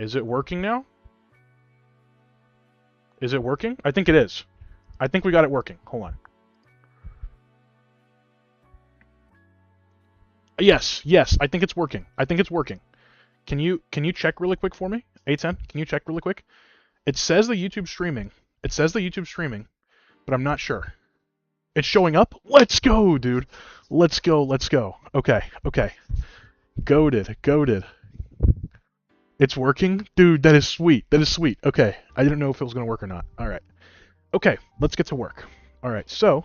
Is it working now? Is it working? I think it is. I think we got it working. Hold on. Yes, I think it's working. I think it's working. Can you check really quick for me? A10, can you check really quick? It says the YouTube streaming. It says the YouTube streaming, but I'm not sure. It's showing up? Let's go, dude. Let's go. Okay. Goated. It's working? Dude, that is sweet. Okay. I didn't know if it was going to work or not. All right. Okay, let's get to work. All right, so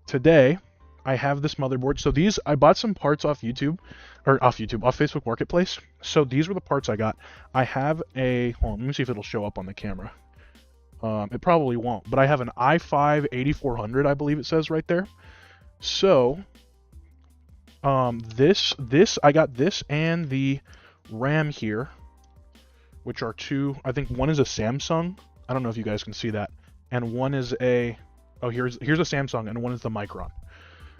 today I have this motherboard. So these, I bought some parts off Facebook Marketplace. So these were the parts I got. I have hold on, let me see if it'll show up on the camera. It probably won't, but I have an i5 8400, I believe it says right there. So, I got this and the RAM here, which are two, I think one is a Samsung. I don't know if you guys can see that. And one is here's a Samsung and one is the Micron.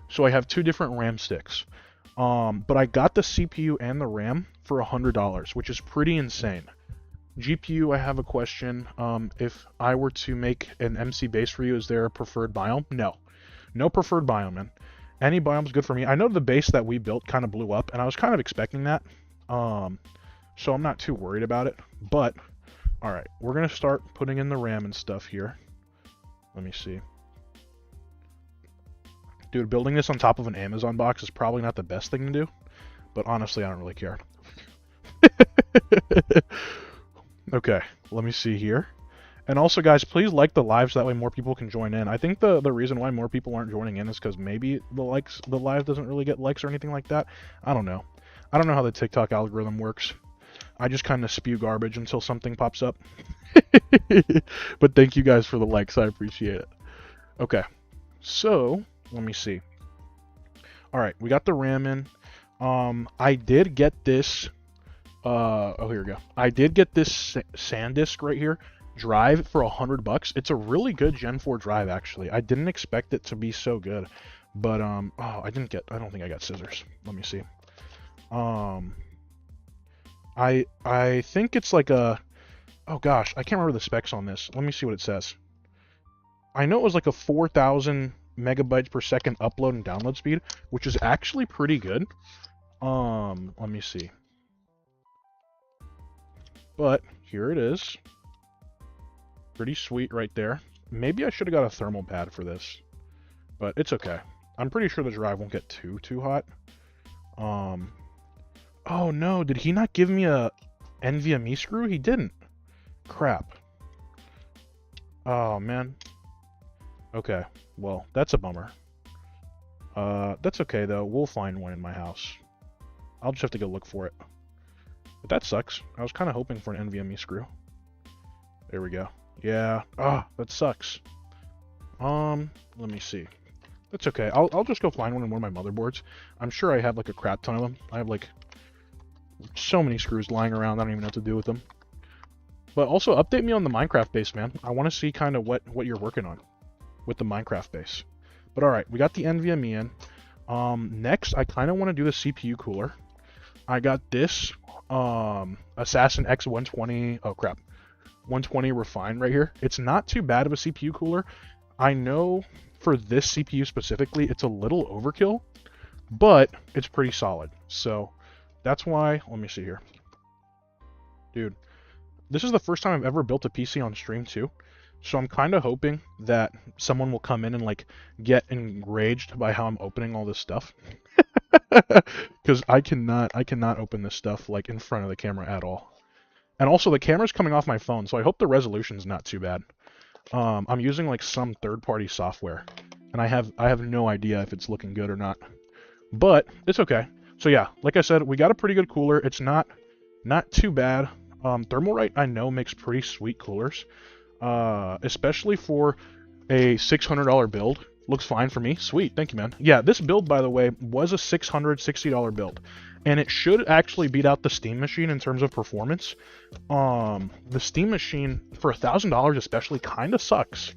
So I have two different RAM sticks. But I got the CPU and the RAM for $100, which is pretty insane. GPU, I have a question. If I were to make an MC base for you, is there a preferred biome? No preferred biome, man. Any biome's good for me. I know the base that we built kind of blew up, and I was kind of expecting that. So I'm not too worried about it. But, alright, we're going to start putting in the RAM and stuff here. Let me see. Dude, building this on top of an Amazon box is probably not the best thing to do. But honestly, I don't really care. Okay, let me see here. And also, guys, please like the live so that way more people can join in. I think the reason why more people aren't joining in is because maybe the live doesn't really get likes or anything like that. I don't know. I don't know how the TikTok algorithm works. I just kind of spew garbage until something pops up. But thank you guys for the likes. I appreciate it. Okay, so let me see. All right, we got the RAM in. I did get this. Oh, here we go. I did get this SanDisk right here drive for $100. It's a really good Gen 4 drive, actually. I didn't expect it to be so good, but oh, I don't think I got scissors. Let me see. I think it's like a, oh gosh, I can't remember the specs on this. Let me see what it says. I know it was like a 4,000 megabytes per second upload and download speed, which is actually pretty good. Let me see. But here it is. Pretty sweet right there. Maybe I should have got a thermal pad for this, but it's okay. I'm pretty sure the drive won't get too hot. Oh no, did he not give me a NVMe screw? He didn't. Crap. Oh man. Okay, well, that's a bummer. That's okay though. We'll find one in my house. I'll just have to go look for it. But that sucks. I was kind of hoping for an NVMe screw. There we go. Yeah. Ah, that sucks. Let me see. That's okay. I'll just go find one in one of my motherboards. I'm sure I have like a crap ton of them. I have like so many screws lying around. I don't even know what to do with them. But also update me on the Minecraft base, man. I want to see kind of what you're working on with the Minecraft base. But all right, we got the NVMe in. Next, I kind of want to do the CPU cooler. I got this Assassin X120. Oh crap, 120 refined right here. It's not too bad of a CPU cooler. I know for this CPU specifically, it's a little overkill, but it's pretty solid. So that's why. Let me see here, dude. This is the first time I've ever built a PC on stream too. So I'm kind of hoping that someone will come in and like get enraged by how I'm opening all this stuff. Because I cannot open this stuff like in front of the camera at all. And also the camera's coming off my phone, so I hope the resolution's not too bad. I'm using like some third-party software, and I have no idea if it's looking good or not. But it's okay. So yeah, like I said, we got a pretty good cooler. It's not too bad. Thermalright I know makes pretty sweet coolers. Especially for a $600 build. Looks fine for me. Sweet, thank you, man. Yeah, this build, by the way, was a $660 build. And it should actually beat out the Steam Machine in terms of performance. The Steam Machine, for $1,000 especially, kind of sucks,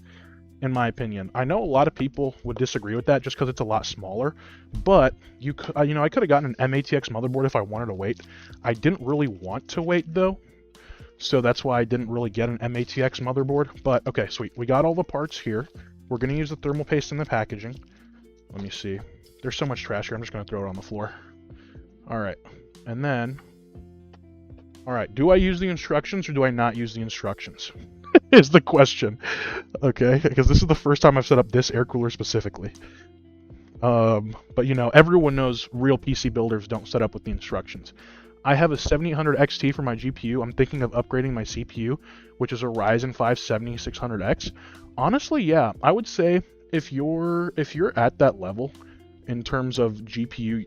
in my opinion. I know a lot of people would disagree with that just because it's a lot smaller. But, I could have gotten an M-ATX motherboard if I wanted to wait. I didn't really want to wait, though. So that's why I didn't really get an MATX motherboard. But okay, sweet. We got all the parts here. We're going to use the thermal paste in the packaging. Let me see. There's so much trash here. I'm just going to throw it on the floor. All right. And then, all right, do I use the instructions or do I not use the instructions? Is the question. Okay, because this is the first time I've set up this air cooler specifically. But you know, everyone knows real PC builders don't set up with the instructions. I have a 7800 XT for my GPU. I'm thinking of upgrading my CPU, which is a Ryzen 5 7600X. Honestly, yeah, I would say if you're at that level in terms of GPU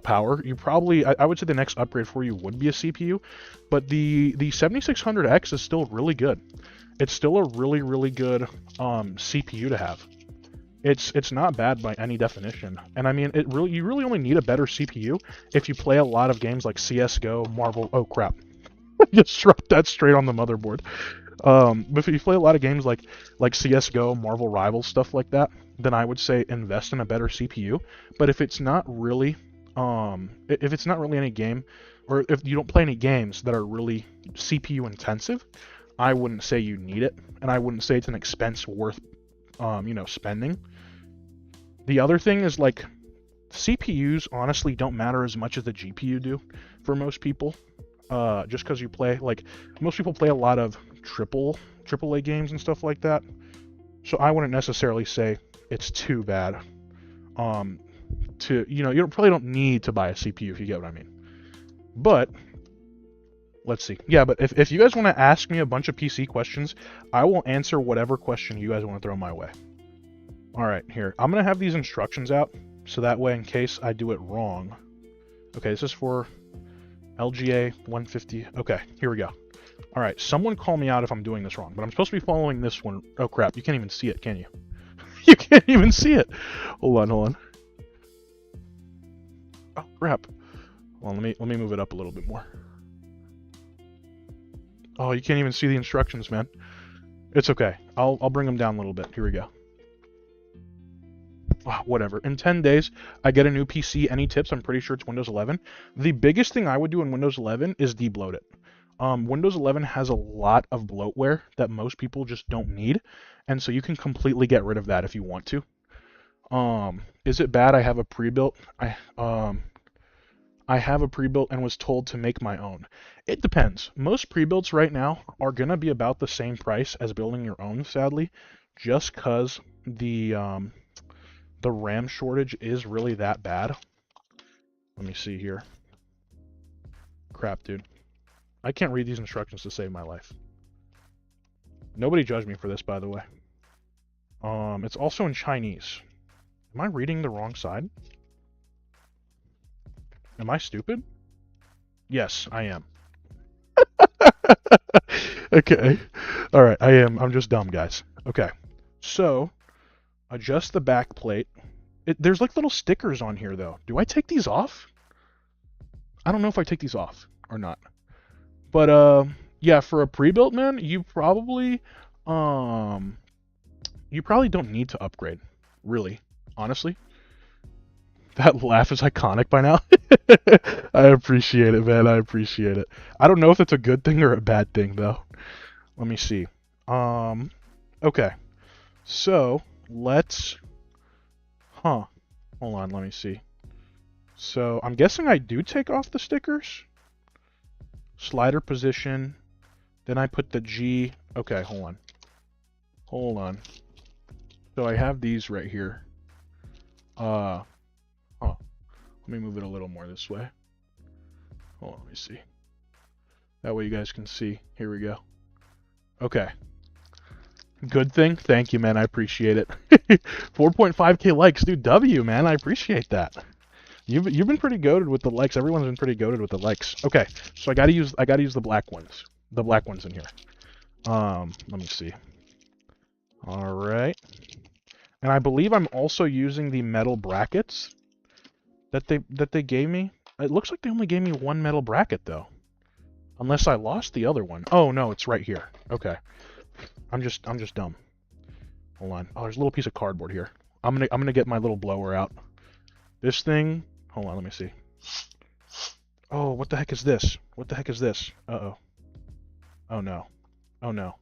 power, you probably, I would say the next upgrade for you would be a CPU, but the 7600X is still really good. It's still a really, really good CPU to have. It's not bad by any definition, and I mean, you really only need a better CPU if you play a lot of games like CS:GO, Marvel. Oh crap! Just dropped that straight on the motherboard. But if you play a lot of games like CS:GO, Marvel Rivals, stuff like that, then I would say invest in a better CPU. But if it's not really, if it's not really any game, or if you don't play any games that are really CPU intensive, I wouldn't say you need it, and I wouldn't say it's an expense worth, spending. The other thing is, like, CPUs honestly don't matter as much as the GPU do for most people. Just because you play, like, most people play a lot of AAA games and stuff like that. So I wouldn't necessarily say it's too bad. You probably don't need to buy a CPU if you get what I mean. But let's see. Yeah, but if you guys want to ask me a bunch of PC questions, I will answer whatever question you guys want to throw my way. Alright, here. I'm going to have these instructions out, so that way in case I do it wrong. Okay, this is for LGA 150. Okay, here we go. Alright, someone call me out if I'm doing this wrong, but I'm supposed to be following this one. Oh crap, you can't even see it, can you? You can't even see it! Hold on. Oh crap. Hold on, let me move it up a little bit more. Oh, you can't even see the instructions, man. It's okay. I'll bring them down a little bit. Here we go. Whatever. In 10 days, I get a new PC. Any tips? I'm pretty sure it's Windows 11. The biggest thing I would do in Windows 11 is debloat it. Windows 11 has a lot of bloatware that most people just don't need, and so you can completely get rid of that if you want to. Is it bad? I have a pre-built. I have a pre-built and was told to make my own. It depends. Most pre-builts right now are gonna be about the same price as building your own, sadly, just because the RAM shortage is really that bad. Let me see here. Crap, dude. I can't read these instructions to save my life. Nobody judge me for this, by the way. It's also in Chinese. Am I reading the wrong side? Am I stupid? Yes, I am. Okay. Alright, I am. I'm just dumb, guys. Okay. So, adjust the back plate. There's like little stickers on here, though. Do I take these off? I don't know if I take these off or not. But, yeah, for a pre-built, man, you probably don't need to upgrade. Really. Honestly. That laugh is iconic by now. I appreciate it, man. I appreciate it. I don't know if it's a good thing or a bad thing, though. Let me see. Okay. So, let's... Hold on, let me see. So, I'm guessing I do take off the stickers. Slider position. Then I put the G... Okay, hold on. So, I have these right here. Let me move it a little more this way. Hold on, let me see. That way you guys can see. Here we go. Okay. Good thing. Thank you, man. I appreciate it. 4.5k likes, dude. W, man. I appreciate that. You've been pretty goated with the likes. Everyone's been pretty goated with the likes. Okay, so I gotta use the black ones. The black ones in here. Let me see. All right. And I believe I'm also using the metal brackets that they gave me. It looks like they only gave me one metal bracket though. Unless I lost the other one. Oh no, it's right here. Okay. I'm just dumb. Hold on. Oh, there's a little piece of cardboard here. I'm gonna get my little blower out. This thing. Hold on, let me see. Oh, what the heck is this? What the heck is this? Uh-oh. Oh no. Oh no.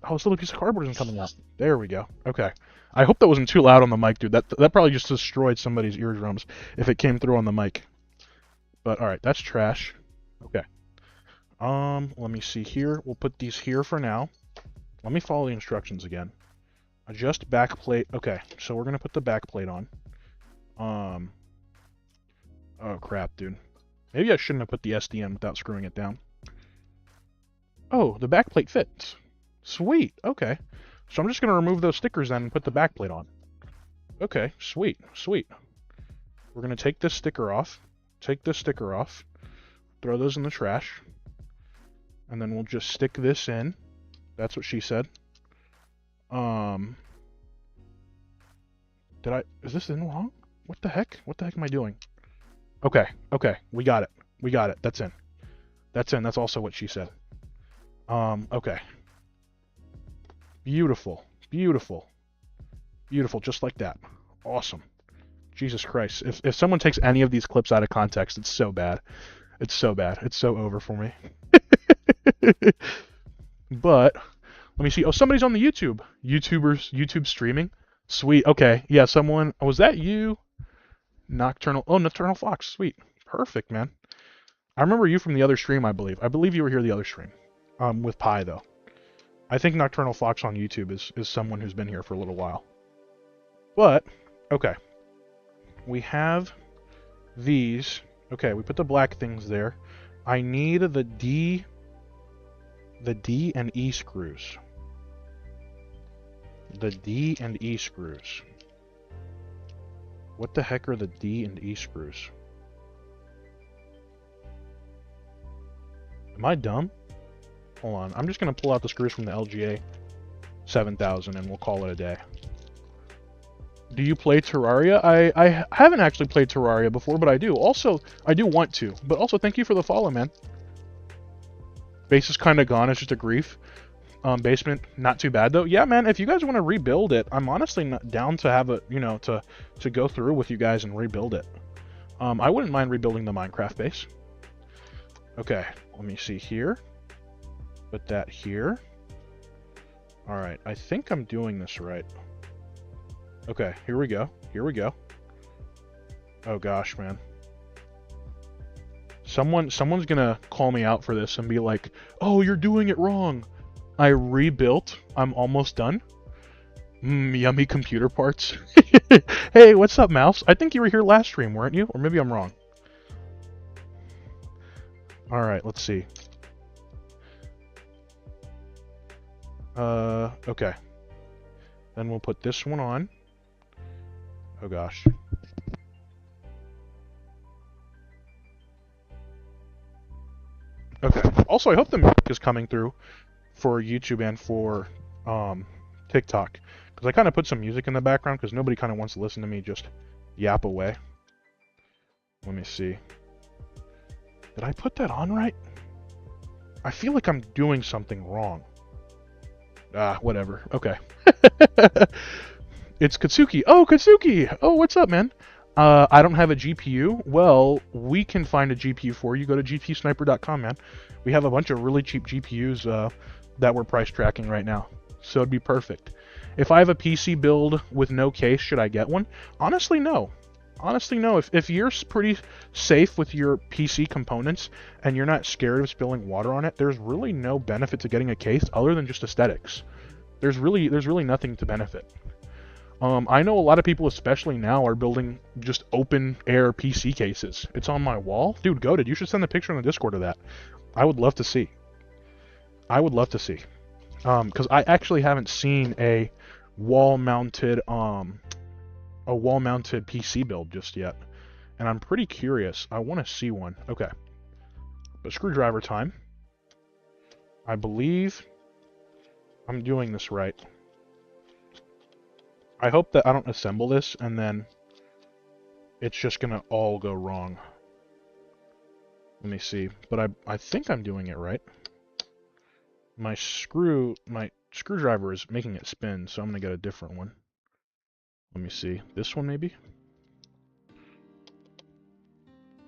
Oh, this little piece of cardboard isn't coming out. There we go. Okay. I hope that wasn't too loud on the mic, dude. That probably just destroyed somebody's eardrums if it came through on the mic. But alright, that's trash. Okay. Let me see here. We'll put these here for now. Let me follow the instructions again. Adjust back plate. Okay, so we're gonna put the back plate on. Oh crap, dude. Maybe I shouldn't have put the SD in without screwing it down. Oh, the back plate fits. Sweet. Okay. So I'm just gonna remove those stickers then and put the back plate on. Okay, sweet, sweet. We're gonna take this sticker off. Take this sticker off. Throw those in the trash. And then we'll just stick this in. That's what she said. Is this in wrong? What the heck? What the heck am I doing? Okay, okay, we got it. We got it. That's in. That's in. That's also what she said. Okay. Beautiful. Beautiful. Beautiful, just like that. Awesome. Jesus Christ. If someone takes any of these clips out of context, it's so bad. It's so bad. It's so over for me. But let me see. Oh, somebody's on the YouTube. YouTube streaming. Sweet. Okay. Yeah, someone. Was that you? Nocturnal Fox. Sweet. Perfect, man. I remember you from the other stream, I believe. I believe you were here the other stream. With Pi, though. I think Nocturnal Fox on YouTube is someone who's been here for a little while. But, okay. We have these. Okay, we put the black things there. I need the D and E screws. The D and E screws. What the heck are the D and E screws? Am I dumb? Hold on. I'm just going to pull out the screws from the LGA 7000 and we'll call it a day. Do you play Terraria? I haven't actually played Terraria before, but I do. Also, I do want to. But also, thank you for the follow, man. Base is kind of gone. It's just a grief. Basement, not too bad, though. Yeah, man, if you guys want to rebuild it, I'm honestly not down to have a, to go through with you guys and rebuild it. I wouldn't mind rebuilding the Minecraft base. Okay, let me see here. Put that here. Alright, I think I'm doing this right. Okay, here we go. Here we go. Oh gosh, man. Someone's gonna call me out for this and be like, "Oh, you're doing it wrong." I rebuilt. I'm almost done. Yummy computer parts. Hey, what's up, Mouse? I think you were here last stream, weren't you? Or maybe I'm wrong. Alright, let's see. Okay. Then we'll put this one on. Oh gosh. Okay. Also, I hope the music is coming through for YouTube and for TikTok. Because I kind of put some music in the background because nobody kind of wants to listen to me just yap away. Let me see. Did I put that on right? I feel like I'm doing something wrong. Ah, whatever. Okay. It's Katsuki. Oh, Katsuki! Oh, what's up, man? I don't have a GPU. Well, we can find a GPU for you. Go to gpsniper.com, man. We have a bunch of really cheap GPUs that we're price tracking right now. So it'd be perfect. If I have a PC build with no case, should I get one? Honestly, no. Honestly, no. If you're pretty safe with your PC components and you're not scared of spilling water on it, there's really no benefit to getting a case other than just aesthetics. There's really nothing to benefit. I know a lot of people, especially now, are building just open air PC cases. It's on my wall. Dude, Goated, you should send a picture on the Discord of that. I would love to see. I would love to see. Because I actually haven't seen a wall-mounted PC build just yet. And I'm pretty curious. I want to see one. Okay. But screwdriver time. I believe I'm doing this right. I hope that I don't assemble this and then it's just gonna all go wrong. Let me see. But I think I'm doing it right. My screwdriver is making it spin, so I'm gonna get a different one. Let me see. This one maybe?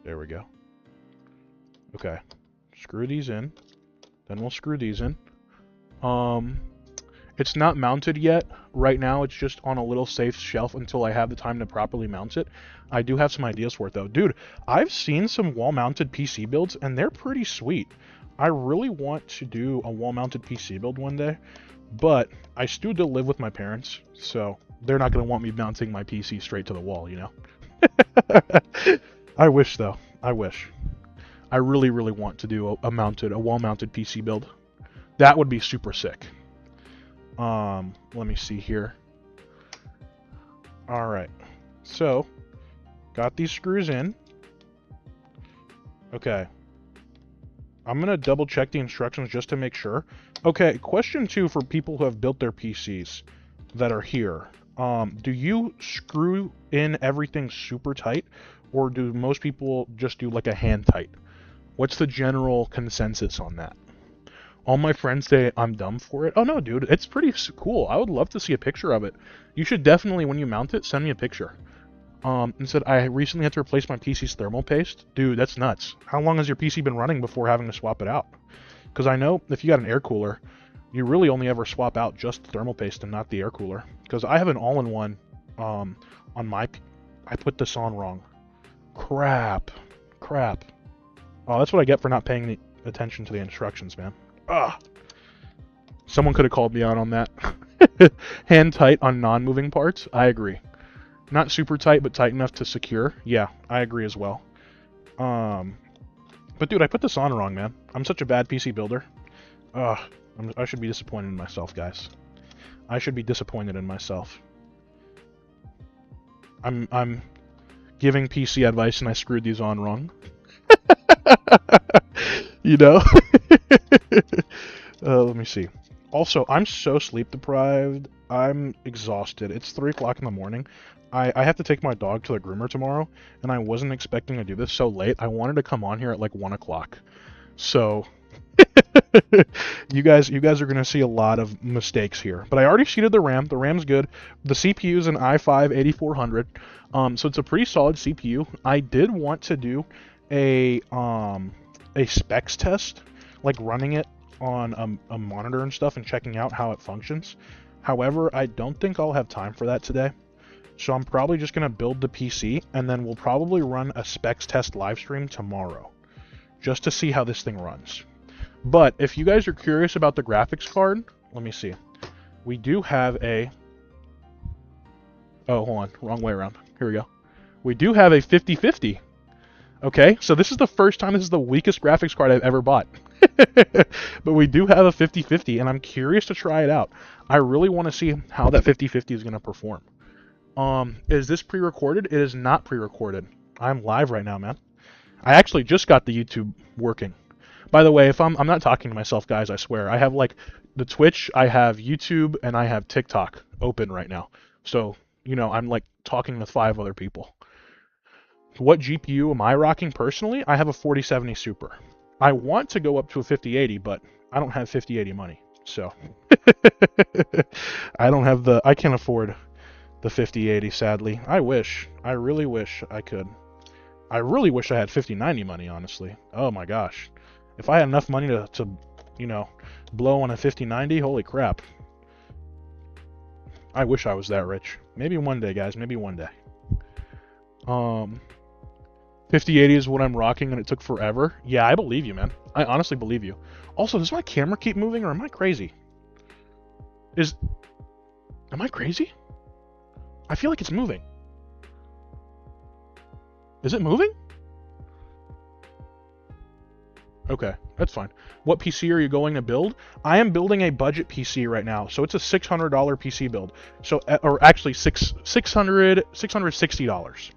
There we go. Okay. screw these in. Then we'll screw these in. It's not mounted yet. Right now, it's just on a little safe shelf until I have the time to properly mount it. I do have some ideas for it, though. Dude, I've seen some wall-mounted PC builds, and they're pretty sweet. I really want to do a wall-mounted PC build one day, but I still do live with my parents, so they're not going to want me mounting my PC straight to the wall, you know? I wish, though. I wish. I really, really want to do a wall-mounted PC build. That would be super sick. Let me see here. Alright. So, got these screws in. Okay. I'm gonna double check the instructions just to make sure. Okay, question 2 for people who have built their PCs that are here. Do you screw in everything super tight, or do most people just do like a hand tight? What's the general consensus on that? All my friends say I'm dumb for it. Oh no, dude, it's pretty cool. I would love to see a picture of it. You should definitely, when you mount it, send me a picture. And said, I recently had to replace my PC's thermal paste. Dude, that's nuts. How long has your PC been running before having to swap it out? Because I know if you got an air cooler, you really only ever swap out just the thermal paste and not the air cooler. Because I have an all-in-one on my... I put this on wrong. Crap. Oh, that's what I get for not paying attention to the instructions, man. Ah, someone could have called me out on that. Hand tight on non-moving parts. I agree. Not super tight, but tight enough to secure. Yeah, I agree as well. But dude, I put this on wrong, man. I'm such a bad PC builder. I should be disappointed in myself, guys. I should be disappointed in myself. I'm giving PC advice and I screwed these on wrong. You know? Let me see. Also, I'm so sleep deprived. I'm exhausted. It's 3 o'clock in the morning. I have to take my dog to the groomer tomorrow, and I wasn't expecting to do this so late. I wanted to come on here at like 1 o'clock. So, you guys are going to see a lot of mistakes here. But I already seeded the RAM. The RAM's good. The CPU is an i5-8400. So it's a pretty solid CPU. I did want to do a specs test, like running it on a monitor and stuff and checking out how it functions. However, I don't think I'll have time for that today. So I'm probably just going to build the PC, and then we'll probably run a specs test live stream tomorrow, just to see how this thing runs. But if you guys are curious about the graphics card, let me see. We do have a... Oh, hold on. Wrong way around. Here we go. We do have a 5050. Okay, so this is the first time this is the weakest graphics card I've ever bought. But we do have a 5050, and I'm curious to try it out. I really want to see how that 5050 is going to perform. Is this pre-recorded? It is not pre-recorded. I'm live right now, man. I actually just got the YouTube working. By the way, if I'm not talking to myself, guys, I swear. I have like the Twitch, I have YouTube, and I have TikTok open right now. So, you know, I'm like talking to 5 other people. What GPU am I rocking personally? I have a 4070 Super. I want to go up to a 5080, but I don't have 5080 money. So I can't afford the 5080, sadly. I wish. I really wish I could. I really wish I had 5090 money, honestly. Oh my gosh. If I had enough money to you know, blow on a 5090, holy crap. I wish I was that rich. Maybe one day, guys. Maybe one day. 5080 is what I'm rocking, and it took forever. Yeah, I believe you, man. I honestly believe you. Also, does my camera keep moving, or am I crazy? Am I crazy? I feel like it's moving. Is it moving? Okay, that's fine. What PC are you going to build? I am building a budget PC right now, so it's a $600 PC build. So, or actually $660.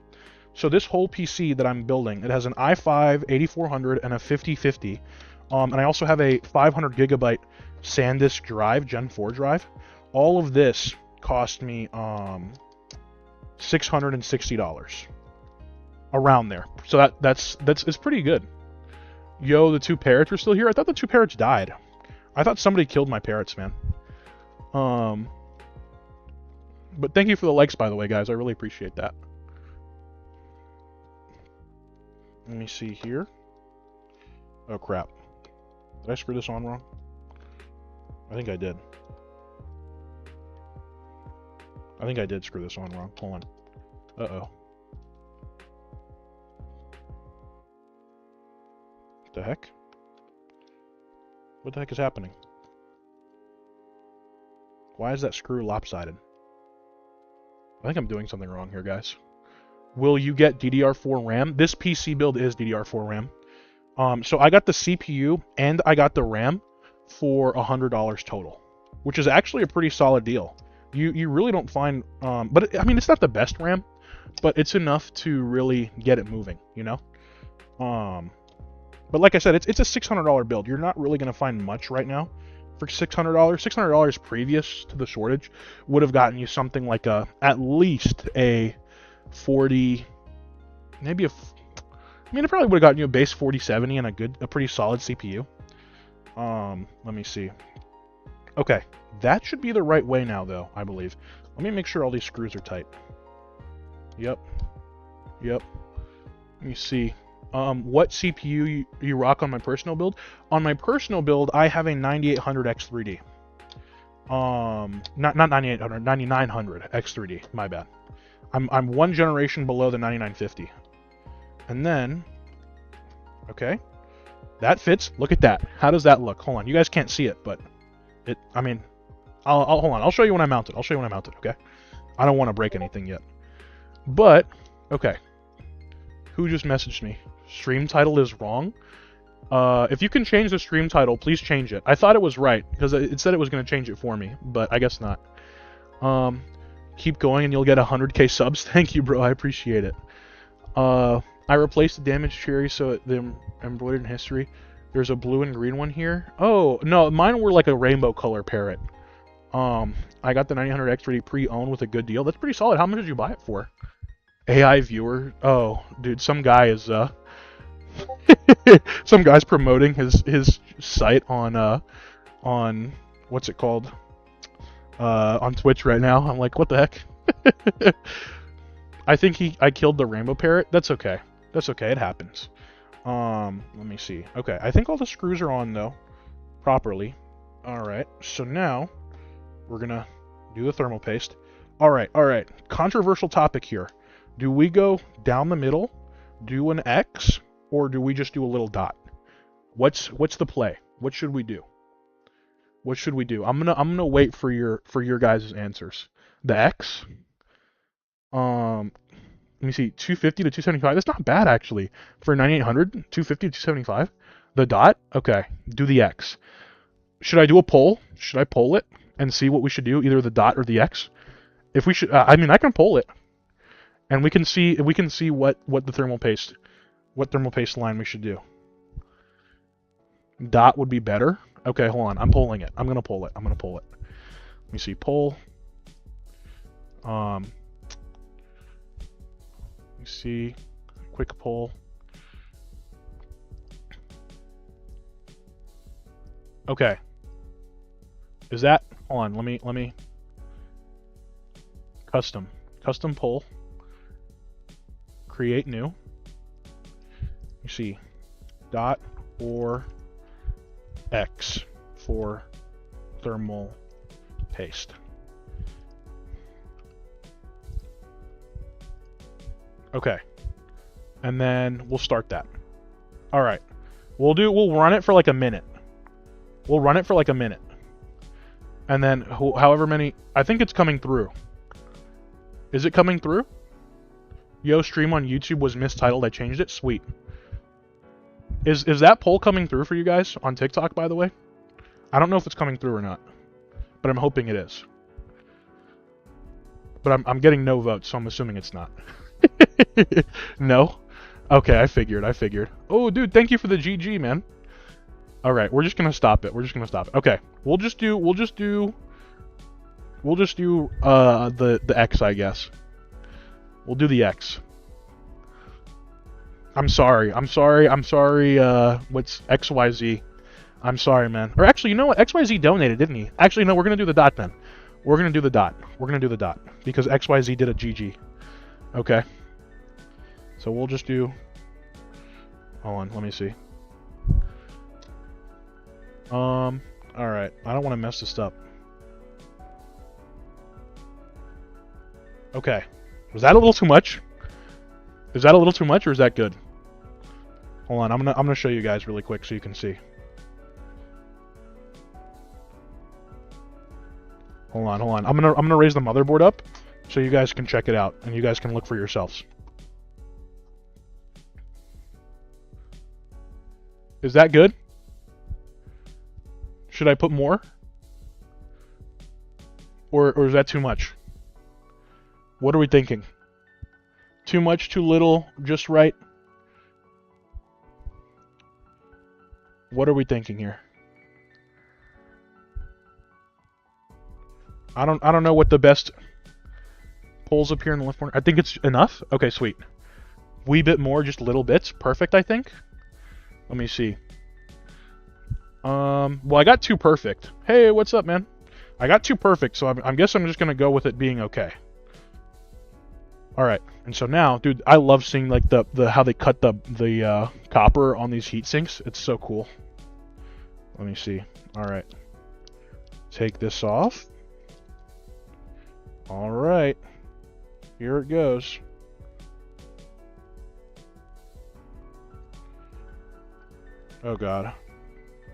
So this whole PC that I'm building, it has an i5-8400 and a 5050. And I also have a 500 gigabyte SanDisk drive, Gen 4 drive. All of this cost me $660. Around there. So that's it's pretty good. Yo, the 2 parrots are still here? I thought the 2 parrots died. I thought somebody killed my parrots, man. But thank you for the likes, by the way, guys. I really appreciate that. Let me see here. Oh, crap. Did I screw this on wrong? I think I did. I think I did screw this on wrong. Hold on. Uh-oh. What the heck? What the heck is happening? Why is that screw lopsided? I think I'm doing something wrong here, guys. Will you get DDR4 RAM? This PC build is DDR4 RAM. So I got the CPU and I got the RAM for $100 total, which is actually a pretty solid deal. You really don't find, but I mean, it's not the best RAM, but it's enough to really get it moving, you know? But like I said, it's a $600 build. You're not really going to find much right now for $600. $600 previous to the shortage would have gotten you something like at least a 40, maybe I mean, it probably would have gotten you a base 4070 and a pretty solid CPU. Let me see. Okay, that should be the right way now, though, I believe. Let me make sure all these screws are tight. Yep. Let me see. What CPU you rock on my personal build? On my personal build, I have a 9800 X3D. Not 9800, 9900 X3D. My bad. I'm one generation below the 9950. And then, okay, that fits. Look at that. How does that look? Hold on, you guys can't see it, but I mean, I'll hold on. I'll show you when I mount it. Okay. I don't want to break anything yet. But okay, who just messaged me? Stream title is wrong. If you can change the stream title, please change it. I thought it was right because it said it was going to change it for me, but I guess not. Keep going and you'll get 100k subs. Thank you, bro. I appreciate it. I replaced the damaged cherry so they're embroidered in history. There's a blue and green one here. Oh, no, mine were like a rainbow color parrot. I got the 900 X3D pre-owned with a good deal. That's pretty solid. How much did you buy it for? AI viewer. Oh, dude, some guy is some guy's promoting his site on what's it called? On Twitch right now. I'm like, what the heck? I think I killed the rainbow parrot. That's okay. It happens. Let me see. Okay, I think all the screws are on though, properly. All right. So now we're gonna do the thermal paste. All right. Controversial topic here. Do we go down the middle, do an X, or do we just do a little dot? What's the play? What should we do? I'm gonna wait for your guys' answers. The X. Let me see, 250 to 275. That's not bad actually for 9800. 250 to 275. The dot. Okay, do the X. Should I do a poll? Should I poll it and see what we should do, either the dot or the X? If we should, I mean, I can poll it, and we can see what the thermal paste line we should do. Dot would be better. Okay, hold on. I'm polling it. I'm gonna poll it. Let me see. Poll. Let me see. Quick poll. Okay. Is that? Hold on. Let me. Custom poll. Create new. You see. Dot or X for thermal paste. Okay. And then we'll start that. All right. We'll run it for like a minute. And then however many, I think it's coming through. Is it coming through? Yo, stream on YouTube was mistitled. I changed it. Sweet. Is that poll coming through for you guys on TikTok, by the way? I don't know if it's coming through or not, but I'm hoping it is. But I'm getting no votes, so I'm assuming it's not. No? Okay, I figured. Oh, dude, thank you for the GG, man. All right, we're just gonna stop it. Okay, we'll just do the X, I guess. We'll do the X. I'm sorry. What's XYZ? I'm sorry, man. Or actually, you know what? XYZ donated, didn't he? Actually, no, we're gonna do the dot then. We're gonna do the dot because XYZ did a GG. Okay. So we'll just do. Hold on, let me see. Alright. I don't want to mess this up. Okay. Was that a little too much? Is that a little too much, or is that good? Hold on, I'm gonna show you guys really quick so you can see. Hold on. I'm gonna raise the motherboard up so you guys can check it out and you guys can look for yourselves. Is that good? Should I put more? Or is that too much? What are we thinking? Too much, too little, just right? What are we thinking here? I don't know what the best pulls up here in the left corner. I think it's enough. Okay, sweet. Wee bit more, just little bits. Perfect, I think. Let me see. Well, I got 2 perfect. Hey, what's up, man? I got 2 perfect, so I guess I'm just gonna go with it being okay. Alright, and so now, dude, I love seeing like the how they cut the copper on these heat sinks. It's so cool. Let me see. Alright. Take this off. Alright. Here it goes. Oh god.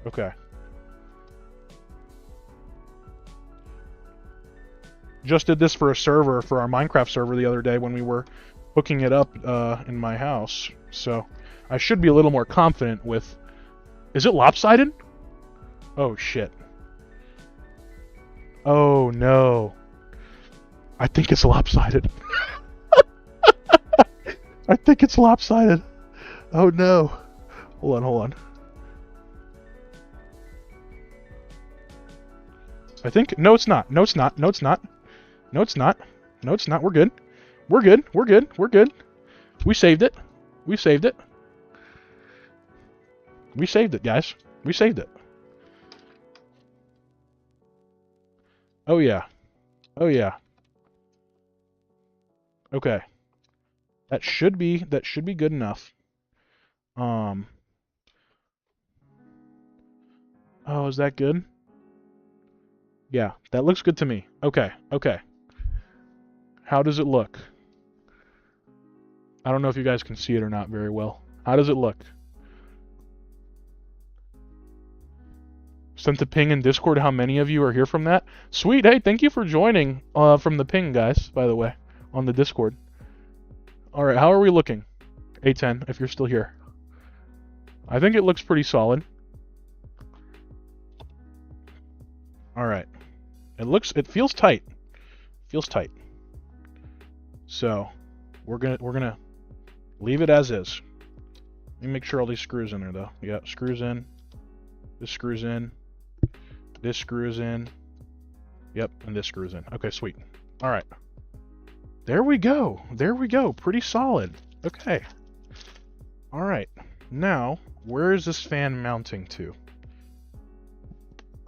Okay. Just did this for a server, for our Minecraft server the other day when we were hooking it up in my house. So I should be a little more confident with... Is it lopsided? Oh shit. Oh no. I think it's lopsided. I think it's lopsided. Oh no. Hold on. I think... No, it's not. No, it's not. No, it's not. No, it's not. No, it's not. We're good. We're good. We're good. We're good. We saved it. We saved it. We saved it, guys. We saved it. Oh, yeah. Oh, yeah. Okay. That should be good enough. Oh, is that good? Yeah, that looks good to me. Okay, okay. How does it look? I don't know if you guys can see it or not very well. How does it look? Sent a ping in Discord. How many of you are here from that? Sweet. Hey, thank you for joining from the ping, guys, by the way, on the Discord. Alright, how are we looking? A10, if you're still here. I think it looks pretty solid. Alright. It feels tight. Feels tight. So, we're gonna leave it as is. Let me make sure all these screws in there though. Yeah, screws in. This screws in. This screws in. Yep, and this screws in. Okay, sweet. Alright. There we go. There we go. Pretty solid. Okay. Alright. Now, where is this fan mounting to?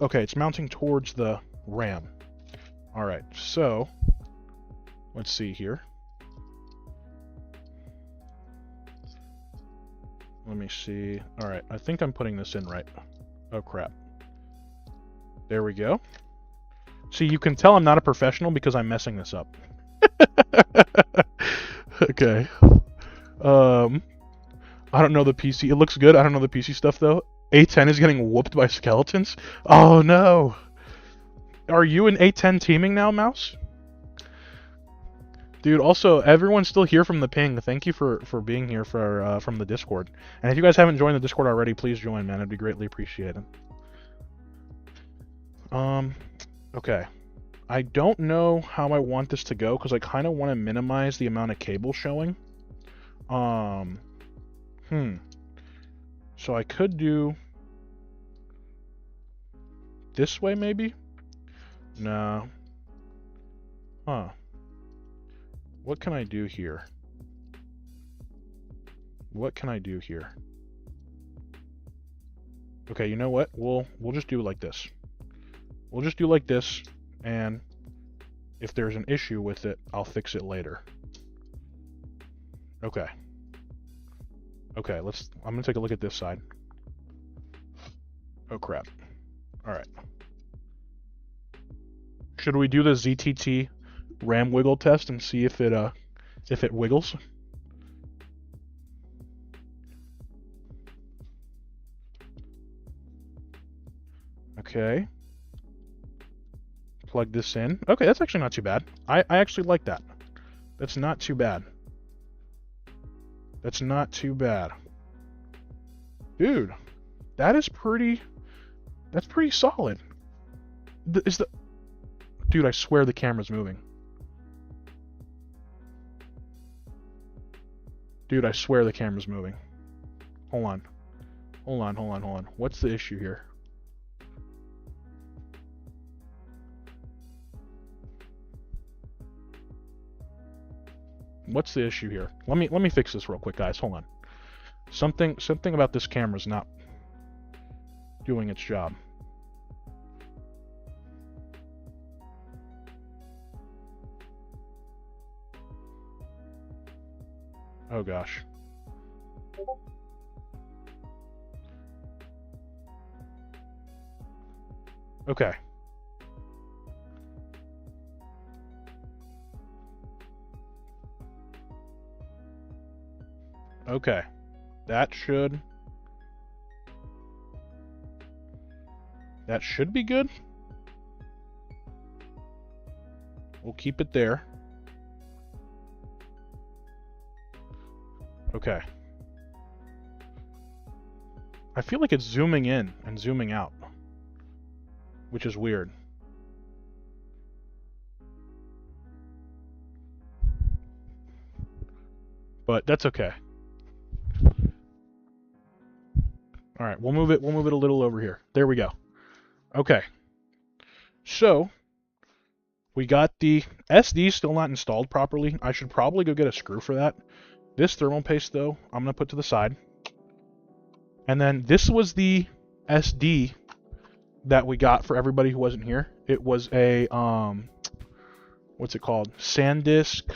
Okay, it's mounting towards the RAM. Alright, so let's see here. Let me see. Alright, I think I'm putting this in right. Oh crap. There we go. See, you can tell I'm not a professional because I'm messing this up. Okay. I don't know the PC. It looks good. I don't know the PC stuff though. A10 is getting whooped by skeletons? Oh no! Are you and A10 teaming now, Mouse? Dude, also, everyone's still here from the ping. Thank you for being here from the Discord. And if you guys haven't joined the Discord already, please join, man. It'd be greatly appreciated. Okay. I don't know how I want this to go, because I kind of want to minimize the amount of cable showing. So I could do this way, maybe? No. Huh. What can I do here? What can I do here? Okay, you know what? We'll just do it like this. We'll just do like this, and if there's an issue with it, I'll fix it later. Okay. Okay, I'm gonna take a look at this side. Oh crap. Alright. Should we do the ZTT RAM wiggle test and see if it wiggles? Okay. Plug this in. Okay, that's actually not too bad. I actually like that. That's not too bad. That's not too bad. Dude, that's pretty solid. Dude, I swear the camera's moving. Dude, I swear the camera's moving. Hold on. What's the issue here? What's the issue here? Let me fix this real quick, guys. Hold on. Something about this camera's not doing its job. Oh gosh. Okay. Okay. That should be good. We'll keep it there. Okay. I feel like it's zooming in and zooming out, which is weird. But that's okay. All right, we'll move it a little over here. There we go. Okay. So, we got the SD still not installed properly. I should probably go get a screw for that. This thermal paste, though, I'm going to put to the side. And then this was the SD that we got for everybody who wasn't here. It was a, what's it called? SanDisk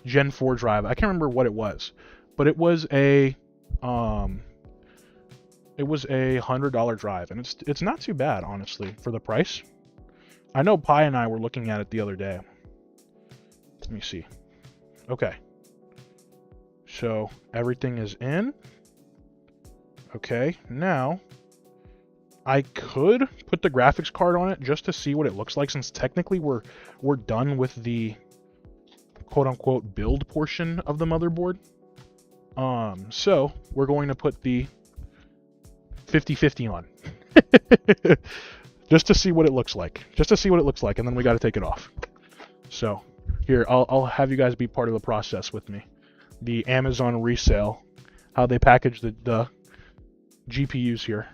Gen 4 drive. I can't remember what it was. But it was a $100 drive. And it's not too bad, honestly, for the price. I know Pi and I were looking at it the other day. Let me see. Okay. So everything is in. Okay, now I could put the graphics card on it just to see what it looks like, since technically we're done with the quote-unquote build portion of the motherboard. So we're going to put the 5050 on. Just to see what it looks like. And then we got to take it off. So here, I'll have you guys be part of the process with me. The Amazon resale, how they package the GPUs here.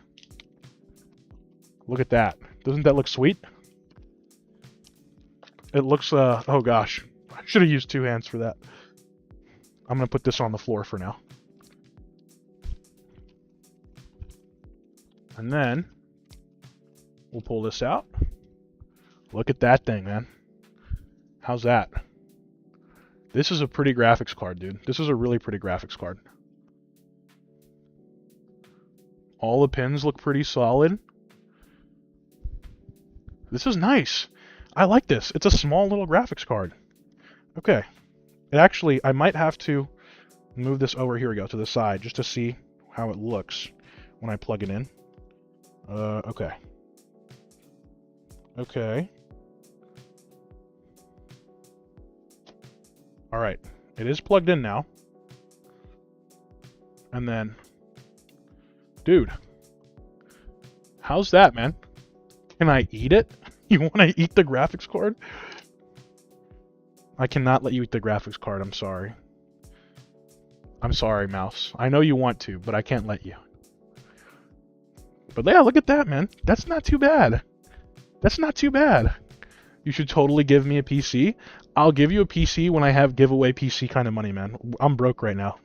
Look at that. Doesn't that look sweet? It looks, oh gosh. I should have used two hands for that. I'm going to put this on the floor for now. And then we'll pull this out. Look at that thing, man. How's that? This is a pretty graphics card, dude. This is a really pretty graphics card. All the pins look pretty solid. This is nice. I like this. It's a small little graphics card. Okay. It actually, I might have to move this over, here we go, to the side, just to see how it looks when I plug it in. Okay. Okay. Alright. It is plugged in now. And then... Dude. How's that, man? Can I eat it? You want to eat the graphics card? I cannot let you eat the graphics card, I'm sorry. I'm sorry, mouse. I know you want to, but I can't let you. But yeah, look at that, man. That's not too bad. That's not too bad. You should totally give me a PC. I'll give you a PC when I have giveaway PC kind of money, man. I'm broke right now.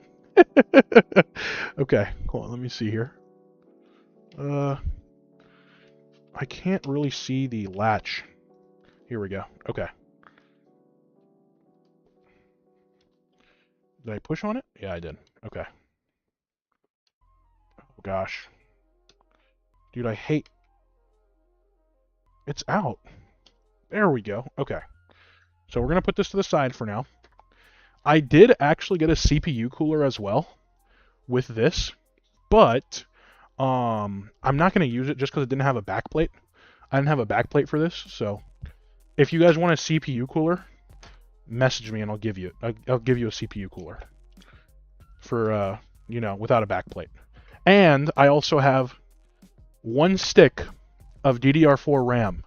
Okay, hold on, let me see here. I can't really see the latch. Here we go. Okay. Did I push on it? Yeah, I did. Okay. Oh, gosh. Dude, I hate... It's out. There we go. Okay. So we're going to put this to the side for now. I did actually get a CPU cooler as well with this, but I'm not going to use it just because it didn't have a backplate. I didn't have a backplate for this, so if you guys want a CPU cooler, message me and I'll give you it. I'll give you a CPU cooler for, you know, without a backplate. And I also have one stick of DDR4 RAM.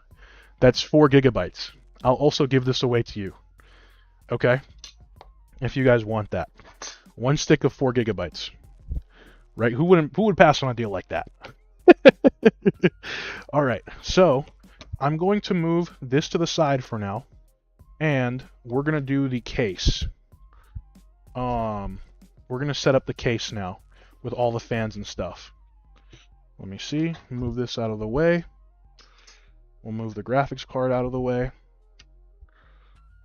That's 4 gigabytes. I'll also give this away to you. Okay? If you guys want that. One stick of 4 gigabytes. Right? Who would pass on a deal like that? Alright, so I'm going to move this to the side for now. And we're gonna do the case. We're gonna set up the case now with all the fans and stuff. Let me see. Move this out of the way. We'll move the graphics card out of the way.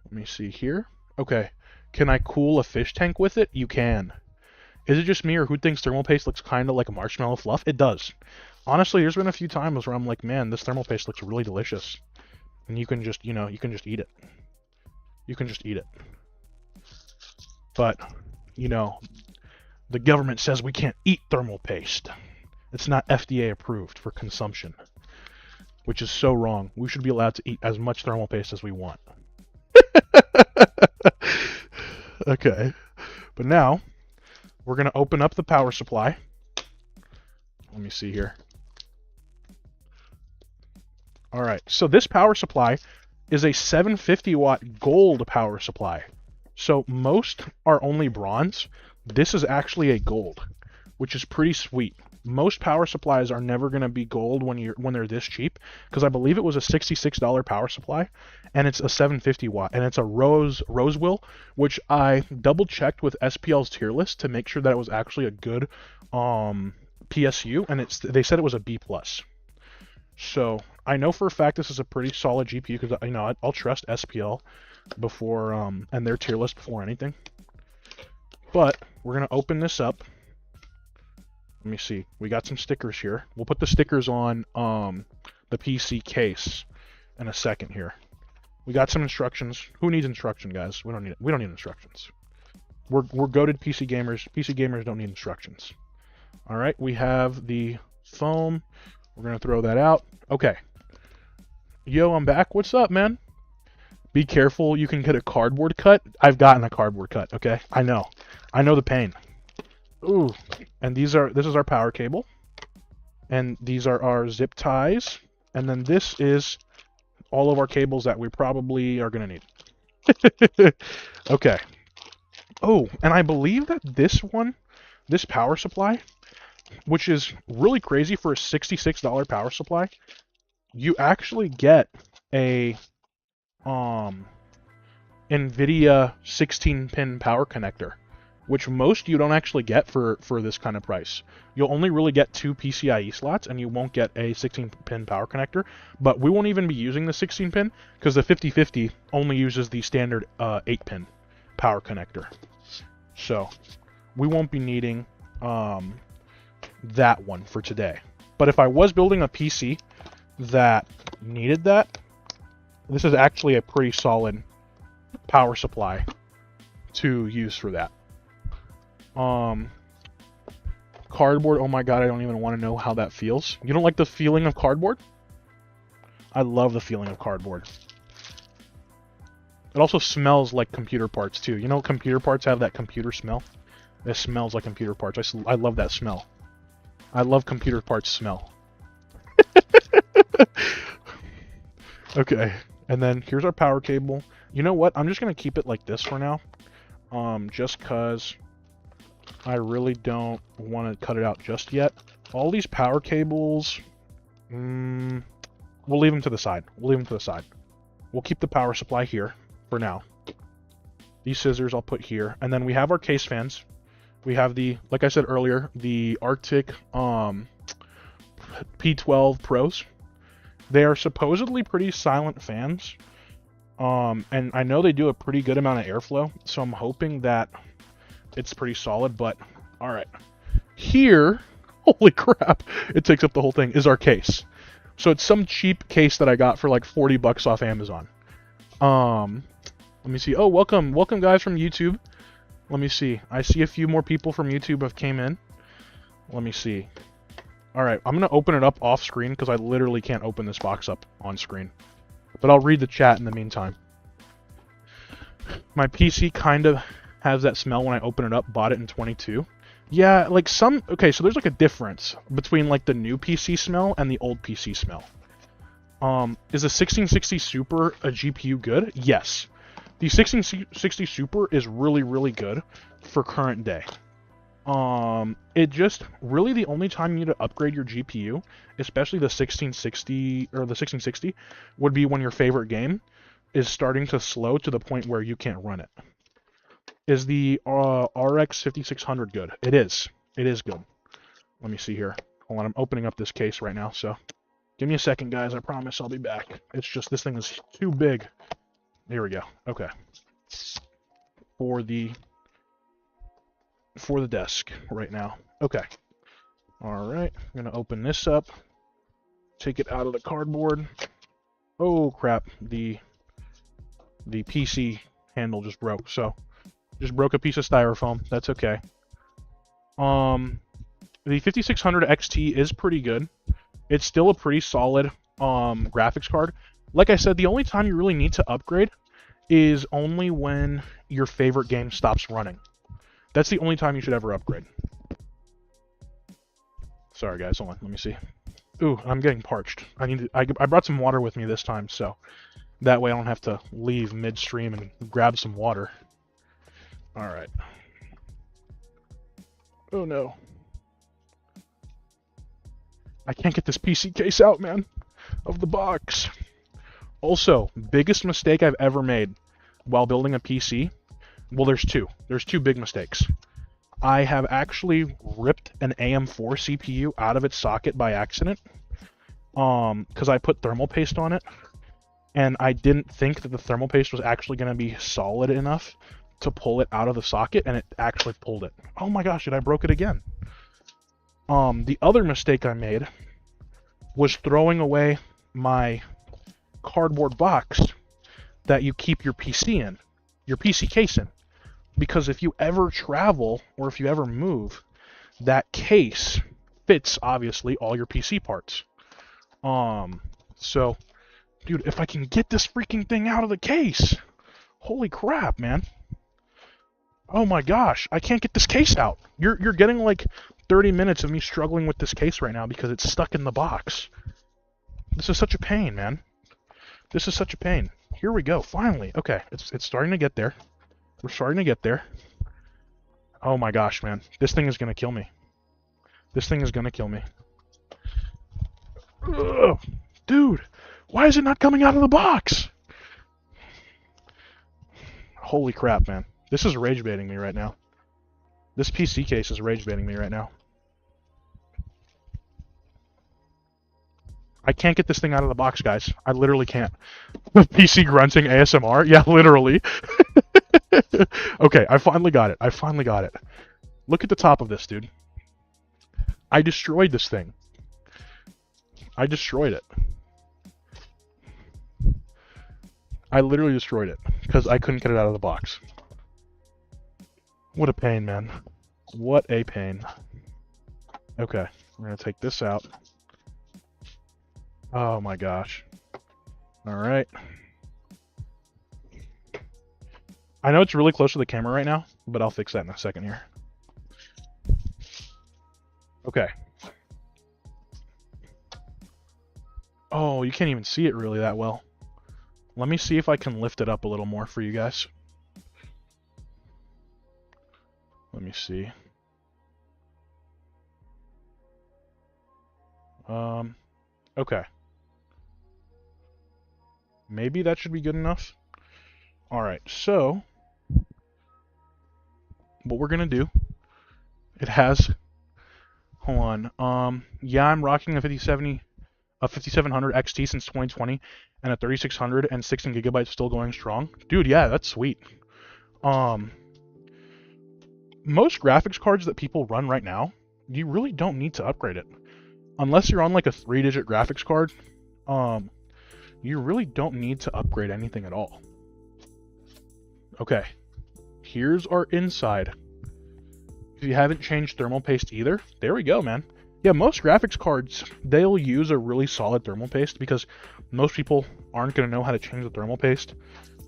Let me see here. Okay. Can I cool a fish tank with it? You can. Is it just me or who thinks thermal paste looks kind of like a marshmallow fluff? It does. Honestly, there's been a few times where I'm like, man, this thermal paste looks really delicious. And you can just, you know, you can just eat it. You can just eat it. But, you know, the government says we can't eat thermal paste. It's not FDA approved for consumption. Which is so wrong. We should be allowed to eat as much thermal paste as we want. Okay. But now, we're going to open up the power supply. Let me see here. Alright, so this power supply is a 750 watt gold power supply. So most are only bronze. This is actually a gold, which is pretty sweet. Most power supplies are never going to be gold when they're this cheap, because I believe it was a $66 power supply, and it's a 750 watt, and it's a Rosewill, which I double checked with SPL's tier list to make sure that it was actually a good PSU, and they said it was a B+. So I know for a fact this is a pretty solid GPU, because you know I'll trust SPL before and their tier list before anything. But we're gonna open this up. Let me see. We got some stickers here. We'll put the stickers on the PC case in a second here. We got some instructions. Who needs instruction, guys? We don't need instructions. We're goated PC gamers. PC gamers don't need instructions. All right. We have the foam. We're gonna throw that out. Okay. Yo, I'm back. What's up, man? Be careful. You can get a cardboard cut. I've gotten a cardboard cut. Okay. I know the pain. Ooh, and this is our power cable, and these are our zip ties, and then this is all of our cables that we probably are gonna need. Okay. Oh, and I believe that this power supply, which is really crazy for a $66 power supply, you actually get a NVIDIA 16-pin power connector, which most you don't actually get for this kind of price. You'll only really get 2 PCIe slots, and you won't get a 16-pin power connector. But we won't even be using the 16-pin, because the 5050 only uses the standard 8-pin power connector. So we won't be needing that one for today. But if I was building a PC that needed that, this is actually a pretty solid power supply to use for that. Cardboard, oh my god, I don't even want to know how that feels. You don't like the feeling of cardboard? I love the feeling of cardboard. It also smells like computer parts too. You know, computer parts have that computer smell? It smells like computer parts. I love that smell. I love computer parts smell. Okay, and then here's our power cable. You know what? I'm just going to keep it like this for now. Just because I really don't want to cut it out just yet. All these power cables, we'll leave them to the side. We'll keep the power supply here for now. These scissors I'll put here. And then we have our case fans. We have the, like I said earlier, the Arctic P12 Pros. They are supposedly pretty silent fans. And I know they do a pretty good amount of airflow, so I'm hoping that it's pretty solid, but alright. Here Holy crap! It takes up the whole thing. Is our case. So it's some cheap case that I got for like 40 bucks off Amazon. Let me see. Oh, welcome guys from YouTube. Let me see. I see a few more people from YouTube have came in. Let me see. All right, I'm gonna open it up off screen because I literally can't open this box up on screen. But I'll read the chat in the meantime. My PC kind of has that smell when I open it up. Bought it in 22. Yeah, like some... Okay, so there's like a difference between like the new PC smell and the old PC smell. Is the 1660 Super a GPU good? Yes. The 1660 Super is really, really good for current day. It just... Really the only time you need to upgrade your GPU, especially the 1660 or the 1660, would be when your favorite game is starting to slow to the point where you can't run it. Is the RX 5600 good? It is. It is good. Let me see here. Hold on, I'm opening up this case right now, so... Give me a second, guys. I promise I'll be back. It's just this thing is too big. Here we go. Okay. For the desk right now. Okay. Alright. I'm going to open this up. Take it out of the cardboard. Oh, crap. The PC handle just broke, so... Just broke a piece of styrofoam. That's okay. The 5600 XT is pretty good. It's still a pretty solid graphics card. Like I said, the only time you really need to upgrade is only when your favorite game stops running. That's the only time you should ever upgrade. Sorry guys, hold on, let me see. Ooh, I'm getting parched. I brought some water with me this time, so that way I don't have to leave midstream and grab some water. Alright. Oh no. I can't get this PC case out, man, of the box. Also, biggest mistake I've ever made while building a PC. Well, there's two. There's two big mistakes. I have actually ripped an AM4 CPU out of its socket by accident. Because I put thermal paste on it. And I didn't think that the thermal paste was actually going to be solid enough to pull it out of the socket, and it actually pulled it. Oh my gosh, I broke it again. The other mistake I made was throwing away my cardboard box that you keep your PC in, your PC case in. Because if you ever travel, or if you ever move, that case fits, obviously, all your PC parts. So, dude, if I can get this freaking thing out of the case, holy crap, man. Oh my gosh, I can't get this case out. You're getting like 30 minutes of me struggling with this case right now because it's stuck in the box. This is such a pain, man. This is such a pain. Here we go, finally. Okay, it's starting to get there. We're starting to get there. Oh my gosh, man. This thing is gonna kill me. This thing is gonna kill me. Ugh. Dude, why is it not coming out of the box? Holy crap, man. This is rage baiting me right now. This PC case is rage baiting me right now. I can't get this thing out of the box, guys. I literally can't. PC grunting ASMR? Yeah, literally. Okay, I finally got it. I finally got it. Look at the top of this, dude. I destroyed this thing. I destroyed it. I literally destroyed it because I couldn't get it out of the box. What a pain, man. What a pain. Okay, we're gonna take this out. Oh my gosh. Alright. I know it's really close to the camera right now, but I'll fix that in a second here. Okay. Oh, you can't even see it really that well. Let me see if I can lift it up a little more for you guys. Let me see. Okay. Maybe that should be good enough. Alright, so what we're gonna do, it has, hold on, yeah, I'm rocking a 5700 XT since 2020, and a 3600 and 16 gigabytes still going strong. Dude, yeah, that's sweet. Most graphics cards that people run right now you really don't need to upgrade it. Unless you're on like a 3-digit graphics card, you really don't need to upgrade anything at all. Okay, here's our inside. If you haven't changed thermal paste either, there we go, man. Yeah, most graphics cards, they'll use a really solid thermal paste because most people aren't going to know how to change the thermal paste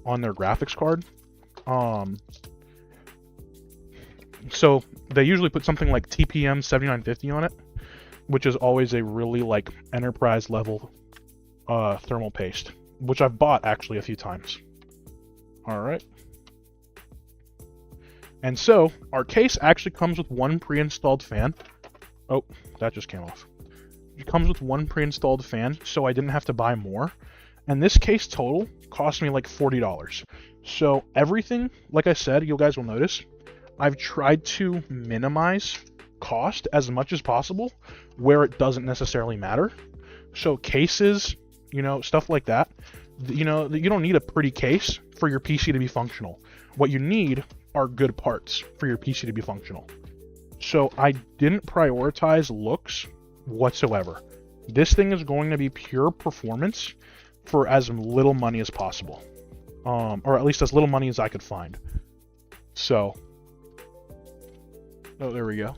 on their graphics card. So they usually put something like TPM 7950 on it, which is always a really like enterprise level thermal paste, which I've bought actually a few times. All right. And so our case actually comes with one pre-installed fan. Oh, that just came off. It comes with one pre-installed fan, so I didn't have to buy more. And this case total cost me like $40. So everything, like I said, you guys will notice, I've tried to minimize cost as much as possible where it doesn't necessarily matter. So cases, you know, stuff like that, you know, you don't need a pretty case for your PC to be functional. What you need are good parts for your PC to be functional. So I didn't prioritize looks whatsoever. This thing is going to be pure performance for as little money as possible. Or at least as little money as I could find. So, oh, there we go.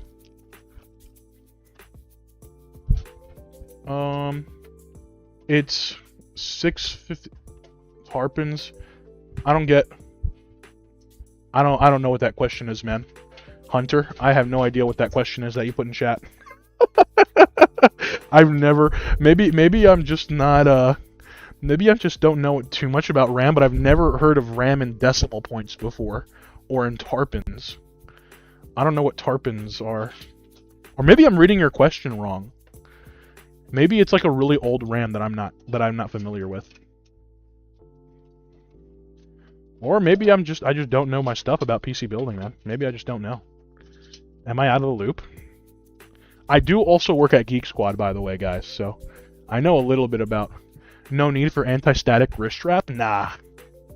It's 650 Harpins. I don't know what that question is, man. Hunter, I have no idea what that question is that you put in chat. I've never, maybe I'm just not, maybe I just don't know too much about RAM, but I've never heard of RAM in decimal points before, or in tarpins. I don't know what tarpins are. Or maybe I'm reading your question wrong. Maybe it's like a really old RAM that I'm not familiar with. Or maybe I just don't know my stuff about PC building, man. Maybe I just don't know. Am I out of the loop? I do also work at Geek Squad, by the way, guys, so I know a little bit about... No need for anti-static wrist strap? Nah,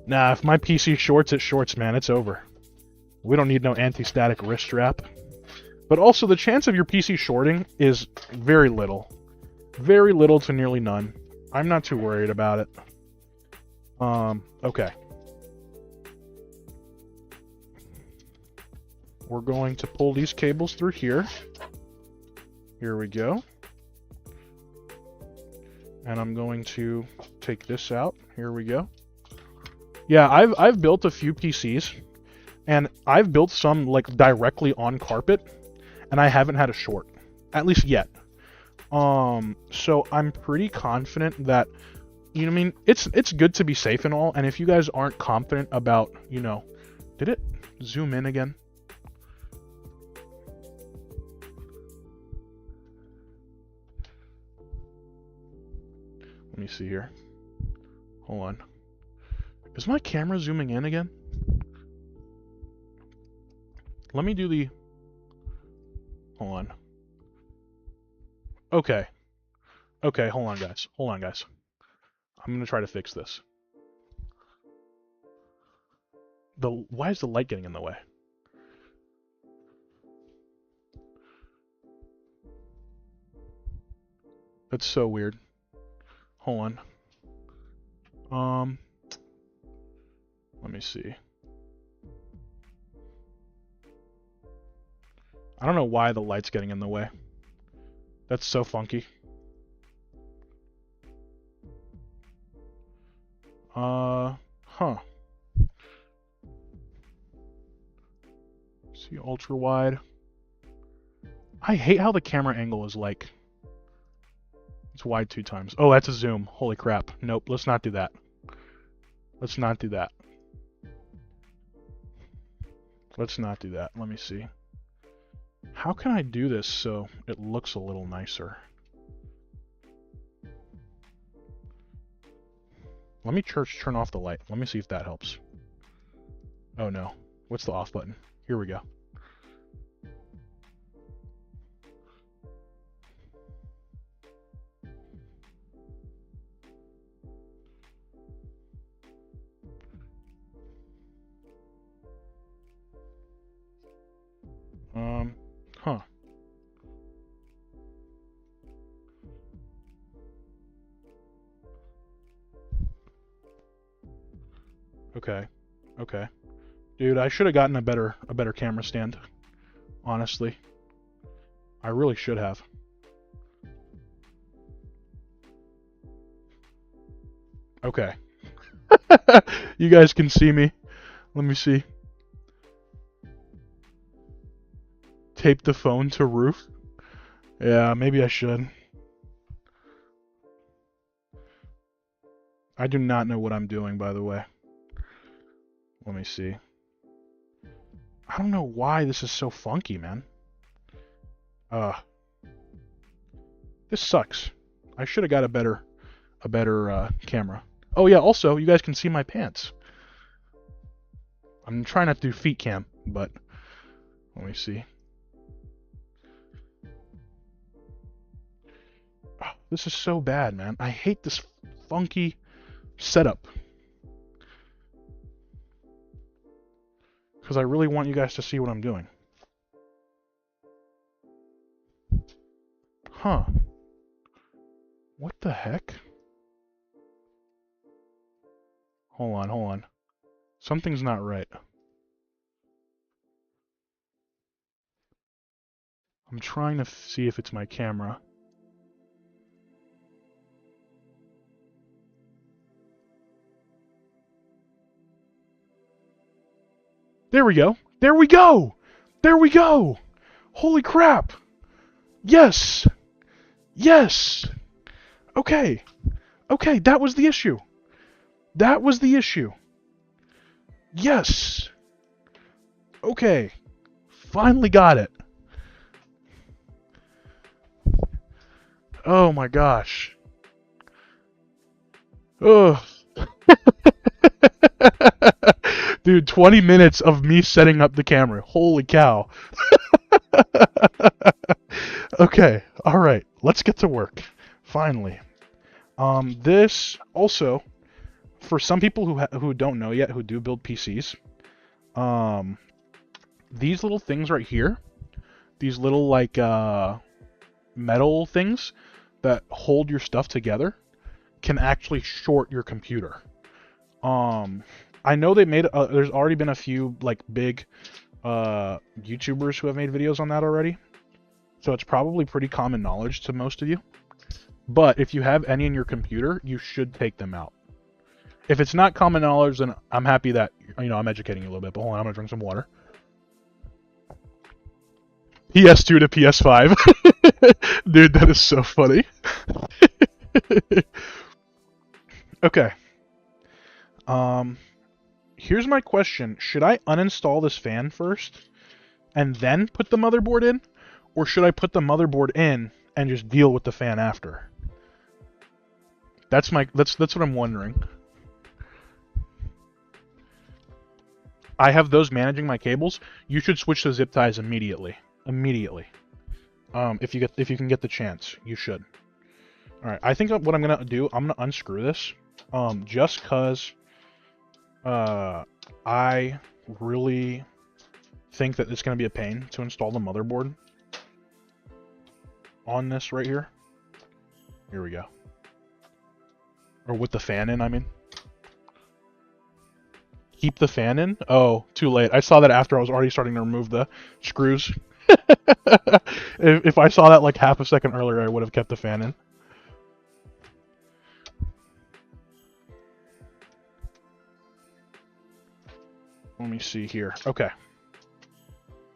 if my PC shorts, it shorts, man. It's over. We don't need no anti-static wrist strap. But also, the chance of your PC shorting is very little. Very little to nearly none. I'm not too worried about it. Okay. We're going to pull these cables through here. Here we go. And I'm going to take this out. Here we go. Yeah, I've built a few PCs, and I've built some like directly on carpet, and I haven't had a short, at least yet. So I'm pretty confident that, you know, I mean, it's good to be safe and all, and if you guys aren't confident about, you know, did it zoom in again? Let me see here. Hold on. Is my camera zooming in again? Let me do the... Hold on. Okay. Okay, hold on, guys. Hold on, guys. I'm gonna try to fix this. Why is the light getting in the way? That's so weird. Hold on. Let me see. I don't know why the light's getting in the way. That's so funky. Huh. See, ultra wide. I hate how the camera angle is like... It's wide 2 times. Oh, that's a zoom. Holy crap. Nope, let's not do that. Let's not do that. Let's not do that. Let me see. How can I do this so it looks a little nicer? Let me turn off the light. Let me see if that helps. Oh no. What's the off button? Here we go. Huh. Okay. Okay. Dude, I should have gotten a better camera stand. Honestly. I really should have. Okay. You guys can see me. Let me see. Tape the phone to roof? Yeah, maybe I should. I do not know what I'm doing, by the way. Let me see. I don't know why this is so funky, man. This sucks. I should have got a better camera. Oh yeah, also, you guys can see my pants. I'm trying not to do feet cam, but let me see. Oh, this is so bad, man. I hate this funky setup. Because I really want you guys to see what I'm doing. Huh. What the heck? Hold on, hold on. Something's not right. I'm trying to see if it's my camera. There we go. There we go! There we go! Holy crap! Yes! Yes! Okay. Okay, that was the issue. That was the issue. Yes! Okay. Finally got it. Oh my gosh. Ugh. Dude, 20 minutes of me setting up the camera. Holy cow. Okay, alright. Let's get to work. Finally. This also, for some people who don't know yet, who do build PCs, these little things right here, these little like metal things that hold your stuff together, can actually short your computer. I know they made there's already been a few like big YouTubers who have made videos on that already, so it's probably pretty common knowledge to most of you. But if you have any in your computer, you should take them out. If it's not common knowledge, then I'm happy that, you know, I'm educating you a little bit. But hold on, I'm gonna drink some water. PS2 to PS5. Dude, that is so funny. Okay. Here's my question. Should I uninstall this fan first and then put the motherboard in? Or should I put the motherboard in and just deal with the fan after? That's what I'm wondering. I have those managing my cables. You should switch to zip ties immediately. Immediately. If you can get the chance, you should. All right. I think what I'm gonna do, I'm gonna unscrew this. Just cause. I really think that it's gonna be a pain to install the motherboard on this right here. Here we go. Or with the fan in, I mean. Keep the fan in? Oh, too late. I saw that after I was already starting to remove the screws. If I saw that like half a second earlier, I would have kept the fan in. Let me see here. Okay.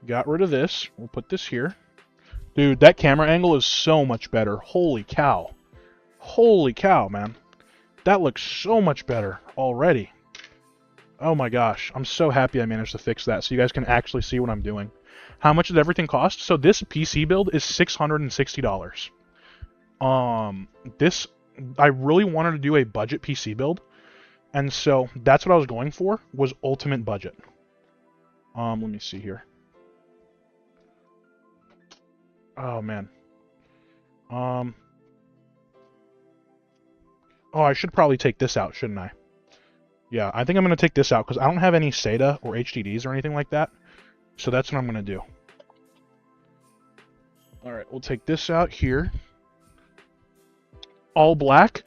Got rid of this. We'll put this here. Dude, that camera angle is so much better. Holy cow. Holy cow, man. That looks so much better already. Oh my gosh. I'm so happy I managed to fix that so you guys can actually see what I'm doing. How much did everything cost? So this PC build is $660. I really wanted to do a budget PC build. And so that's what I was going for, was ultimate budget. Let me see here. Oh man. Oh, I should probably take this out, shouldn't I? Yeah, I think I'm going to take this out because I don't have any SATA or HDDs or anything like that. So that's what I'm going to do. Alright, we'll take this out here. All black.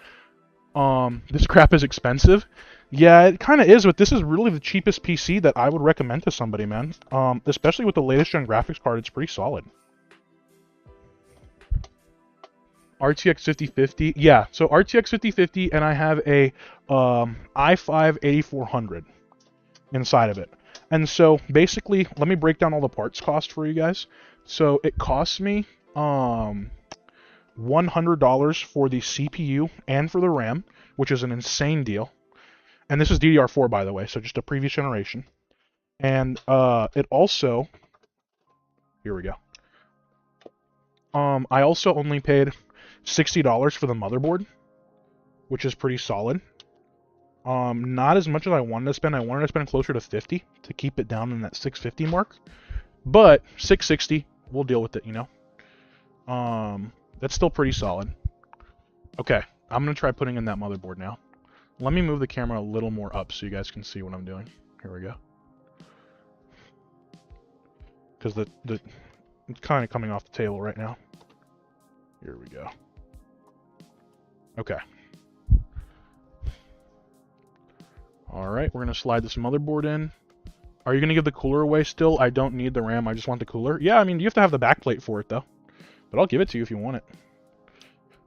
This crap is expensive. Yeah, it kind of is, but this is really the cheapest PC that I would recommend to somebody, man. Especially with the latest gen graphics card, it's pretty solid. RTX 5050, yeah. So RTX 5050, and I have a i5 8400 inside of it. And so basically, let me break down all the parts cost for you guys. So it costs me $100 for the CPU and for the RAM, which is an insane deal. And this is DDR4, by the way, so just a previous generation. And it also, here we go. I also only paid $60 for the motherboard, which is pretty solid. Not as much as I wanted to spend. I wanted to spend closer to 50 to keep it down in that 650 mark. But 660, we'll deal with it, you know. That's still pretty solid. Okay, I'm gonna try putting in that motherboard now. Let me move the camera a little more up so you guys can see what I'm doing. Here we go. Because it's kind of coming off the table right now. Here we go. Okay. Alright, we're going to slide this motherboard in. Are you going to give the cooler away still? I don't need the RAM, I just want the cooler. Yeah, I mean, you have to have the backplate for it, though. But I'll give it to you if you want it.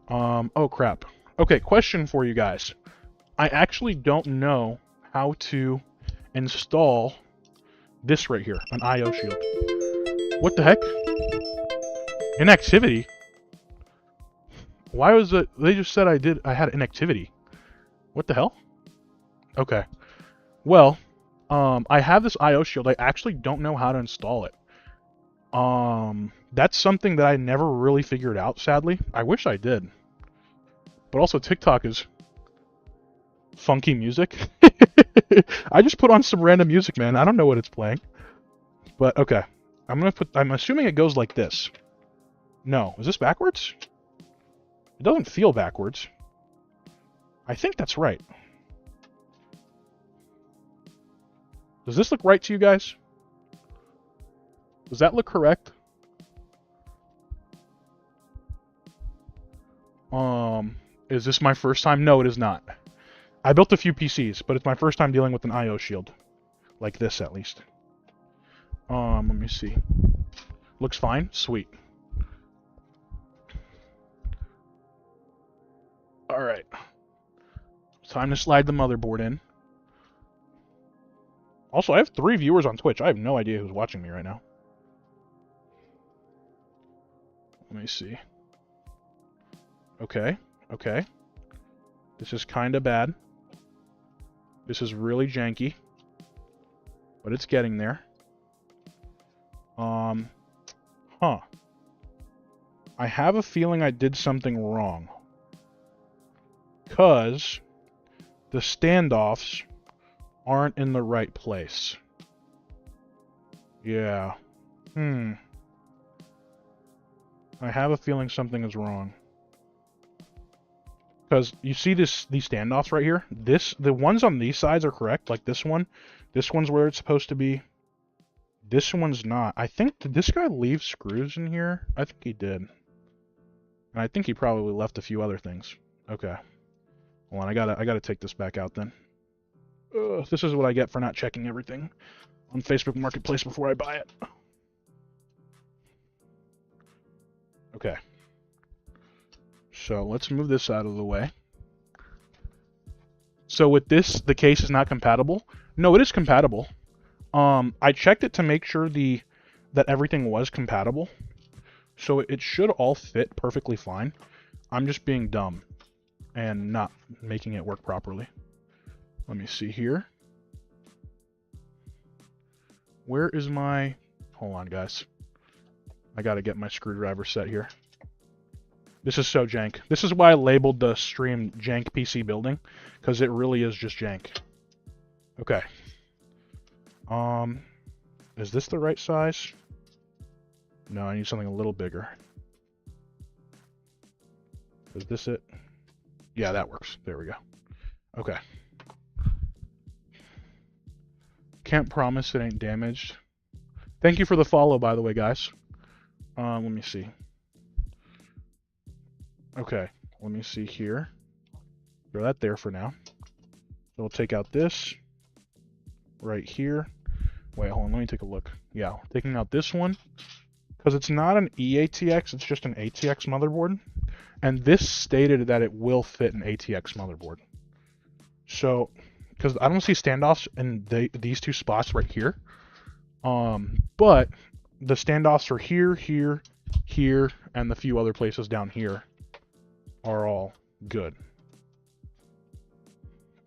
Oh, crap. Okay, question for you guys. I actually don't know how to install this right here, an IO shield. What the heck? Inactivity? Why was it? They just said I had inactivity. What the hell? Okay. Well, I have this IO shield. I actually don't know how to install it. That's something that I never really figured out, sadly. I wish I did. But also TikTok is funky music. I just put on some random music, man. I don't know what it's playing. But okay. I'm assuming it goes like this. No, is this backwards? It doesn't feel backwards. I think that's right. Does this look right to you guys? Does that look correct? Is this my first time? No, it is not. I built a few PCs, but it's my first time dealing with an IO shield. Like this, at least. Let me see. Looks fine? Sweet. Alright. Time to slide the motherboard in. Also, I have 3 viewers on Twitch. I have no idea who's watching me right now. Let me see. Okay. Okay. This is kind of bad. This is really janky. But it's getting there. Huh. I have a feeling I did something wrong. 'Cause the standoffs aren't in the right place. Yeah. I have a feeling something is wrong. Because you see these standoffs right here? The ones on these sides are correct, like this one. This one's where it's supposed to be. This one's not. I think, did this guy leave screws in here? I think he did. And I think he probably left a few other things. Okay. Hold on, I gotta take this back out then. This is what I get for not checking everything on Facebook Marketplace before I buy it. Okay. So let's move this out of the way. So with this, the case is not compatible. No, it is compatible. I checked it to make sure that everything was compatible. So it should all fit perfectly fine. I'm just being dumb and not making it work properly. Let me see here. Where is my... Hold on, guys. I gotta get my screwdriver set here. This is so jank. This is why I labeled the stream Jank PC Building, because it really is just jank. Okay. Is this the right size? No, I need something a little bigger. Is this it? Yeah, that works. There we go. Okay. Can't promise it ain't damaged. Thank you for the follow, by the way, guys. Let me see. Okay, let me see here. Throw that there for now. we'll take out this right here. Wait, hold on, let me take a look. Yeah, taking out this one, because it's not an eATX, it's just an ATX motherboard. And this stated that it will fit an ATX motherboard. So, because I don't see standoffs in these two spots right here. But the standoffs are here, here, here, and the few other places down here are all good.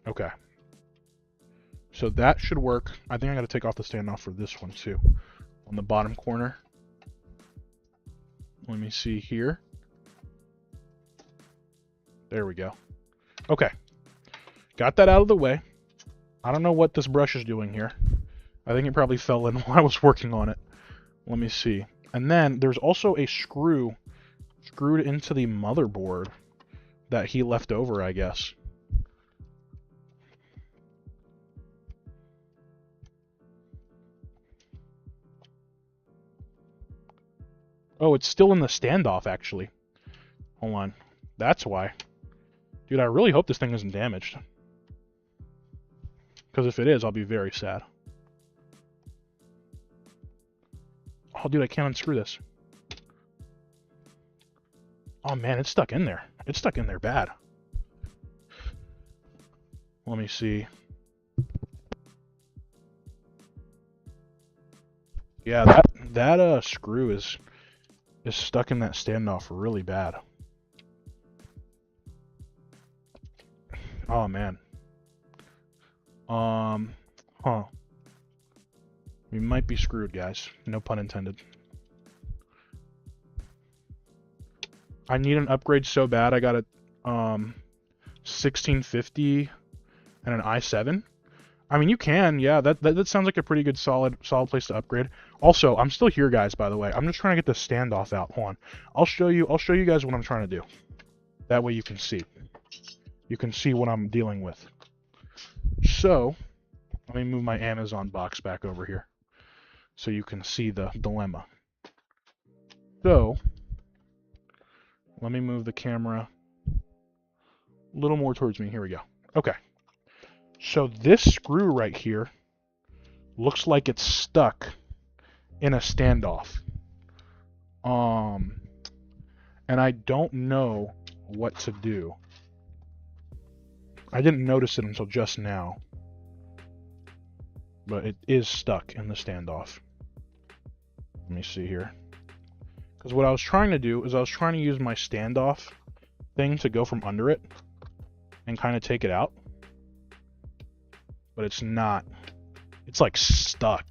Okay. So that should work. I think I got to take off the standoff for this one too. On the bottom corner. Let me see here. There we go. Okay. Got that out of the way. I don't know what this brush is doing here. I think it probably fell in while I was working on it. Let me see. And then there's also a screw screwed into the motherboard that he left over, I guess. Oh, it's still in the standoff, actually. Hold on. That's why. Dude, I really hope this thing isn't damaged. Because if it is, I'll be very sad. Oh, dude, I can't unscrew this. Oh, man, it's stuck in there. It's stuck in there bad. Let me see. Yeah, that screw is stuck in that standoff really bad. Oh, man. Huh. We might be screwed, guys. No pun intended. I need an upgrade so bad. I got a 1650 and an i7. I mean, you can, yeah. That sounds like a pretty good solid place to upgrade. Also, I'm still here, guys. By the way, I'm just trying to get the standoff out. Hold on. I'll show you guys what I'm trying to do. That way you can see. You can see what I'm dealing with. So, let me move my Amazon box back over here, so you can see the dilemma. So, let me move the camera a little more towards me. Here we go. Okay. So this screw right here looks like it's stuck in a standoff. And I don't know what to do. I didn't notice it until just now. But it is stuck in the standoff. Let me see here. Because what I was trying to do is I was trying to use my standoff thing to go from under it and kind of take it out. But it's not. It's like stuck,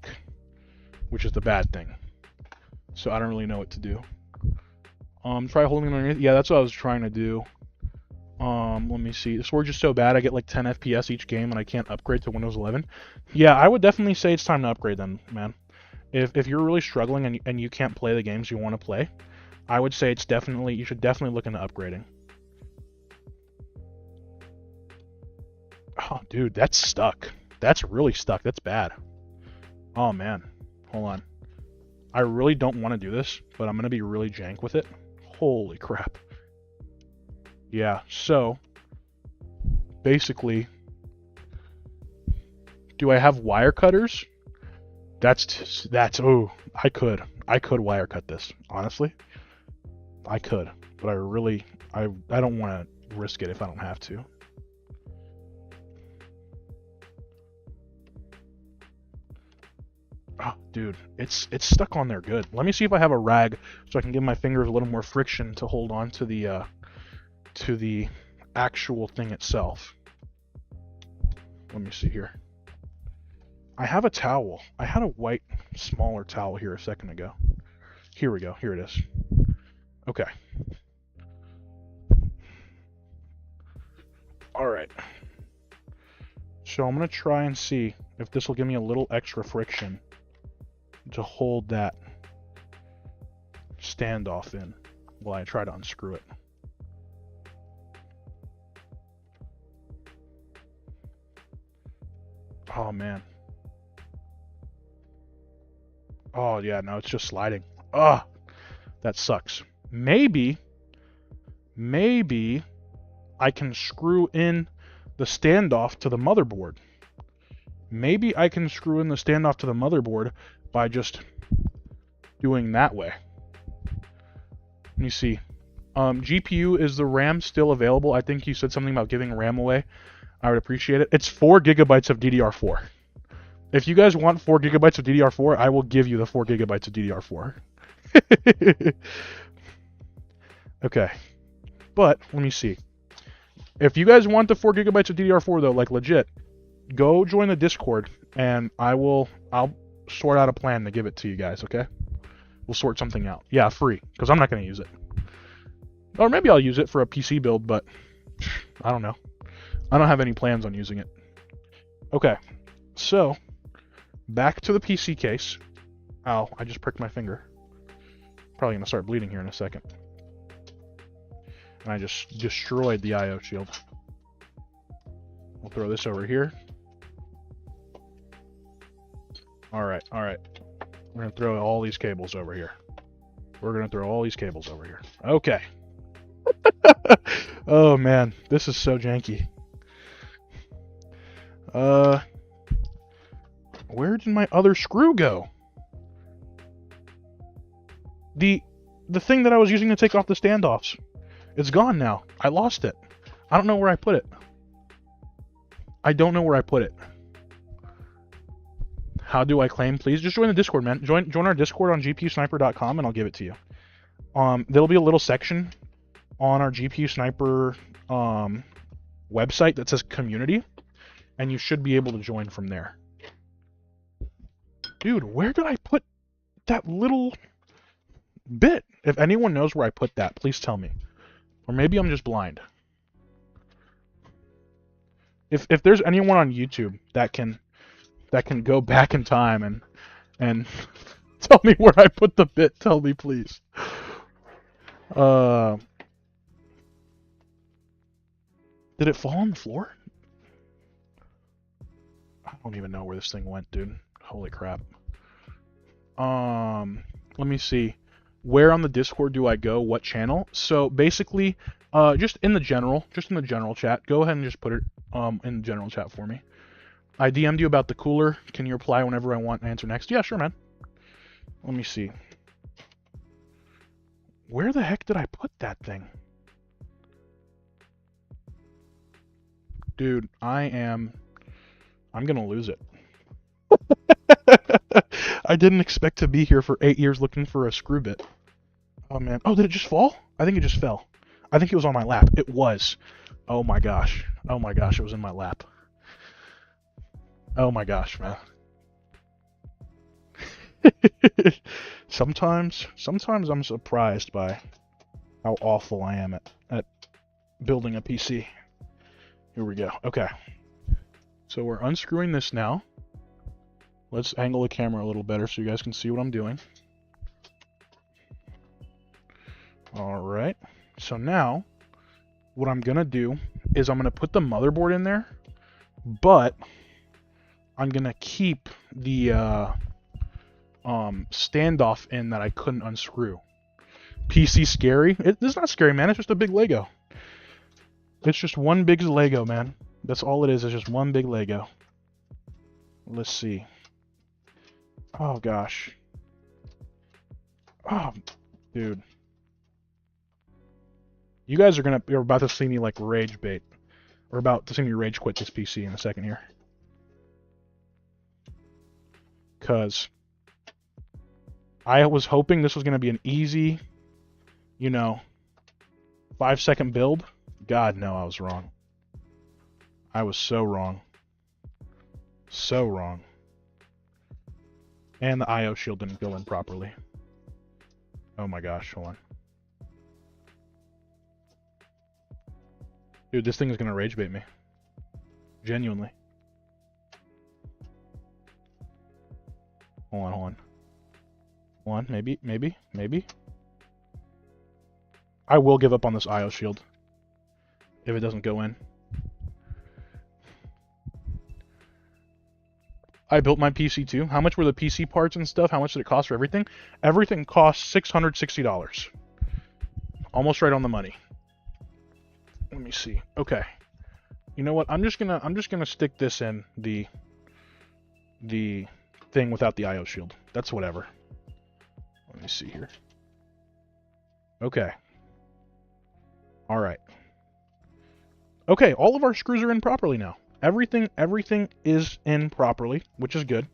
which is the bad thing. So I don't really know what to do. Try holding it underneath. Yeah, that's what I was trying to do. Let me see. This works just so bad. I get like 10 FPS each game and I can't upgrade to Windows 11. Yeah, I would definitely say it's time to upgrade then, man. If you're really struggling and you can't play the games you want to play, I would say it's definitely, you should definitely look into upgrading. Oh, dude, that's stuck. That's really stuck. That's bad. Oh, man. Hold on. I really don't want to do this, but I'm going to be really jank with it. Holy crap. Yeah, so basically, do I have wire cutters? Oh, I could wire cut this, honestly. I could, but I don't want to risk it if I don't have to. Oh, dude, it's stuck on there good. Let me see if I have a rag so I can give my fingers a little more friction to hold on to the actual thing itself. Let me see here. I have a towel. I had a white, smaller towel here a second ago. Here we go. Here it is. Okay. All right. So I'm going to try and see if this will give me a little extra friction to hold that standoff in while I try to unscrew it. Oh, man. Oh, yeah, no, it's just sliding. Ugh, that sucks. Maybe I can screw in the standoff to the motherboard. Maybe I can screw in the standoff to the motherboard by just doing that way. Let me see. GPU, is the RAM still available? I think you said something about giving RAM away. I would appreciate it. It's 4 gigabytes of DDR4. If you guys want 4 gigabytes of DDR4, I will give you the 4 gigabytes of DDR4. Okay. But, let me see. If you guys want the 4 gigabytes of DDR4, though, like legit, go join the Discord, and I'll sort out a plan to give it to you guys, okay? We'll sort something out. Yeah, free, because I'm not going to use it. Or maybe I'll use it for a PC build, but I don't know. I don't have any plans on using it. Okay, so back to the PC case. Ow, I just pricked my finger. Probably going to start bleeding here in a second. And I just destroyed the IO shield. We'll throw this over here. Alright, alright. We're going to throw all these cables over here. We're going to throw all these cables over here. Okay. Oh man, this is so janky. Where did my other screw go? The thing that I was using to take off the standoffs. It's gone now. I lost it. I don't know where I put it. I don't know where I put it. How do I claim? Please just join the Discord, man. Join our Discord on gpusniper.com and I'll give it to you. There'll be a little section on our GPU Sniper website that says community, and you should be able to join from there. Dude, where did I put that little bit? If anyone knows where I put that, please tell me. Or maybe I'm just blind. If there's anyone on YouTube that can go back in time and tell me where I put the bit, tell me please. Did it fall on the floor? I don't even know where this thing went, dude. Holy crap. Let me see. Where on the Discord do I go? What channel? So basically, just in the general chat. Go ahead and just put it in the general chat for me. I DM'd you about the cooler. Can you reply whenever I want and answer next? Yeah, sure, man. Let me see. Where the heck did I put that thing? Dude, I'm gonna lose it. I didn't expect to be here for 8 years looking for a screw bit. Oh man. Oh, did it just fall? I think it just fell. I think it was on my lap. It was. Oh my gosh. Oh my gosh, it was in my lap. Oh my gosh, man. Sometimes I'm surprised by how awful I am at building a PC. Here we go. Okay. So we're unscrewing this now. Let's angle the camera a little better so you guys can see what I'm doing. Alright. So now, what I'm going to do is I'm going to put the motherboard in there, but I'm going to keep the standoff in that I couldn't unscrew. PC scary? It's not scary, man. It's just a big Lego. It's just one big Lego, man. That's all it is. It's just one big Lego. Let's see. Oh, gosh. Oh, dude. You guys you're about to see me, like, rage bait. We're about to see me rage quit this PC in a second here. Because I was hoping this was going to be an easy, 5-second build. God, no, I was wrong. I was so wrong. So wrong. And the IO shield didn't go in properly. Oh my gosh, hold on. Dude, this thing is going to rage bait me. Genuinely. Hold on. Hold on, maybe. I will give up on this IO shield if it doesn't go in. I built my PC too. How much were the PC parts and stuff? How much did it cost for everything? Everything cost $660. Almost right on the money. Let me see. Okay. You know what? I'm just gonna stick this in the thing without the IO shield. That's whatever. Let me see here. Okay. All right. Okay, all of our screws are in properly now. Everything is in properly, which is good.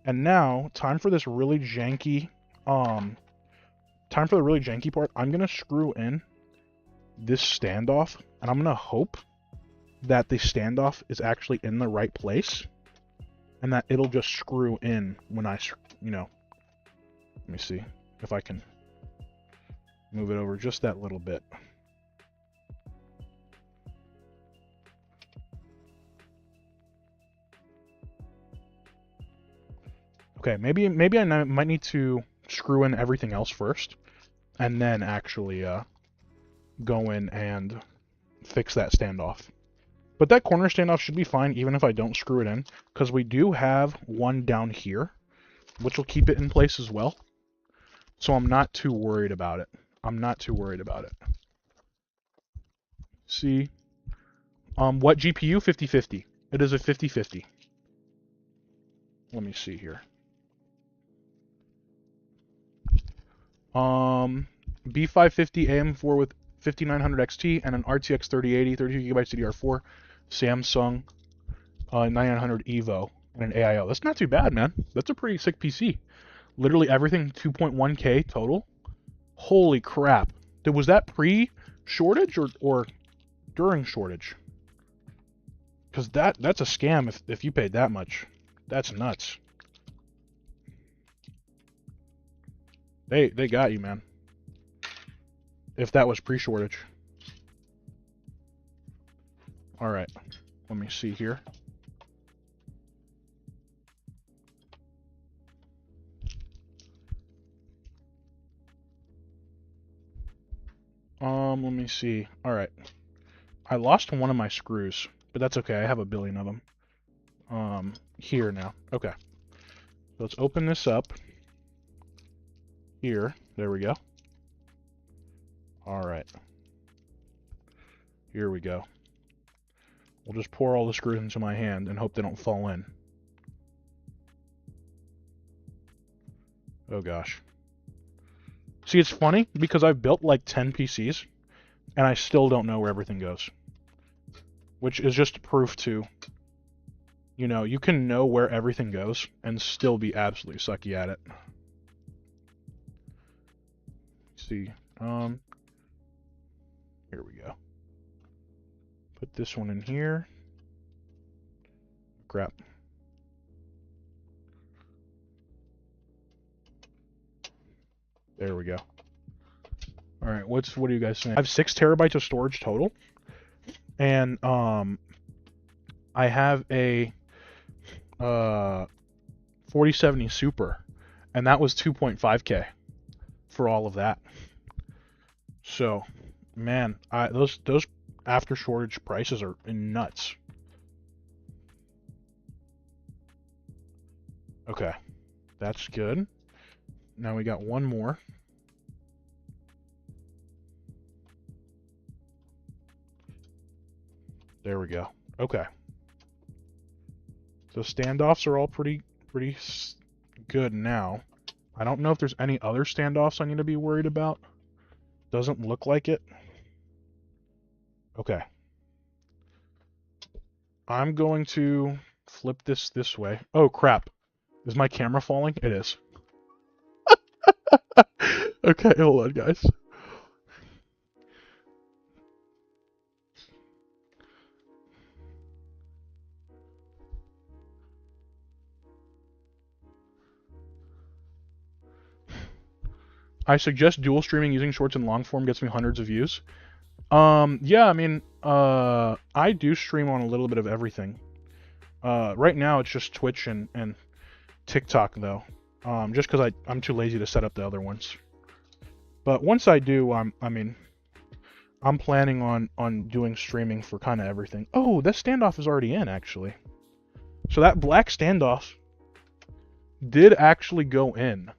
And now, time for this really janky, time for the really janky part. I'm gonna screw in this standoff, and I'm gonna hope that the standoff is actually in the right place, and that it'll just screw in when I, you know, let me see if I can move it over just that little bit. Okay, maybe I might need to screw in everything else first, and then actually go in and fix that standoff. But that corner standoff should be fine even if I don't screw it in, because we do have one down here, which will keep it in place as well. So I'm not too worried about it. I'm not too worried about it. See? What GPU? 50/50. It is a 50/50. Let me see here. B550 AM4 with 5900 XT and an RTX 3080, 32GB DDR4, Samsung 9900 EVO, and an AIO. That's not too bad, man. That's a pretty sick PC. Literally everything 2.1K total. Holy crap. Was that pre-shortage or during shortage? Because that's a scam if you paid that much. That's nuts. They got you, man. If that was pre-shortage. Alright. Let me see here. Let me see. Alright. I lost one of my screws, but that's okay. I have a billion of them. Here now. Okay. So let's open this up. Here. There we go. Alright. Here we go. We'll just pour all the screws into my hand and hope they don't fall in. Oh gosh. See, it's funny because I've built like 10 PCs and I still don't know where everything goes. Which is just proof to, you know, you can know where everything goes and still be absolutely sucky at it. Let's see. Here we go. Put this one in here. Crap. There we go. All right, what do you guys think? I have 6 terabytes of storage total, and I have a 4070 Super, and that was 2.5K for all of that. So, man, those after shortage prices are nuts. Okay, that's good. Now we got one more. There we go. Okay. So standoffs are all pretty good now. I don't know if there's any other standoffs I need to be worried about. Doesn't look like it. Okay. I'm going to flip this way. Oh, crap. Is my camera falling? It is. Okay, hold on, guys. I suggest dual streaming using shorts and long form gets me hundreds of views. Yeah, I mean, I do stream on a little bit of everything. Right now it's just Twitch and TikTok though. Just because I'm too lazy to set up the other ones. But once I do, I'm planning on doing streaming for kind of everything. Oh, that standoff is already in actually. So that black standoff did actually go in.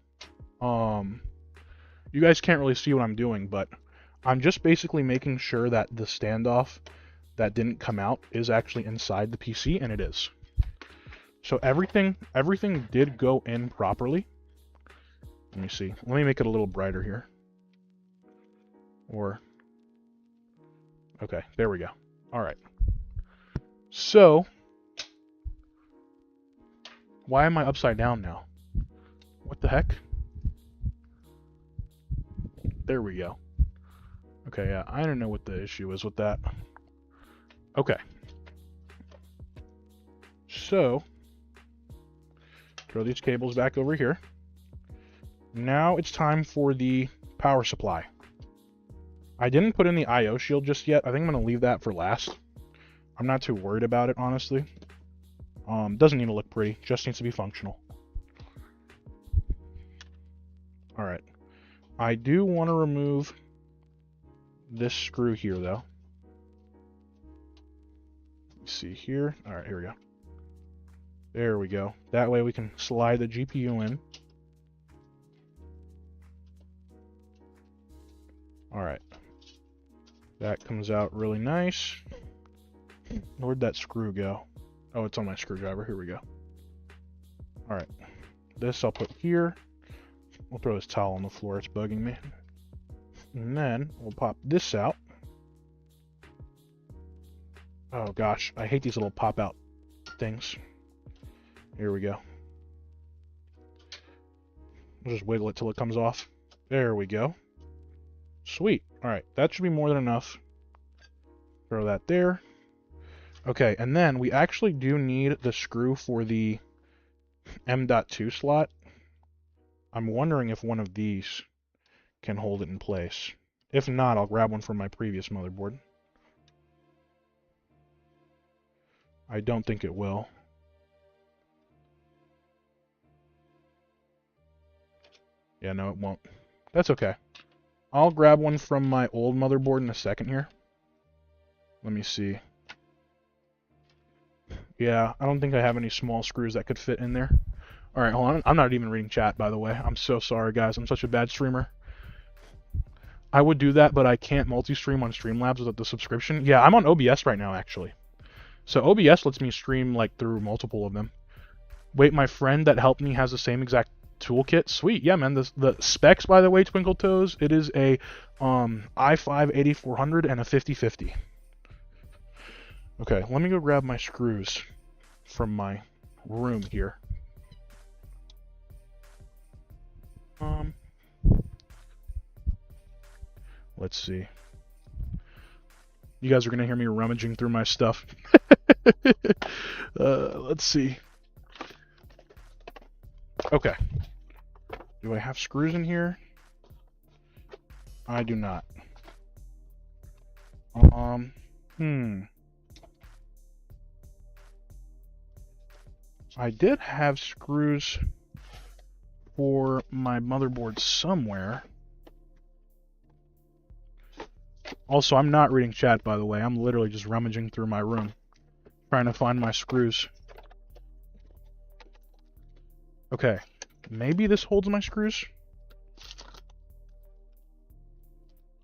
You guys can't really see what I'm doing, but I'm just basically making sure that the standoff that didn't come out is actually inside the PC, and it is. So everything did go in properly. Let me see. Let me make it a little brighter here. Or, okay, there we go. All right. So, why am I upside down now? What the heck? There we go. Okay, yeah, I don't know what the issue is with that. Okay. So, throw these cables back over here. Now it's time for the power supply. I didn't put in the I/O shield just yet. I think I'm going to leave that for last. I'm not too worried about it, honestly. Doesn't need to look pretty, just needs to be functional. Alright. I do want to remove this screw here, though. Let's see here. Alright, here we go. There we go. That way we can slide the GPU in. Alright. That comes out really nice. Where'd that screw go? Oh, it's on my screwdriver. Here we go. Alright. This I'll put here. We'll throw this towel on the floor. It's bugging me. And then we'll pop this out. Oh gosh, I hate these little pop-out things. Here we go. We'll just wiggle it till it comes off. There we go. Sweet. Alright, that should be more than enough. Throw that there. Okay, and then we actually do need the screw for the M.2 slot. I'm wondering if one of these can hold it in place. If not, I'll grab one from my previous motherboard. I don't think it will. Yeah, no, it won't. That's okay. I'll grab one from my old motherboard in a second here. Let me see. Yeah, I don't think I have any small screws that could fit in there. Alright, hold on. I'm not even reading chat, by the way. I'm so sorry, guys. I'm such a bad streamer. I would do that, but I can't multi-stream on Streamlabs without the subscription. Yeah, I'm on OBS right now, actually. So OBS lets me stream, like, through multiple of them. Wait, my friend that helped me has the same exact toolkit. Sweet. Yeah, man. The specs, by the way, Twinkle Toes, it is a i5-8400 and a 5050. Okay, let me go grab my screws from my room here. Let's see. You guys are going to hear me rummaging through my stuff. Let's see. Okay. Do I have screws in here? I do not. I did have screws for my motherboard somewhere. Also, I'm not reading chat, by the way. I'm literally just rummaging through my room, trying to find my screws. Okay, maybe this holds my screws?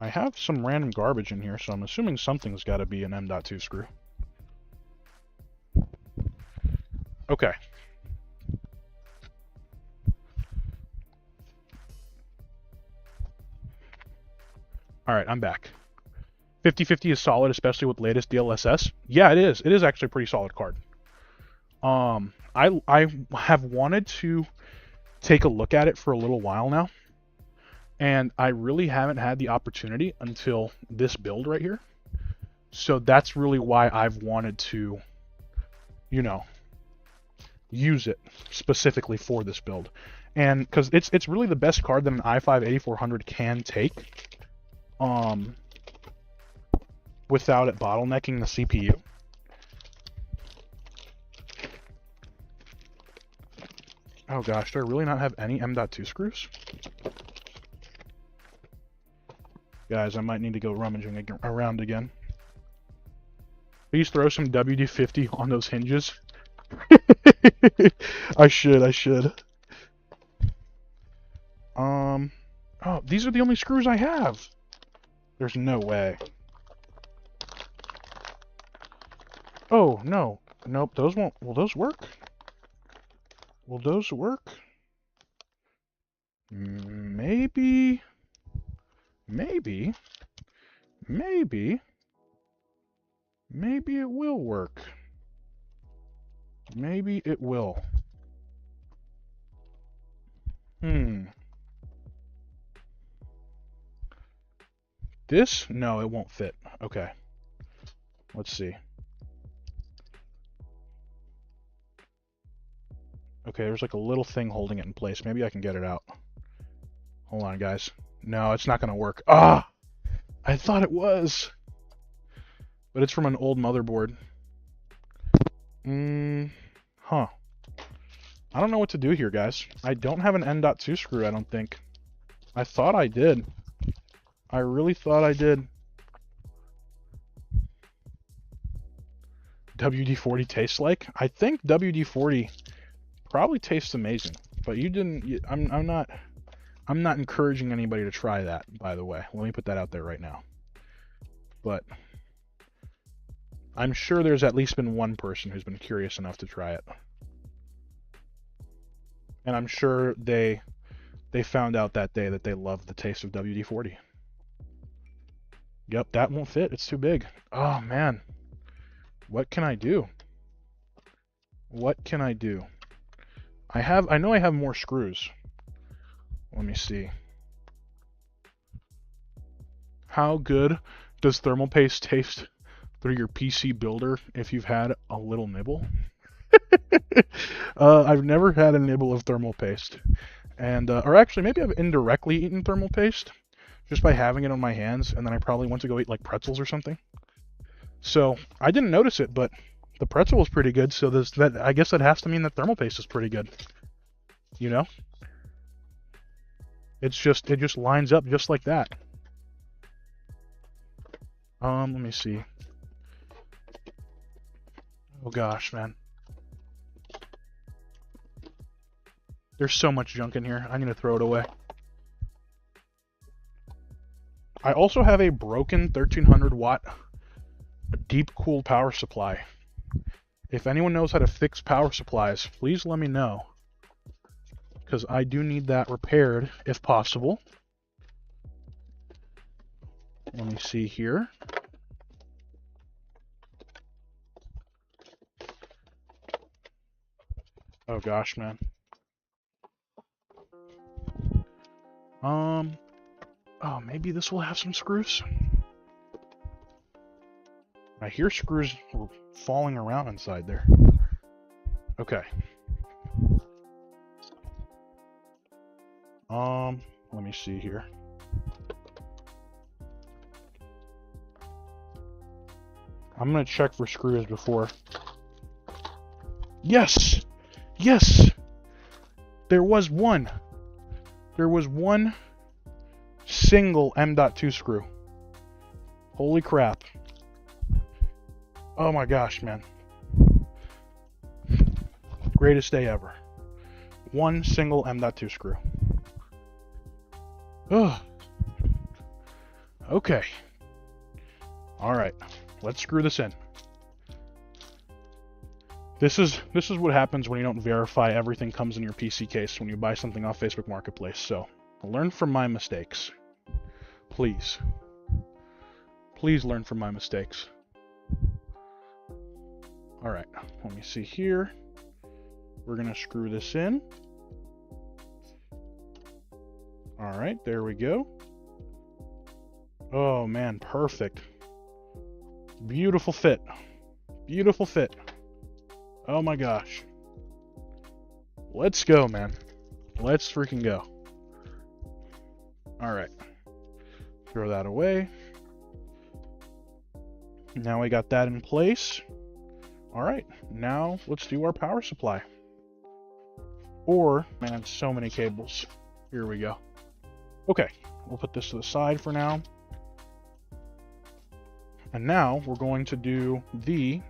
I have some random garbage in here, so I'm assuming something's got to be an M.2 screw. Okay. Alright, I'm back. 5050 is solid, especially with latest DLSS. Yeah, it is. It is actually a pretty solid card. I have wanted to take a look at it for a little while now, and I really haven't had the opportunity until this build right here. So that's really why I've wanted to, you know, use it specifically for this build. And because it's really the best card that an i5-8400 can take. Without it bottlenecking the CPU. Oh gosh, do I really not have any M.2 screws? Guys, I might need to go rummaging around again. Please throw some WD-50 on those hinges. I should. Oh, these are the only screws I have. There's no way. Oh, no. Nope, those won't... Will those work? Will those work? Maybe... Maybe... Maybe... Maybe it will work. Maybe it will. This? No, it won't fit. Okay. Let's see. Okay, there's like a little thing holding it in place. Maybe I can get it out. Hold on, guys. No, it's not going to work. Ah! I thought it was. But it's from an old motherboard. Huh. I don't know what to do here, guys. I don't have an N.2 screw, I don't think. I thought I did. I really thought I did. WD-40 tastes like? I think WD-40 probably tastes amazing, but you didn't. I'm not encouraging anybody to try that. By the way, let me put that out there right now. But I'm sure there's at least been one person who's been curious enough to try it, and I'm sure they found out that day that they loved the taste of WD-40. Yep, that won't fit. It's too big. Oh man, what can I do? What can I do? I know I have more screws. Let me see. How good does thermal paste taste through your PC builder if you've had a little nibble? I've never had a nibble of thermal paste. And, or actually, maybe I've indirectly eaten thermal paste just by having it on my hands, and then I probably went to go eat like pretzels or something. So I didn't notice it, but the pretzel was pretty good, so I guess that has to mean that thermal paste is pretty good. You know? It just lines up just like that. Let me see. Oh gosh, man. There's so much junk in here. I'm gonna throw it away. I also have a broken 1300 watt deep cool power supply. If anyone knows how to fix power supplies, please let me know, because I do need that repaired if possible. Let me see here. Oh gosh, man. Oh, maybe this will have some screws. I hear screws falling around inside there. Okay. Let me see here. I'm gonna check for screws before. Yes! Yes! There was one. There was one single M.2 screw. Holy crap. Oh my gosh, man. Greatest day ever. One single M.2 screw. Ugh. Okay. Alright. Let's screw this in. This is what happens when you don't verify everything comes in your PC case when you buy something off Facebook Marketplace. So, learn from my mistakes. Please. Please learn from my mistakes. Alright, let me see here. We're going to screw this in. Alright, there we go. Oh man, perfect. Beautiful fit. Beautiful fit. Oh my gosh. Let's go, man. Let's freaking go. Alright. Throw that away. Now we got that in place. Alright, now let's do our power supply. Or, man, so many cables. Here we go. Okay, we'll put this to the side for now. And now we're going to do the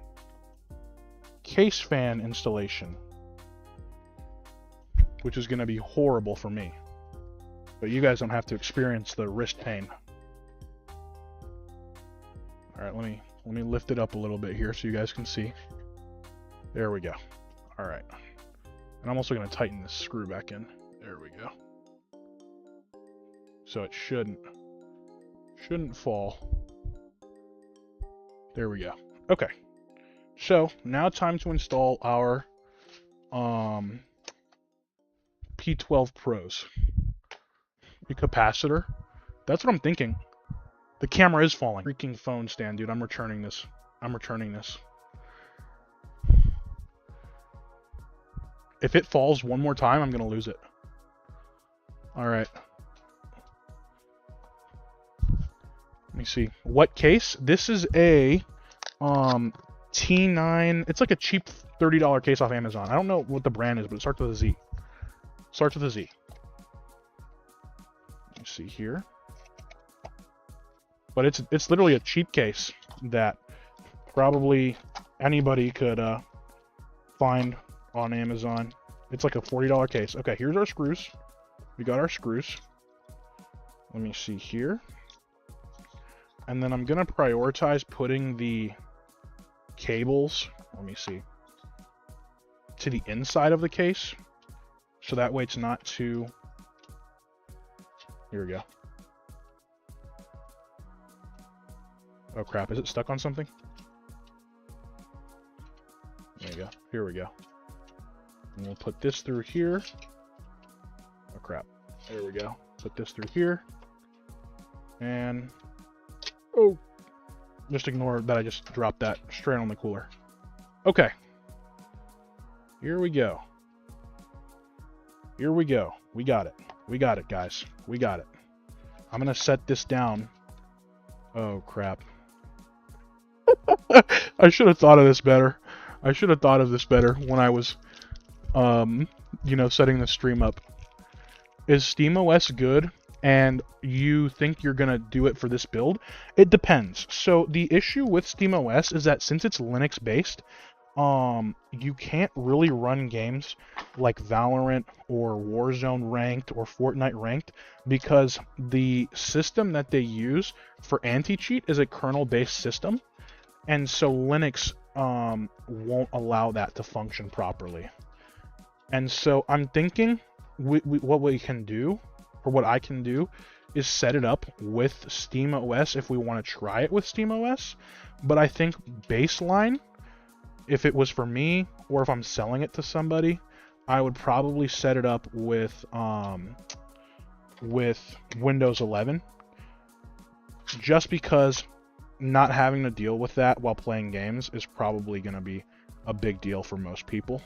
case fan installation, which is going to be horrible for me. But you guys don't have to experience the wrist pain. Alright, let me Let me lift it up a little bit here so you guys can see. There we go. All right. And I'm also going to tighten this screw back in. There we go. So it shouldn't fall. There we go. Okay. So now time to install our P12 Pros. The capacitor. That's what I'm thinking. The camera is falling. Freaking phone stand, dude. I'm returning this. If it falls one more time, I'm gonna lose it. All right. Let me see. What case? This is a T9. It's like a cheap $30 case off Amazon. I don't know what the brand is, but it starts with a Z. Starts with a Z. Let me see here. But it's literally a cheap case that probably anybody could find on Amazon. It's like a $40 case. Okay, here's our screws. We got our screws. Let me see here. And then I'm gonna prioritize putting the cables, let me see, to the inside of the case. So that way it's not too... Here we go. Oh crap, is it stuck on something? There you go. Here we go. And we'll put this through here. Oh crap. There we go. Put this through here. And... Oh! Just ignore that I just dropped that straight on the cooler. Okay. Here we go. Here we go. We got it. We got it, guys. We got it. I'm gonna set this down. Oh crap. I should have thought of this better. I should have thought of this better when I was, you know, setting the stream up. Is SteamOS good and you think you're going to do it for this build? It depends. So the issue with SteamOS is that since it's Linux based, you can't really run games like Valorant or Warzone ranked or Fortnite ranked because the system that they use for anti-cheat is a kernel-based system. And so Linux won't allow that to function properly. And so I'm thinking what we can do, or what I can do, is set it up with SteamOS if we want to try it with SteamOS. But I think baseline, if it was for me, or if I'm selling it to somebody, I would probably set it up with Windows 11. Just because not having to deal with that while playing games is probably going to be a big deal for most people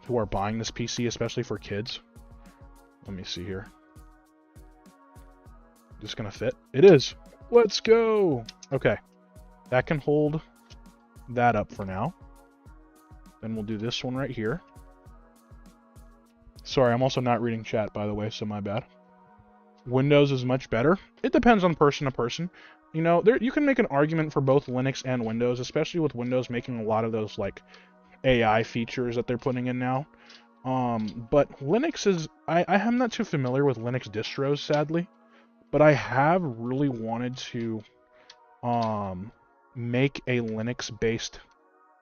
who are buying this PC, especially for kids. Let me see here. Just gonna fit? It is. Let's go. Okay. That can hold that up for now. Then we'll do this one right here. Sorry, I'm also not reading chat, by the way, so my bad. Windows is much better. It depends on person to person. You know, you can make an argument for both Linux and Windows, especially with Windows making a lot of those like AI features that they're putting in now. But Linux is... I am not too familiar with Linux distros, sadly. But I have really wanted to make a Linux-based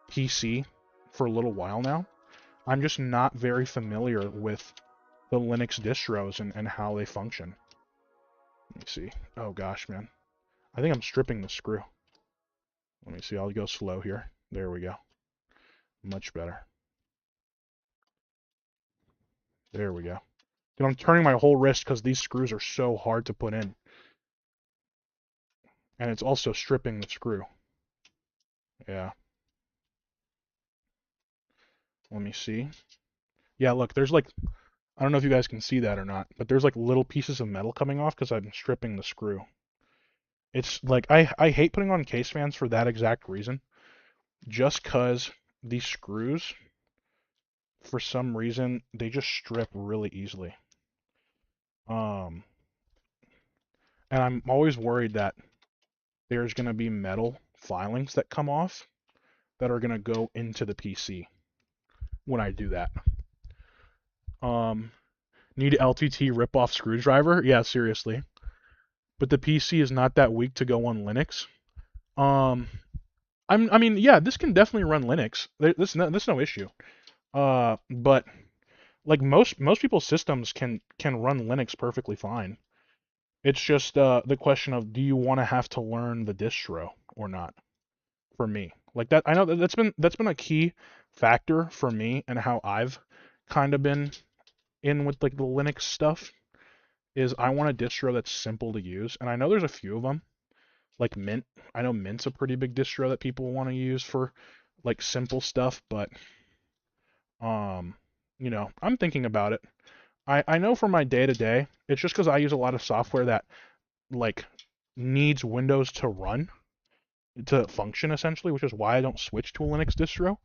PC for a little while now. I'm just not very familiar with the Linux distros and how they function. Let me see. Oh gosh, man. I think I'm stripping the screw. Let me see. I'll go slow here. There we go. Much better. There we go. Dude, I'm turning my whole wrist because these screws are so hard to put in. And it's also stripping the screw. Yeah. Let me see. Yeah, look, there's like... I don't know if you guys can see that or not, but there's like little pieces of metal coming off because I'm stripping the screw. It's like, I hate putting on case fans for that exact reason. Just because these screws, for some reason, they just strip really easily. And I'm always worried that there's going to be metal filings that come off that are going to go into the PC when I do that. Need LTT rip-off screwdriver? Yeah, seriously. But the PC is not that weak to go on Linux. I mean, yeah, this can definitely run Linux. This no issue. But like most people's systems can run Linux perfectly fine. It's just the question of, do you want to have to learn the distro or not? For me, like that, I know that's been a key factor for me and how I've kind of been in with like the Linux stuff. Is I want a distro that's simple to use, and I know there's a few of them, like Mint. I know Mint's a pretty big distro that people want to use for like simple stuff, but um, I'm thinking about it. I know for my day to day, it's just because I use a lot of software that like needs Windows to run to function essentially, which is why I don't switch to a Linux distro.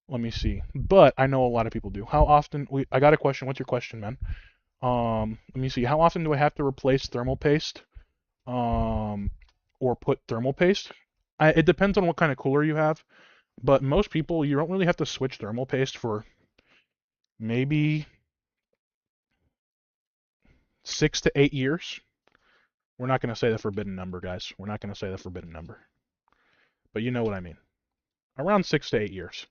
Let me see. But I know a lot of people do. How often I got a question. What's your question, man? Let me see. How often do I have to replace thermal paste? Or put thermal paste? It depends on what kind of cooler you have, but most people you don't really have to switch thermal paste for maybe 6 to 8 years. We're not going to say the forbidden number, guys. We're not going to say the forbidden number, but you know what I mean. Around 6 to 8 years.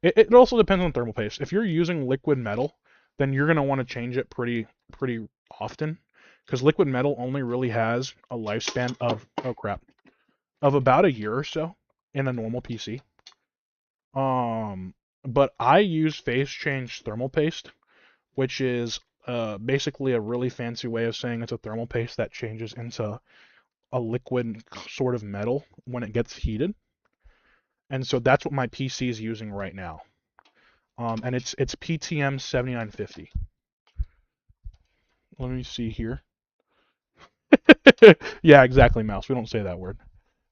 It also depends on thermal paste. If you're using liquid metal, then you're going to want to change it pretty often, because liquid metal only really has a lifespan of, oh crap, of about a year or so in a normal PC. But I use phase change thermal paste, which is basically a really fancy way of saying it's a thermal paste that changes into a liquid sort of metal when it gets heated. And so that's what my PC is using right now. And it's PTM 7950. Let me see here. Yeah, exactly, mouse. We don't say that word.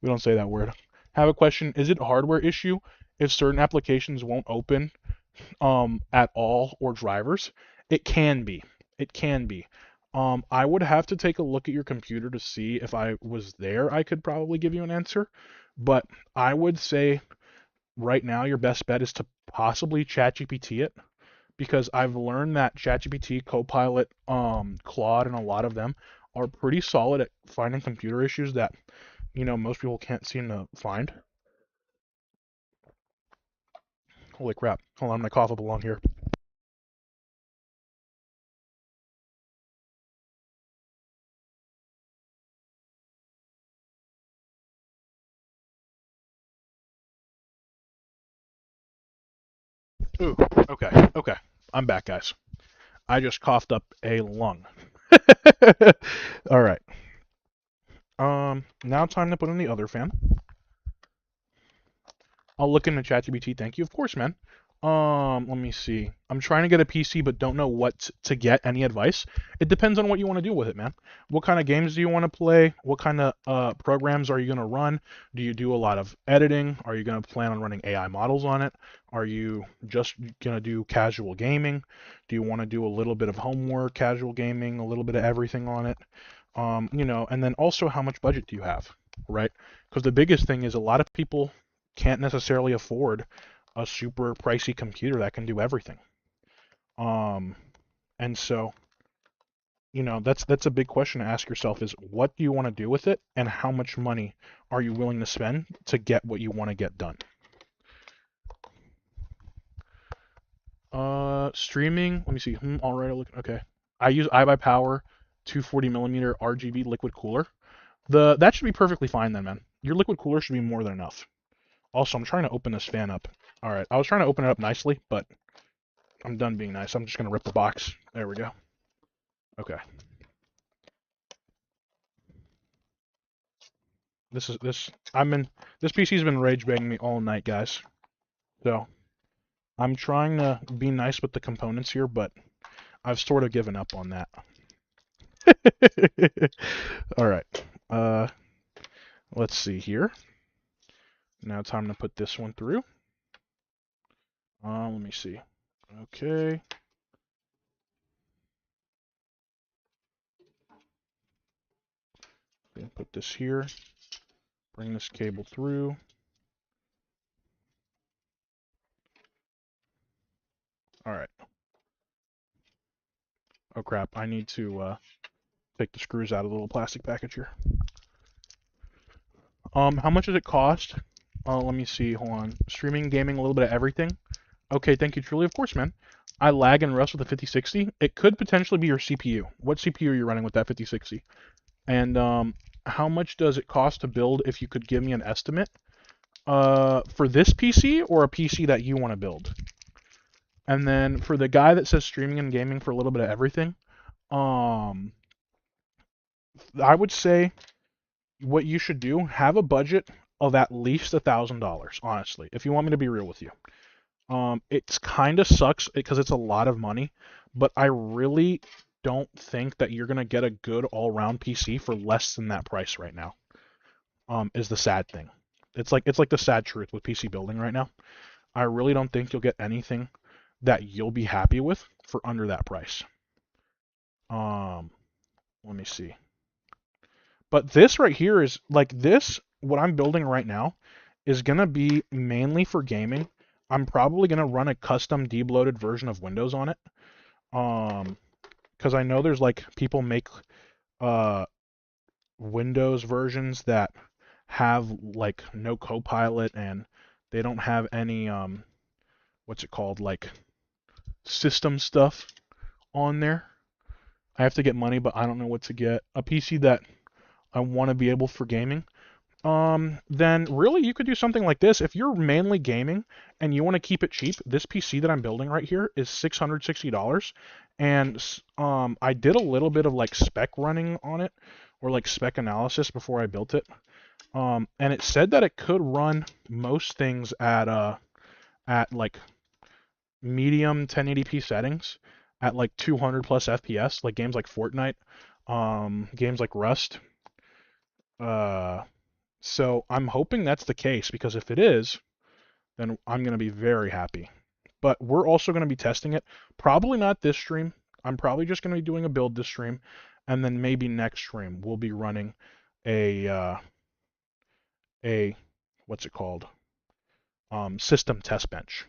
We don't say that word. Have a question. Is it a hardware issue if certain applications won't open at all, or drivers? It can be. It can be. I would have to take a look at your computer to see if I was there. I could probably give you an answer, but I would say right now your best bet is to possibly ChatGPT it, because I've learned that ChatGPT, Copilot, Claude, and a lot of them are pretty solid at finding computer issues that most people can't seem to find. Holy crap! Hold on, I'm gonna cough up a lung here. Ooh, okay, okay. I'm back, guys. I just coughed up a lung. All right. Now time to put in the other fan. I'll look into ChatGPT. Thank you. Of course, man. Let me see. I'm trying to get a PC, but don't know what to get. Any advice? It depends on what you want to do with it, man. What kind of games do you want to play? What kind of programs are you gonna run? Do you do a lot of editing? Are you gonna plan on running AI models on it? Are you just gonna do casual gaming? Do you want to do a little bit of homework, casual gaming, a little bit of everything on it? And then also how much budget do you have, right? Because the biggest thing is a lot of people can't necessarily afford a super pricey computer that can do everything. Um, and so, that's a big question to ask yourself, is what do you want to do with it, and how much money are you willing to spend to get what you want to get done? Streaming, let me see. All right, okay. I use iBuyPower 240 millimeter RGB liquid cooler. That should be perfectly fine then, man. Your liquid cooler should be more than enough. Also, I'm trying to open this fan up. All right, I was trying to open it up nicely, but I'm done being nice. I'm just gonna rip the box. There we go. Okay. This PC's been rage banging me all night, guys. So I'm trying to be nice with the components here, but I've sort of given up on that. All right. Uh, let's see here. Now time to put this one through. Let me see. Okay. Put this here. Bring this cable through. All right. Oh crap! I need to take the screws out of the little plastic package here. How much does it cost? Let me see. Hold on. Streaming, gaming, a little bit of everything. Okay, thank you, truly. Of course, man. I lag and rust with the 5060. It could potentially be your CPU. What CPU are you running with that 5060? And how much does it cost to build if you could give me an estimate? For this PC or a PC that you want to build? And then for the guy that says streaming and gaming for a little bit of everything, um, I would say what you should do, have a budget of at least $1,000, honestly, if you want me to be real with you. It's kind of sucks because it's a lot of money, but I really don't think that you're gonna get a good all-round PC for less than that price right now. Is the sad thing. It's like the sad truth with PC building right now. I really don't think you'll get anything that you'll be happy with for under that price. Um, Let me see. But this right here is like this, what I'm building right now is gonna be mainly for gaming. I'm probably gonna run a custom debloated version of Windows on it. Because I know there's like people make uh Windows versions that have like no Copilot and they don't have any what's it called, like system stuff on there. I have to get money, but I don't know what to get. A PC that I want to be able for gaming. Then really you could do something like this. If you're mainly gaming and you want to keep it cheap, this PC that I'm building right here is $660. And I did a little bit of like spec running on it, or like spec analysis before I built it. And it said that it could run most things at like medium 1080p settings at like 200 plus FPS, like games like Fortnite, games like Rust. So I'm hoping that's the case, because if it is, then I'm going to be very happy. But we're also going to be testing it. Probably not this stream. I'm probably just going to be doing a build this stream, and then maybe next stream we'll be running a what's it called? System test bench,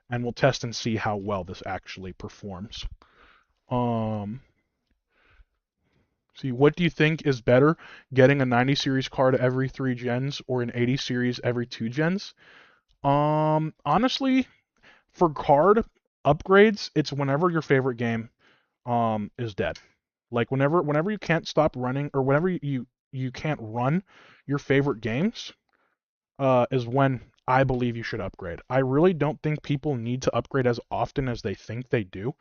and we'll test and see how well this actually performs. See, what do you think is better, getting a 90 series card every 3 gens or an 80 series every 2 gens? Honestly, for card upgrades, it's whenever your favorite game is dead. Like whenever you can't stop running, or whenever you can't run your favorite games, is when I believe you should upgrade. I really don't think people need to upgrade as often as they think they do,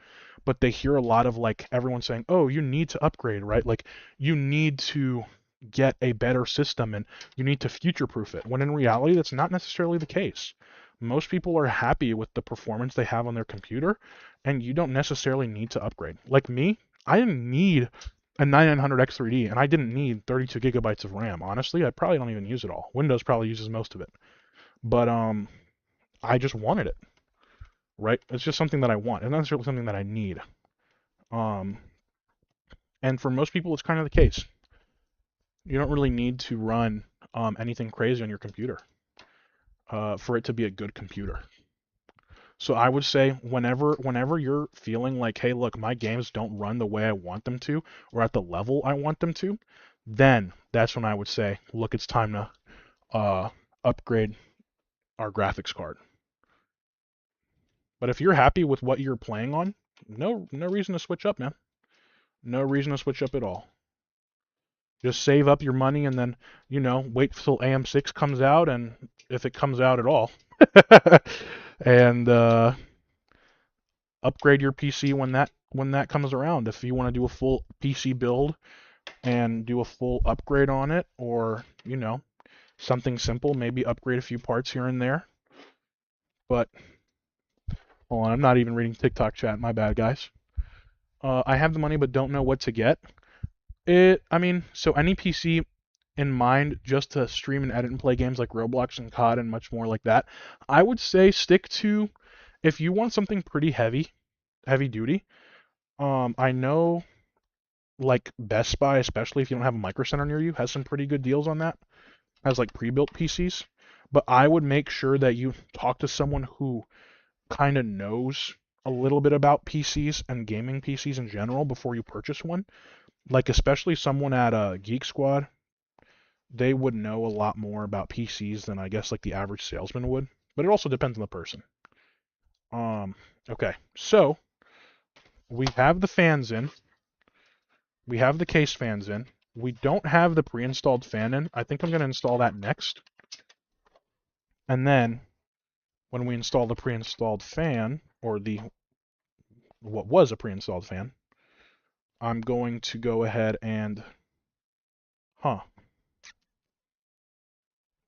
but they hear a lot of like everyone saying, "Oh, you need to upgrade, right? Like you need to get a better system and you need to future-proof it." When in reality, that's not necessarily the case. Most people are happy with the performance they have on their computer, and you don't necessarily need to upgrade. Like me, I didn't need a 9900 X3D, and I didn't need 32 gigabytes of RAM. Honestly, I probably don't even use it all. Windows probably uses most of it. But I just wanted it, right? It's just something that I want, and not necessarily something that I need. Um, and for most people, it's kind of the case. You don't really need to run anything crazy on your computer for it to be a good computer. So I would say whenever you're feeling like, hey, look, my games don't run the way I want them to, or at the level I want them to, then that's when I would say, look, it's time to upgrade our graphics card. But if you're happy with what you're playing on, no reason to switch up, man. No reason to switch up at all. Just save up your money and then, wait till AM6 comes out, and if it comes out at all, and upgrade your PC when that comes around. If you want to do a full PC build and do a full upgrade on it, or something simple, maybe upgrade a few parts here and there. But hold on, I'm not even reading TikTok chat. My bad, guys. I have the money but don't know what to get. So any PC in mind just to stream and edit and play games like Roblox and COD and much more like that, I would say stick to, if you want something pretty heavy duty. I know like Best Buy, especially if you don't have a Micro Center near you, has some pretty good deals on that. Has like pre-built PCs. But I would make sure that you talk to someone who kind of knows a little bit about PCs and gaming PCs in general before you purchase one. Like especially someone at Geek Squad, they would know a lot more about PCs than I guess like the average salesman would. But it also depends on the person. Okay, so we have the fans in. We have the case fans in. We don't have the pre-installed fan in. I think I'm going to install that next. And then when we install the pre-installed fan, or the what was a pre-installed fan, I'm going to go ahead and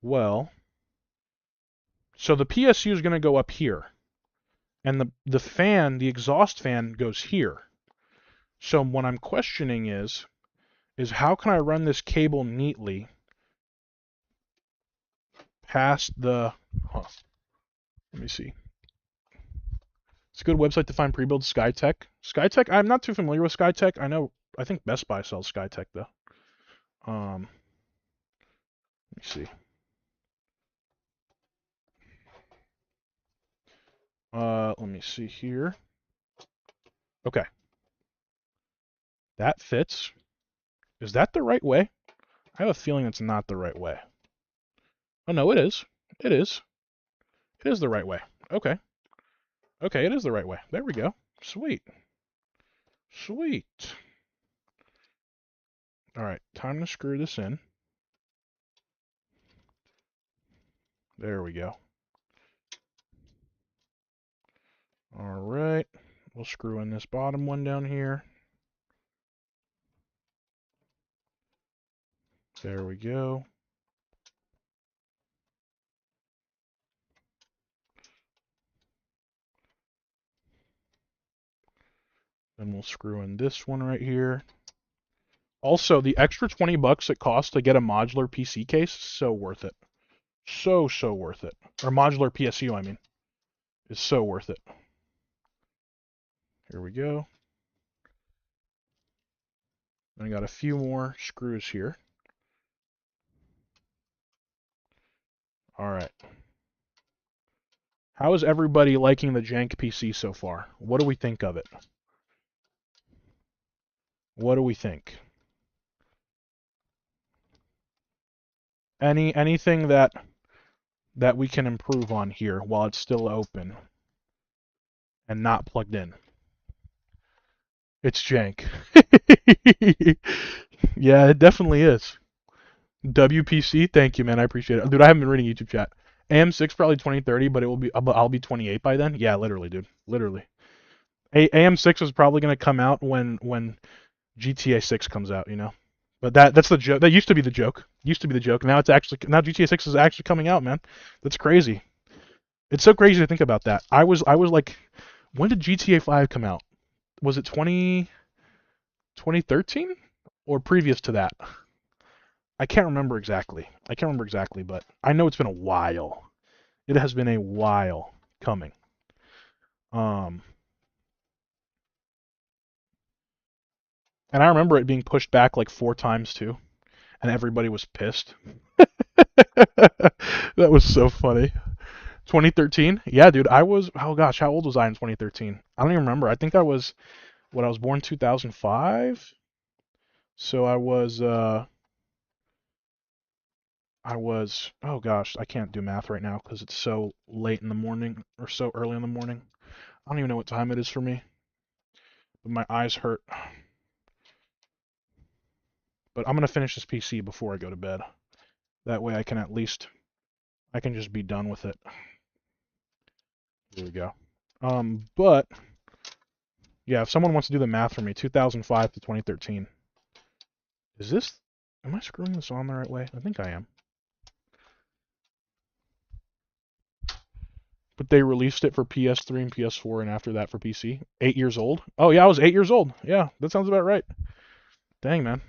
well, so the PSU is going to go up here, and the fan, the exhaust fan, goes here. So what I'm questioning is how can I run this cable neatly past the let me see. It's a good website to find pre-build Skytech. Skytech, I'm not too familiar with Skytech. I think Best Buy sells Skytech though. Let me see. Let me see here. Okay. That fits. Is that the right way? I have a feeling it's not the right way. Oh no, it is. It is. It is the right way. Okay. Okay, it is the right way. There we go. Sweet. Sweet. Alright, time to screw this in. There we go. Alright. We'll screw in this bottom one down here. There we go. Then we'll screw in this one right here. Also, the extra 20 bucks it costs to get a modular PC case, so worth it. So worth it. Or modular PSU, I mean. Is so worth it. Here we go. I got a few more screws here. Alright. How is everybody liking the jank PC so far? What do we think of it? What do we think? Anything that we can improve on here while it's still open and not plugged in? It's jank. Yeah, it definitely is. WPC, thank you, man. I appreciate it. Dude, I haven't been reading YouTube chat. AM6 probably 2030, but I'll be 28 by then. Yeah, literally, dude. Literally. AM6 is probably going to come out when GTA 6 comes out, you know. But that's the joke. That used to be the joke. Now GTA 6 is actually coming out, man. That's crazy. It's so crazy to think about that. I was like, when did GTA 5 come out? Was it 2013 or previous to that? I can't remember exactly. But I know it's been a while. It has been a while coming. And I remember it being pushed back like 4 times too, and everybody was pissed. That was so funny. 2013? Yeah, dude, oh gosh, how old was I in 2013? I don't even remember. I think I was born 2005. So oh gosh, I can't do math right now because it's so late in the morning or so early in the morning. I don't even know what time it is for me. But my eyes hurt. But I'm gonna finish this PC before I go to bed. That way I can just be done with it. Here we go. But yeah, if someone wants to do the math for me, 2005 to 2013. Am I screwing this on the right way? I think I am. But they released it for PS3 and PS4 and after that for PC. 8 years old? Oh yeah, I was 8 years old. Yeah, that sounds about right. Dang, man.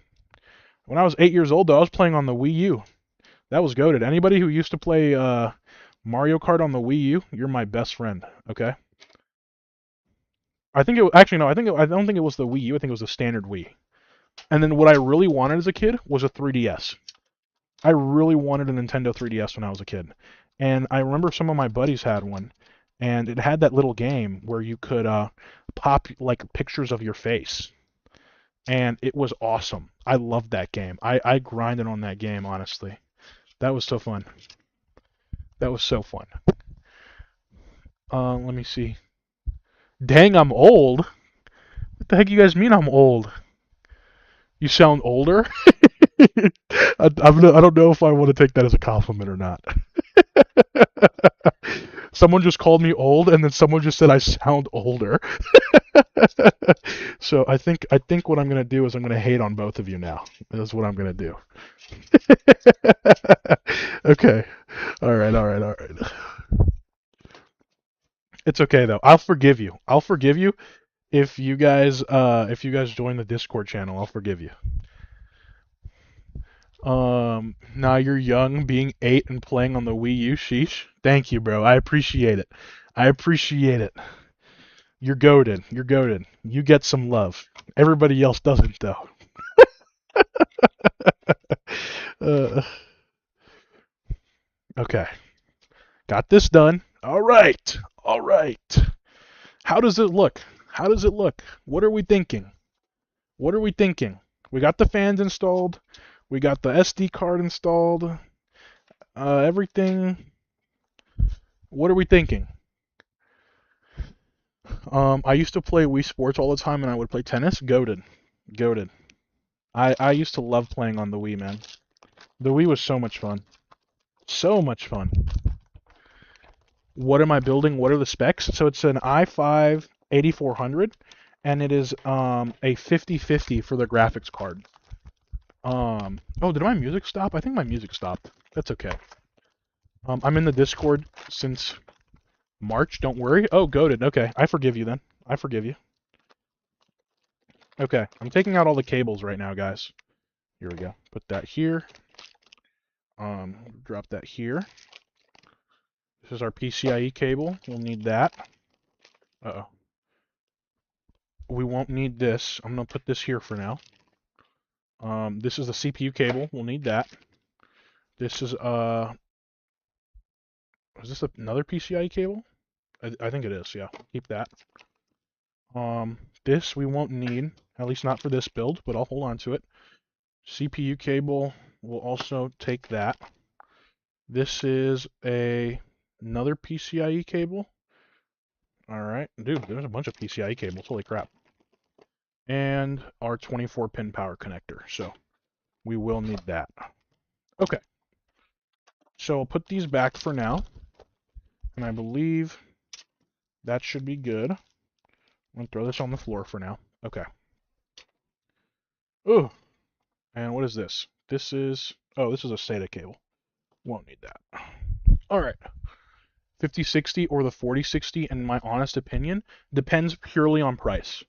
When I was 8 years old though, I was playing on the Wii U. That was goated. Anybody who used to play Mario Kart on the Wii U, you're my best friend, okay? I don't think it was the Wii U. I think it was the standard Wii. And then what I really wanted as a kid was a 3DS. I really wanted a Nintendo 3DS when I was a kid. And I remember some of my buddies had one, and it had that little game where you could pop like pictures of your face. and it was awesome. I loved that game. I grinded on that game, honestly. That was so fun. That was so fun. Let me see. Dang, I'm old. What the heck you guys mean I'm old? You sound older? I don't know if I want to take that as a compliment or not. Someone just called me old, and then someone just said I sound older. So I think what I'm gonna do is I'm gonna hate on both of you now. That's what I'm gonna do. Okay. All right. All right. All right. It's okay though. I'll forgive you. I'll forgive you if you guys join the Discord channel. I'll forgive you. Now you're young, being 8 and playing on the Wii U. Sheesh. Thank you, bro. I appreciate it. I appreciate it. You're goaded. You're goaded. You get some love. Everybody else doesn't, though. uh, okay. Got this done. All right. All right. How does it look? How does it look? What are we thinking? What are we thinking? We got the fans installed. We got the SD card installed. Everything. What are we thinking? I used to play Wii Sports all the time, and I would play tennis. Goated, goated. I used to love playing on the Wii, man. The Wii was so much fun. So much fun. What am I building? What are the specs? So it's an i5 8400, and it is a 50/50 for the graphics card. Oh, did my music stop? I think my music stopped. That's okay. I'm in the Discord since March. Don't worry. Oh, goated. Okay, I forgive you then. I forgive you. Okay, I'm taking out all the cables right now, guys. Here we go. Put that here. Drop that here. This is our PCIe cable. We'll need that. Uh-oh. We won't need this. I'm gonna put this here for now. This is the CPU cable. We'll need that. This is this another PCIe cable? I think it is. Yeah, keep that. This we won't need, at least not for this build, but I'll hold on to it. CPU cable. We'll also take that. This is another PCIe cable. All right, dude. There's a bunch of PCIe cables. Holy crap! And our 24-pin power connector. So we will need that. Okay. So I'll put these back for now. And I believe that should be good. I'm going to throw this on the floor for now. Okay. Ooh. And what is this? This is... Oh, this is a SATA cable. Won't need that. Alright. 5060 or the 4060, in my honest opinion, depends purely on price.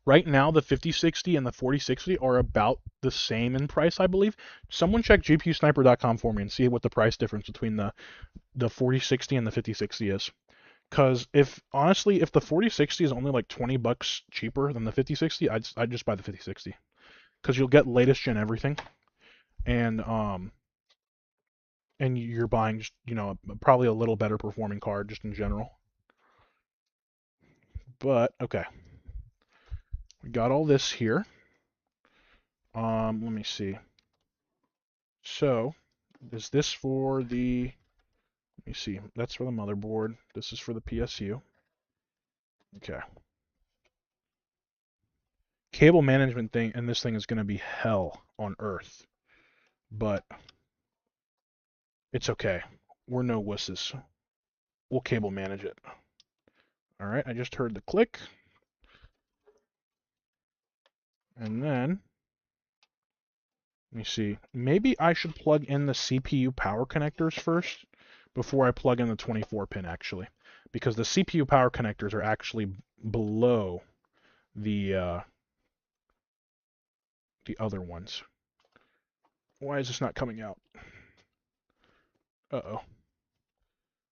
Right now, the 5060 and the 4060 are about the same in price, I believe. Someone check GPUsniper.com for me and see what the price difference between the 4060 and the 5060 is. Because honestly, if the 4060 is only like $20 cheaper than the 5060, I'd just buy the 5060. Because you'll get latest gen everything, and you're buying just, probably a little better performing card just in general. But okay, we got all this here. Let me see. So, is this for the? Let me see. That's for the motherboard. This is for the PSU. Okay. Cable management thing, and this thing is going to be hell on earth, but it's okay. We're no wusses. We'll cable manage it. All right. I just heard the click, and then let me see. Maybe I should plug in the CPU power connectors first before I plug in the 24 pin, actually. Because the CPU power connectors are actually below the other ones. Why is this not coming out? Uh-oh.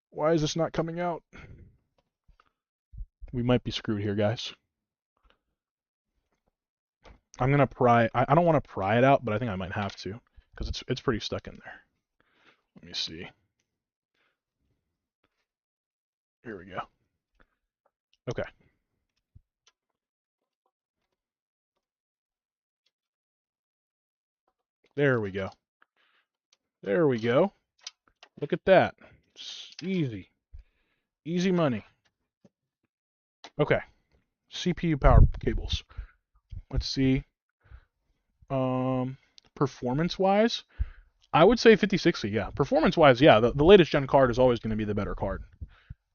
Why is this not coming out? We might be screwed here, guys. I'm gonna pry. I don't want to pry it out, but I think I might have to because it's pretty stuck in there. Let me see. Here we go. Okay. There we go. There we go. Look at that. It's easy. Easy money. Okay. CPU power cables. Let's see. Performance-wise, I would say 5060, yeah. Performance-wise, yeah, the latest gen card is always going to be the better card.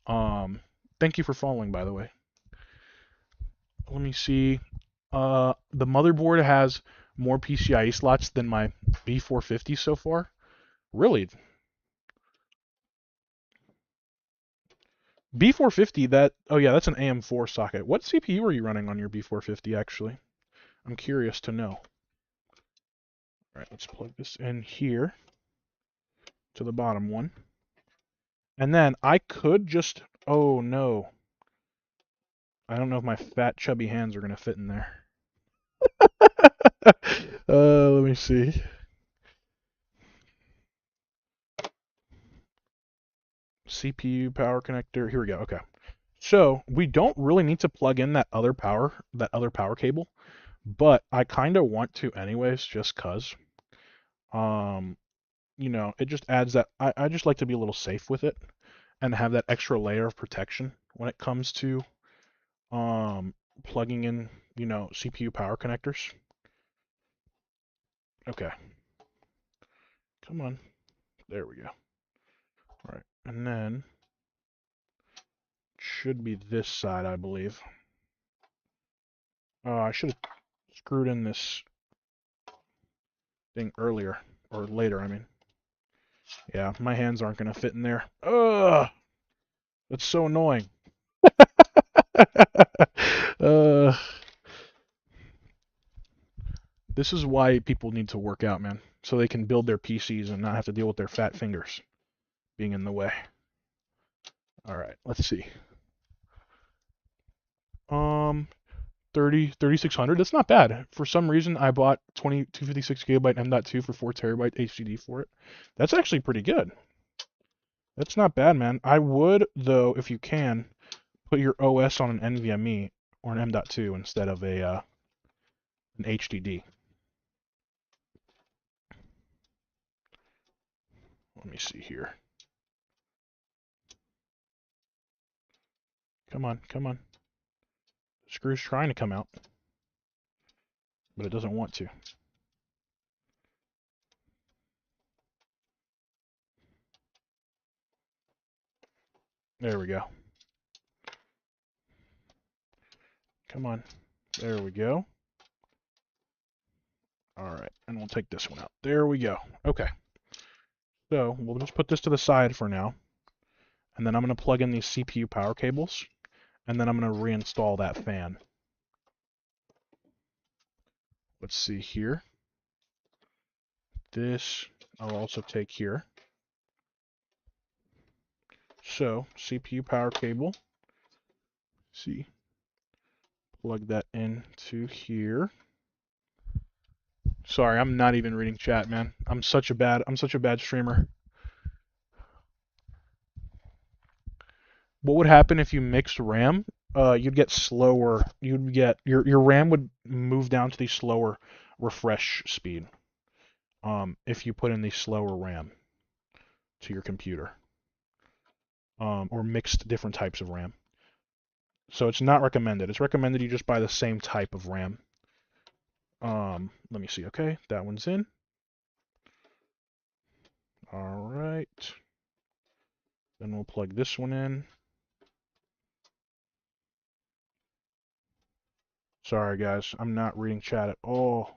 Thank you for following, by the way. Let me see. The motherboard has more PCIe slots than my B450 so far. Really? B450, oh yeah, that's an AM4 socket. What CPU are you running on your B450, actually? I'm curious to know. All right, let's plug this in here to the bottom one. And then I could just, oh no. I don't know if my fat, chubby hands are going to fit in there. Let me see. CPU power connector. Here we go. Okay. So we don't really need to plug in that other power cable, but I kind of want to anyways, just cause. You know, it just adds that. I just like to be a little safe with it and have that extra layer of protection when it comes to plugging in, you know, CPU power connectors. Okay. Come on. There we go. All right. And then should be this side, I believe. I should have screwed in this thing earlier, or later, I mean. Yeah, my hands aren't going to fit in there. Ugh! That's so annoying. uh, this is why people need to work out, man. So they can build their PCs and not have to deal with their fat fingers being in the way. Alright, let's see. 3600, that's not bad. For some reason, I bought 256 gigabyte M.2 for 4 terabyte HDD for it. That's actually pretty good. That's not bad, man. I would, though, if you can, put your OS on an NVMe or an M.2 instead of an HDD. Let me see here. Come on, come on. The screw's trying to come out, but it doesn't want to. There we go. Come on. There we go. Alright, and we'll take this one out. There we go. Okay. So, we'll just put this to the side for now. And then I'm going to plug in these CPU power cables. And then I'm going to reinstall that fan. Let's see here. This I'll also take here. So, CPU power cable. See. Plug that into here. Sorry, I'm not even reading chat, man. I'm such a bad streamer. What would happen if you mixed RAM? You'd get slower. You'd get your RAM would move down to the slower refresh speed. If you put in the slower RAM to your computer, or mixed different types of RAM. So it's not recommended. It's recommended you just buy the same type of RAM. Let me see. Okay, that one's in. All right. Then we'll plug this one in. Sorry, guys. I'm not reading chat at all.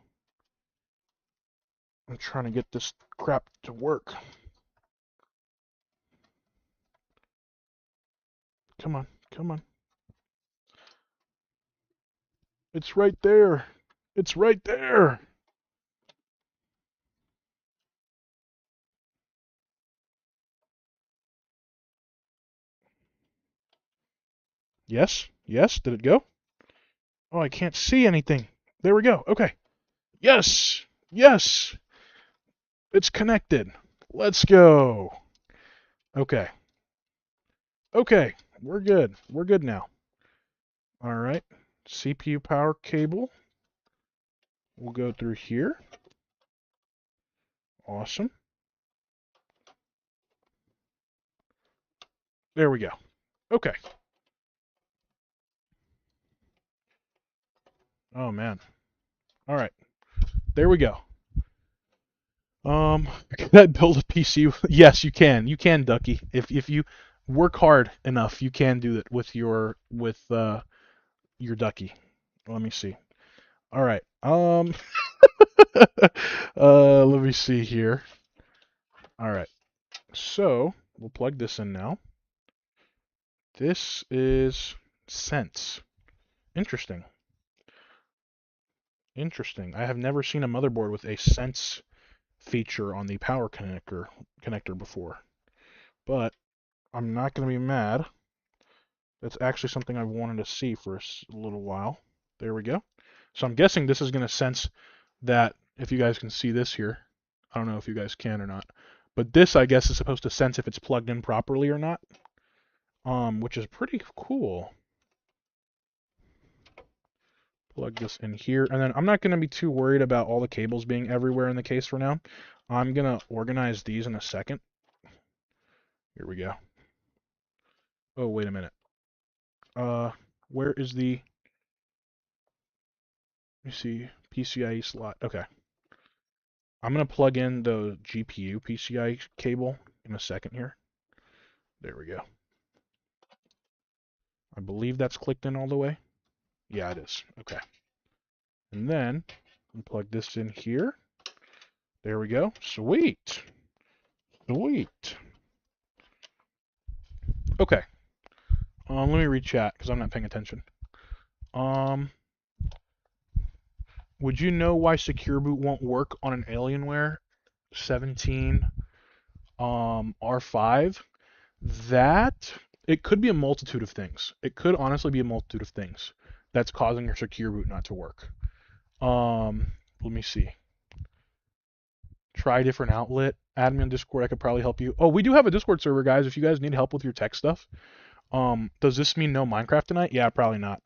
I'm trying to get this crap to work. Come on. Come on. It's right there. It's right there. Yes? Yes? Did it go? Oh, I can't see anything. There we go. Okay. Yes! Yes! It's connected. Let's go. Okay. Okay. We're good. We're good now. All right. CPU power cable. We'll go through here. Awesome. There we go. Okay. Oh, man. All right. There we go. Can I build a PC? Yes, you can. You can, Ducky. If you work hard enough, you can do it with your Ducky. Let me see. All right. Let me see here. All right. So we'll plug this in now. This is Sense. Interesting. Interesting. I have never seen a motherboard with a Sense feature on the power connector before, but I'm not going to be mad. That's actually something I've wanted to see for a little while. There we go. So I'm guessing this is going to sense that, if you guys can see this here, I don't know if you guys can or not, but this, I guess, is supposed to sense if it's plugged in properly or not, which is pretty cool. Plug this in here, and then I'm not going to be too worried about all the cables being everywhere in the case for now. I'm going to organize these in a second. Here we go. Oh, wait a minute. Where is the... Let me see. PCIe slot. Okay. I'm going to plug in the GPU PCI cable in a second here. There we go. I believe that's clicked in all the way. Yeah, it is. Okay. And then we plug this in here. There we go. Sweet. Sweet. Okay. Let me read chat because I'm not paying attention. Would you know why Secure Boot won't work on an Alienware 17 R5? That it could be a multitude of things. It could honestly be a multitude of things that's causing your Secure Boot not to work. Let me see. Try a different outlet. Add me on Discord. I could probably help you. Oh, we do have a Discord server, guys. If you guys need help with your tech stuff. Does this mean no Minecraft tonight? Yeah, probably not.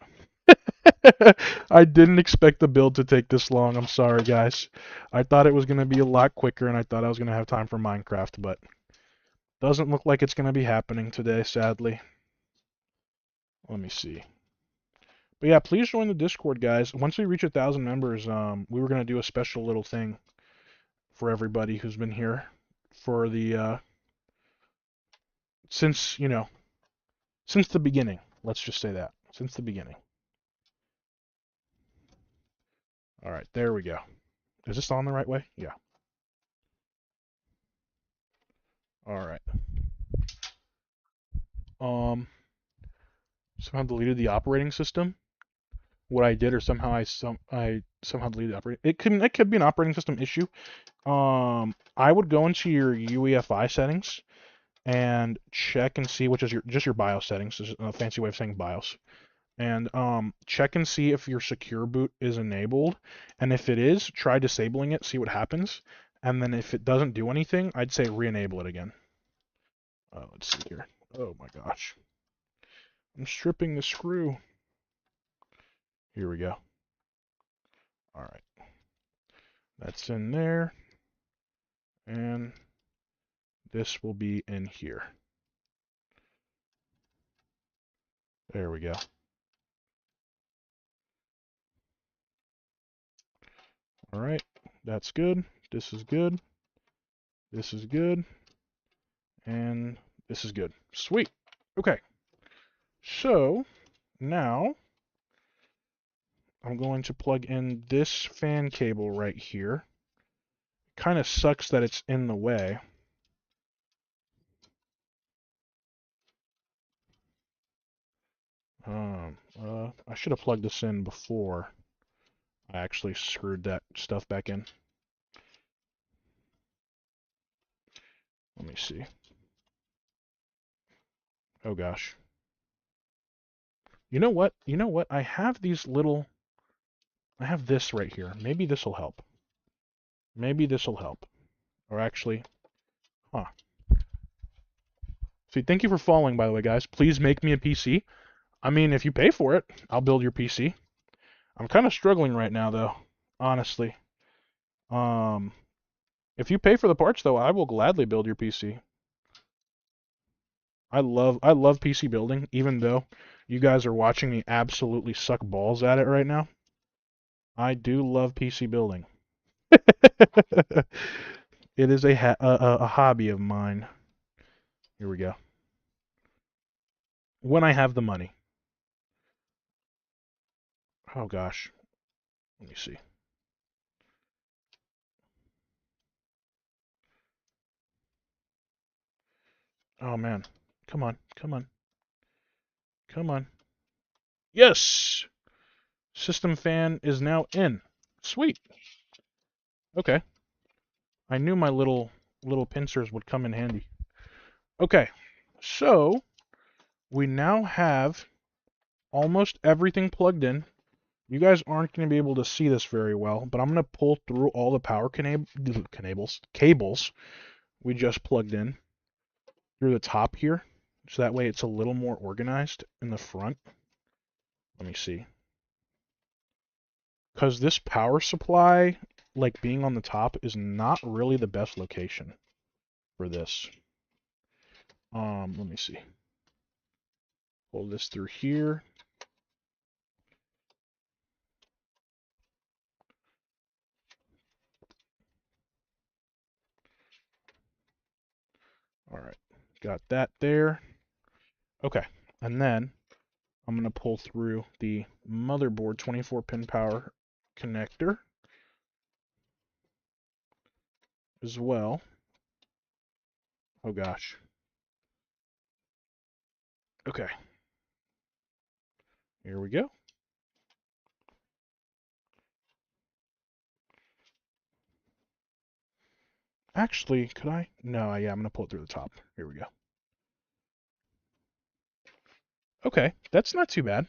I didn't expect the build to take this long. I'm sorry, guys. I thought it was going to be a lot quicker, and I thought I was going to have time for Minecraft, but doesn't look like it's going to be happening today, sadly. Let me see. But yeah, please join the Discord, guys. Once we reach 1,000 members, we were going to do a special little thing for everybody who's been here for the, since the beginning. Let's just say that. Since the beginning. All right, there we go. Is this on the right way? Yeah. All right. Somehow deleted the operating system. What I did, or somehow I somehow deleted the operating. It could be an operating system issue. I would go into your UEFI settings and check and see which is just your BIOS settings. This is a fancy way of saying BIOS. And check and see if your secure boot is enabled, and if it is, try disabling it, see what happens, and then if it doesn't do anything, I'd say re-enable it again. Let's see here. Oh my gosh. I'm stripping the screw. Here we go. All right. That's in there. And this will be in here. There we go. All right. That's good. This is good. This is good. And this is good. Sweet. Okay. So now I'm going to plug in this fan cable right here. Kind of sucks that it's in the way. I should have plugged this in before I actually screwed that stuff back in. Let me see. Oh gosh. You know what? You know what? I have these little... I have this right here. Maybe this will help. Maybe this will help. Or actually... Huh. See, thank you for following, by the way, guys. Please make me a PC. I mean, if you pay for it, I'll build your PC. I'm kind of struggling right now, though. Honestly. If you pay for the parts, though, I will gladly build your PC. I love PC building, even though you guys are watching me absolutely suck balls at it right now. I do love PC building. It is a hobby of mine. Here we go. When I have the money. Oh gosh. Let me see. Oh man. Come on. Come on. Come on. Yes! System fan is now in. Sweet. Okay. I knew my little pincers would come in handy. Okay. So, we now have almost everything plugged in. You guys aren't going to be able to see this very well, but I'm going to pull through all the power cables we just plugged in through the top here, so that way it's a little more organized in the front. Let me see. Because this power supply, like being on the top, is not really the best location for this. Let me see. Pull this through here. All right, got that there. Okay, and then I'm going to pull through the motherboard 24-pin power connector as well. Oh gosh. Okay. Here we go. Actually, could I? No, yeah, I'm going to pull it through the top. Here we go. Okay, that's not too bad.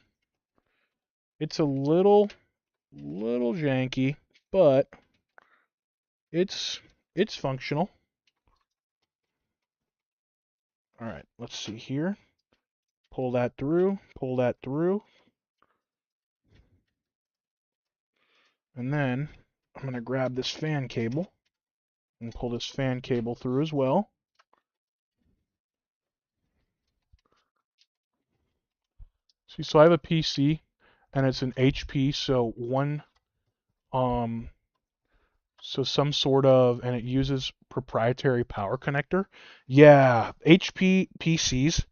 It's a little janky, but it's functional. All right, let's see here. Pull that through, pull that through. And then I'm going to grab this fan cable and pull this fan cable through as well. See, so I have a PC and it's an HP, so some sort of, and it uses proprietary power connector. Yeah, HP PCs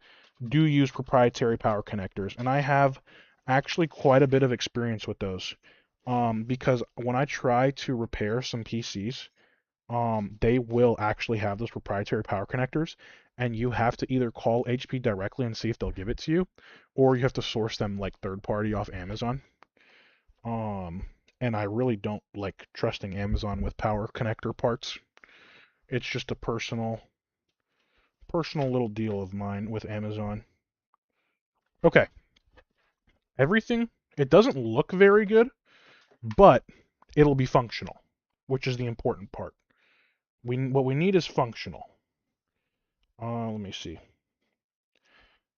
do use proprietary power connectors, and I have actually quite a bit of experience with those. Because when I try to repair some PCs, they will actually have those proprietary power connectors, and you have to either call HP directly and see if they'll give it to you, or you have to source them like third party off Amazon. And I really don't like trusting Amazon with power connector parts. It's just a personal little deal of mine with Amazon. Okay. Everything, it doesn't look very good, but it'll be functional, which is the important part. What we need is functional. Let me see.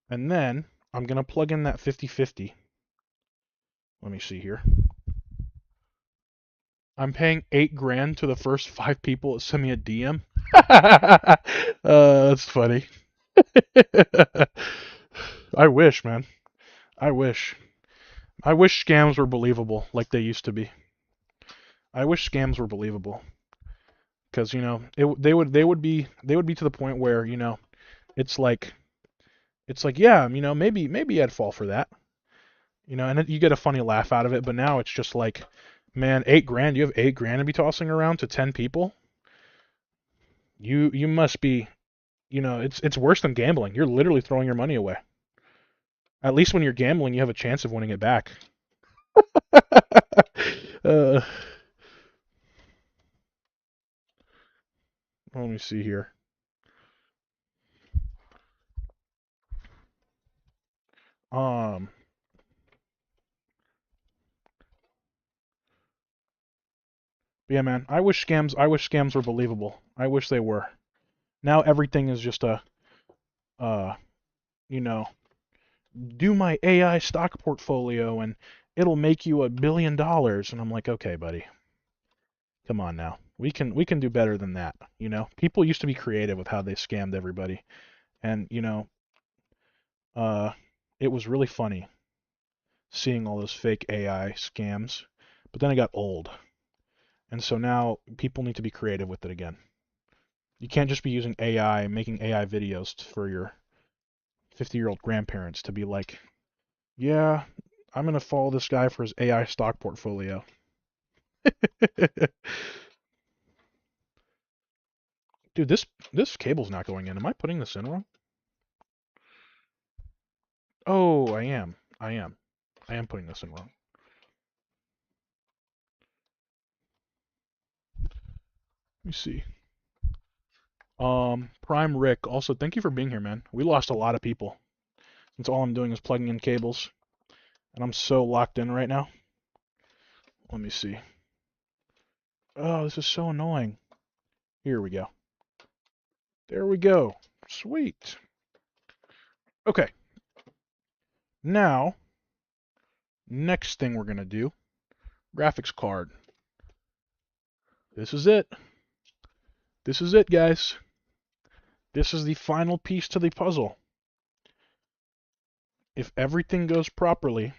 And then I'm going to plug in that 50/50. Let me see here. I'm paying $8,000 to the first 5 people that send me a DM. That's funny. I wish, man. I wish. I wish scams were believable like they used to be. I wish scams were believable. Because, they would be to the point where, it's like yeah, maybe I'd fall for that. And you get a funny laugh out of it, but now it's just like, man, $8,000, you have $8,000 to be tossing around to 10 people? You must be, it's worse than gambling. You're literally throwing your money away. At least when you're gambling, you have a chance of winning it back. Let me see here. Um, yeah, man. I wish scams were believable. I wish they were. Now everything is just uh, you know, do my AI stock portfolio and it'll make you $1 billion. And I'm like, okay, buddy, come on now. We can do better than that, you know? People used to be creative with how they scammed everybody. And, you know, uh, it was really funny seeing all those fake AI scams. But then it got old. And so now people need to be creative with it again. You can't just be using AI, making AI videos for your 50-year-old grandparents to be like, yeah, I'm going to follow this guy for his AI stock portfolio. Dude, this cable's not going in. Am I putting this in wrong? Oh, I am. I am. I am putting this in wrong. Let me see. Prime Rick, also thank you for being here, man. We lost a lot of people. Since all I'm doing is plugging in cables. And I'm so locked in right now. Let me see. Oh, this is so annoying. Here we go. There we go. Sweet. Okay. Now, next thing we're going to do, graphics card. This is it. This is it, guys. This is the final piece to the puzzle. If everything goes properly,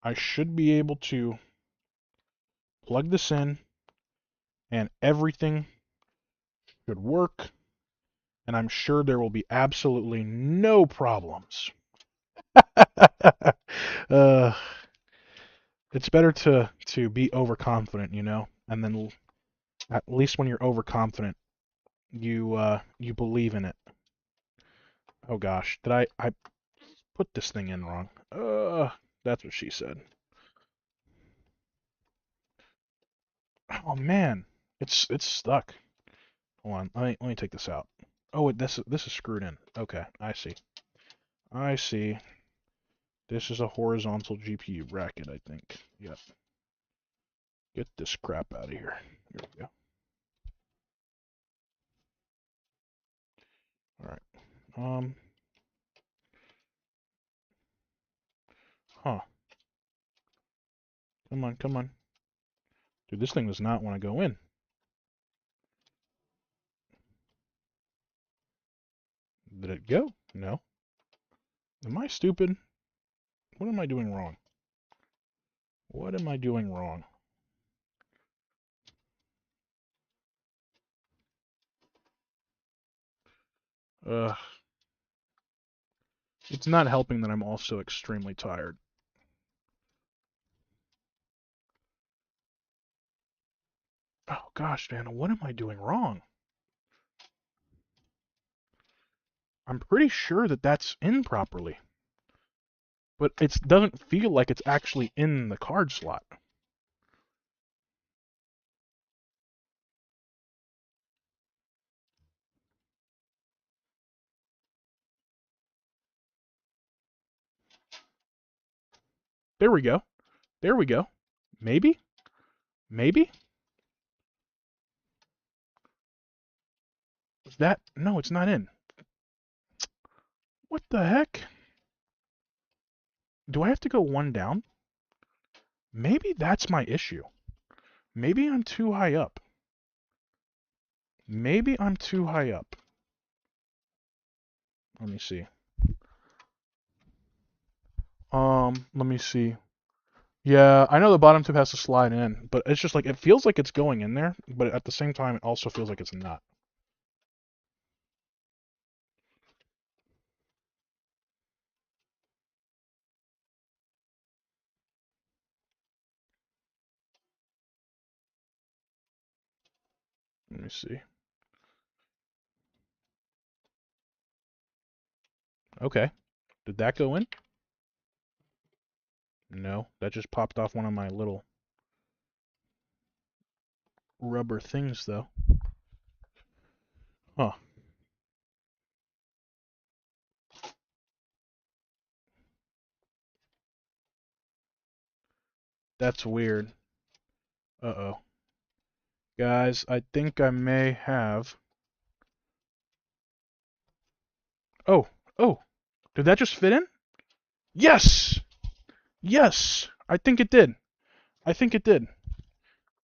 I should be able to plug this in and everything should work, and I'm sure there will be absolutely no problems. uh, it's better to be overconfident, you know, and then at least when you're overconfident, you believe in it. Oh gosh, did I put this thing in wrong? That's what she said. Oh man, it's stuck. Hold on, let me take this out. Oh, this is screwed in. Okay, I see. I see. This is a horizontal GPU bracket, I think. Yep. Get this crap out of here. Here we go. All right. Huh. Come on, come on. Dude, this thing does not want to go in. Did it go? No. Am I stupid? What am I doing wrong? What am I doing wrong? Ugh. It's not helping that I'm also extremely tired. Oh gosh, Dana, what am I doing wrong? I'm pretty sure that that's in properly. But it doesn't feel like it's actually in the card slot. There we go. There we go. Maybe? Maybe? Is that? No, it's not in. What the heck? Do I have to go one down? Maybe that's my issue. Maybe I'm too high up. Maybe I'm too high up. Let me see. Let me see. Yeah, I know the bottom tip has to slide in, but it's just like, it feels like it's going in there, but at the same time, it also feels like it's not. Let me see. Okay. Did that go in? No, that just popped off one of my little rubber things, though. Huh. That's weird. Uh-oh. Guys, I think I may have... Oh, oh. Did that just fit in? Yes! Yes! I think it did. I think it did.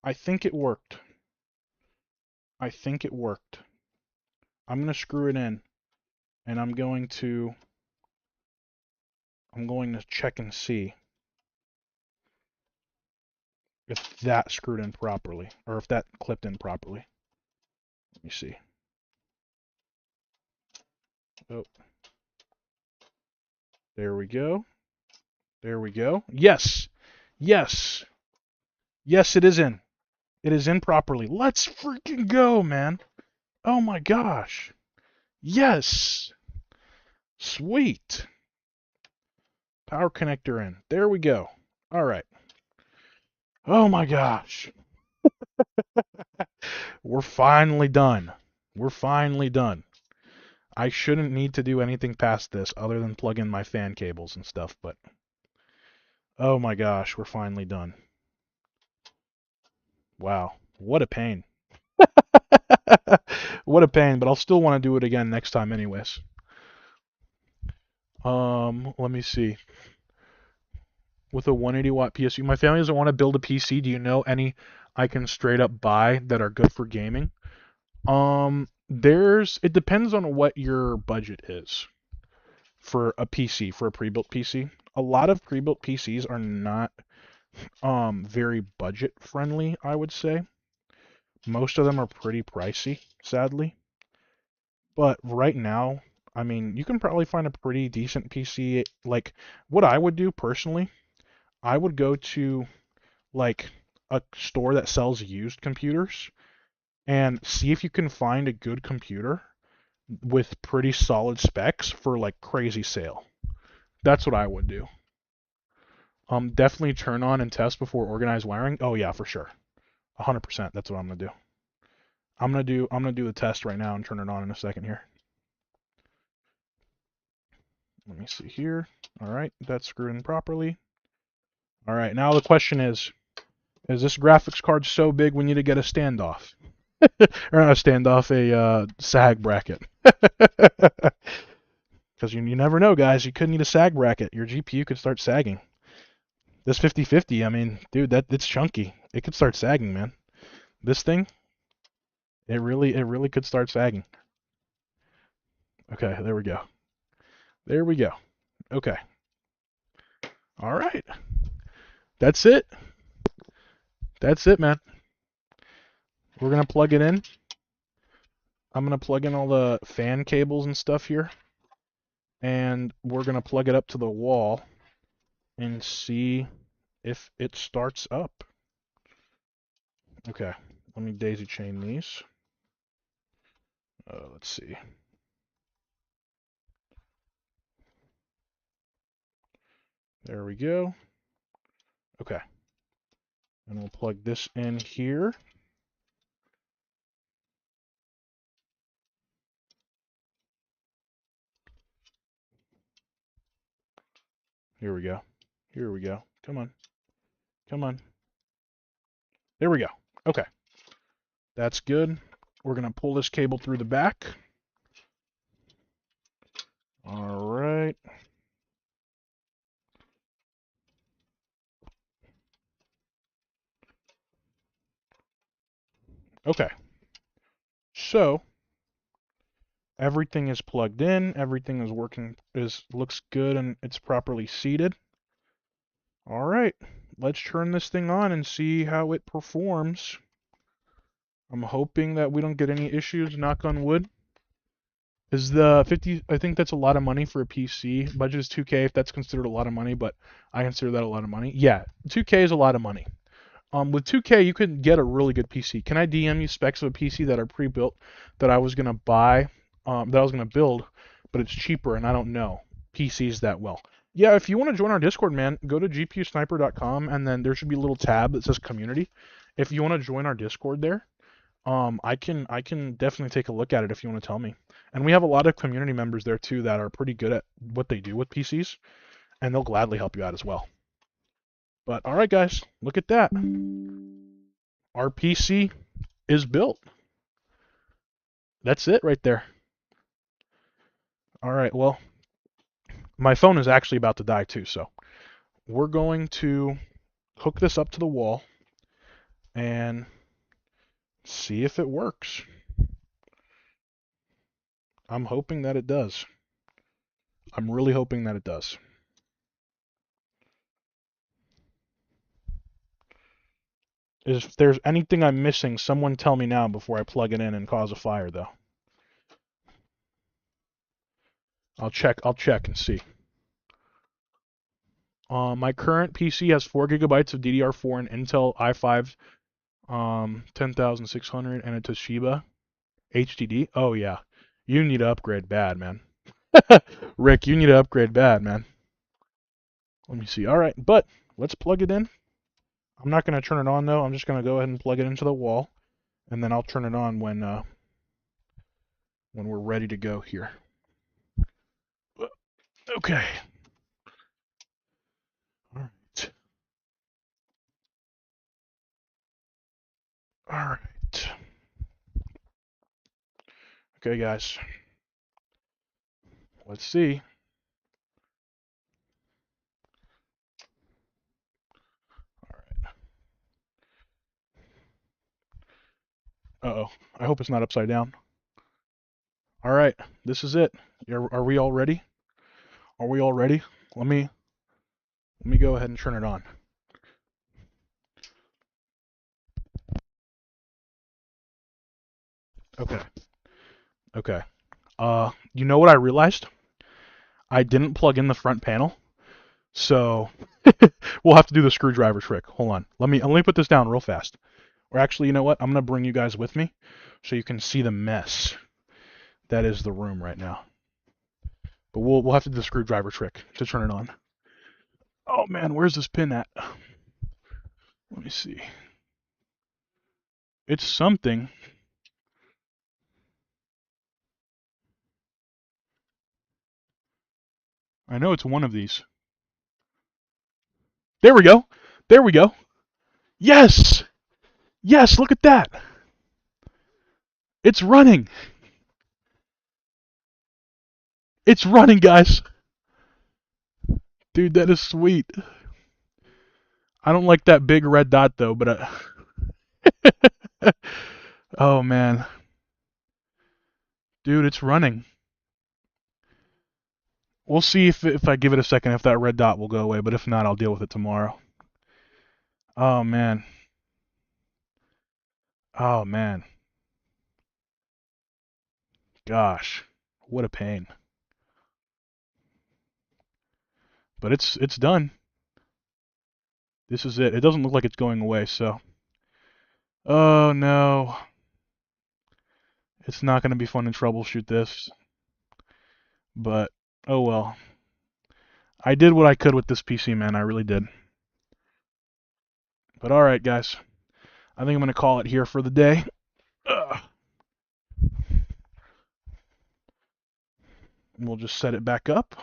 I think it worked. I think it worked. I'm going to screw it in, and I'm going to check and see if that screwed in properly, or if that clipped in properly. Let me see. Oh, there we go. There we go. Yes! Yes! Yes, it is in. It is in properly. Let's freaking go, man. Oh my gosh. Yes! Sweet. Power connector in. There we go. All right. Oh my gosh. We're finally done. We're finally done. I shouldn't need to do anything past this other than plug in my fan cables and stuff, but oh my gosh, we're finally done. Wow. What a pain. What a pain, but I'll still want to do it again next time anyways. Let me see. With a 180 watt PSU, my family doesn't want to build a PC. Do you know any I can straight up buy that are good for gaming? It depends on what your budget is for a PC, for a pre-built PC. A lot of pre-built PCs are not very budget friendly, I would say. Most of them are pretty pricey, sadly. But right now, I mean, you can probably find a pretty decent PC. Like, what I would do personally, I would go to like a store that sells used computers and see if you can find a good computer with pretty solid specs for like crazy sale. That's what I would do. Definitely turn on and test before organized wiring. Oh yeah, for sure. 100%. That's what I'm gonna do. I'm gonna do the test right now and turn it on in a second here. Let me see here. All right, that's screwed in properly. All right, now the question is this graphics card so big we need to get a standoff? Or not a standoff, a sag bracket. Because you never know, guys. You could need a sag bracket. Your GPU could start sagging. This 5050, I mean, dude, it's chunky. It could start sagging, man. This thing, it really could start sagging. Okay, there we go. There we go. Okay. All right. That's it. That's it, man. We're gonna plug it in. I'm gonna plug in all the fan cables and stuff here, and we're gonna plug it up to the wall and see if it starts up. Okay, let me daisy chain these. Let's see. There we go. Okay. And we'll plug this in here. Here we go. Here we go. Come on. Come on. There we go. Okay. That's good. We're going to pull this cable through the back. All right. Okay. So, everything is plugged in. Everything is working, looks good, and it's properly seated. All right. Let's turn this thing on and see how it performs. I'm hoping that we don't get any issues, knock on wood. Is the 50, I think that's a lot of money for a PC. Budget is 2K if that's considered a lot of money, but I consider that a lot of money. Yeah, 2K is a lot of money. With 2K, you could get a really good PC. Can I DM you specs of a PC that are pre-built that I was going to buy, that I was going to build, but it's cheaper and I don't know PCs that well? Yeah, if you want to join our Discord, man, go to gpusniper.com and then there should be a little tab that says community. If you want to join our Discord there, I can definitely take a look at it if you want to tell me. And we have a lot of community members there too that are pretty good at what they do with PCs, and they'll gladly help you out as well. But all right, guys, look at that. Our PC is built. That's it right there. All right, well, my phone is actually about to die too, so we're going to hook this up to the wall and See if it works. I'm hoping that it does. I'm really hoping that it does. If there's anything I'm missing, someone tell me now before I plug it in and cause a fire, though. I'll check and see. My current PC has 4 gigabytes of DDR4 and Intel i5 10600 and a Toshiba HDD. Oh yeah, you need to upgrade bad, man. Rick, you need to upgrade bad, man. Let me see. All right, but let's plug it in. I'm not going to turn it on though. I'm just going to go ahead and plug it into the wall, and then I'll turn it on when we're ready to go here. Okay. All right. All right. Okay, guys. Let's see. Uh-oh. I hope it's not upside down. All right. This is it. Are we all ready? Are we all ready? Let me go ahead and turn it on. Okay. Okay. You know what I realized? I didn't plug in the front panel. So we'll have to do the screwdriver trick. Hold on. Let me put this down real fast. Or actually, you know what? I'm going to bring you guys with me so you can see the mess that is the room right now. But we'll have to do the screwdriver trick to turn it on. Oh man, where's this pin at? Let me see. It's something. I know it's one of these. There we go. There we go. Yes! Yes, look at that. It's running. It's running, guys. Dude, that is sweet. I don't like that big red dot though, but oh man. Dude, it's running. We'll see if I give it a second if that red dot will go away, but if not, I'll deal with it tomorrow. Oh man. Oh man. Gosh. What a pain. But it's done. This is it. It doesn't look like it's going away, so. Oh no. It's not going to be fun to troubleshoot this. But, oh well. I did what I could with this PC, man. I really did. But alright, guys. I think I'm going to call it here for the day. We'll just set it back up.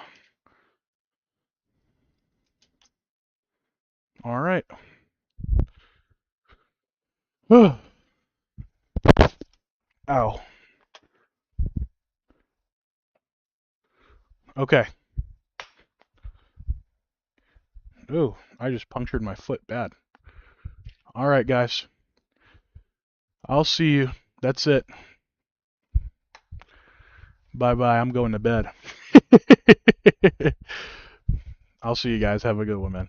Alright. Ow. Okay. Ooh, I just punctured my foot bad. Alright, guys. I'll see you. That's it. Bye-bye. I'm going to bed. I'll see you guys. Have a good one, man.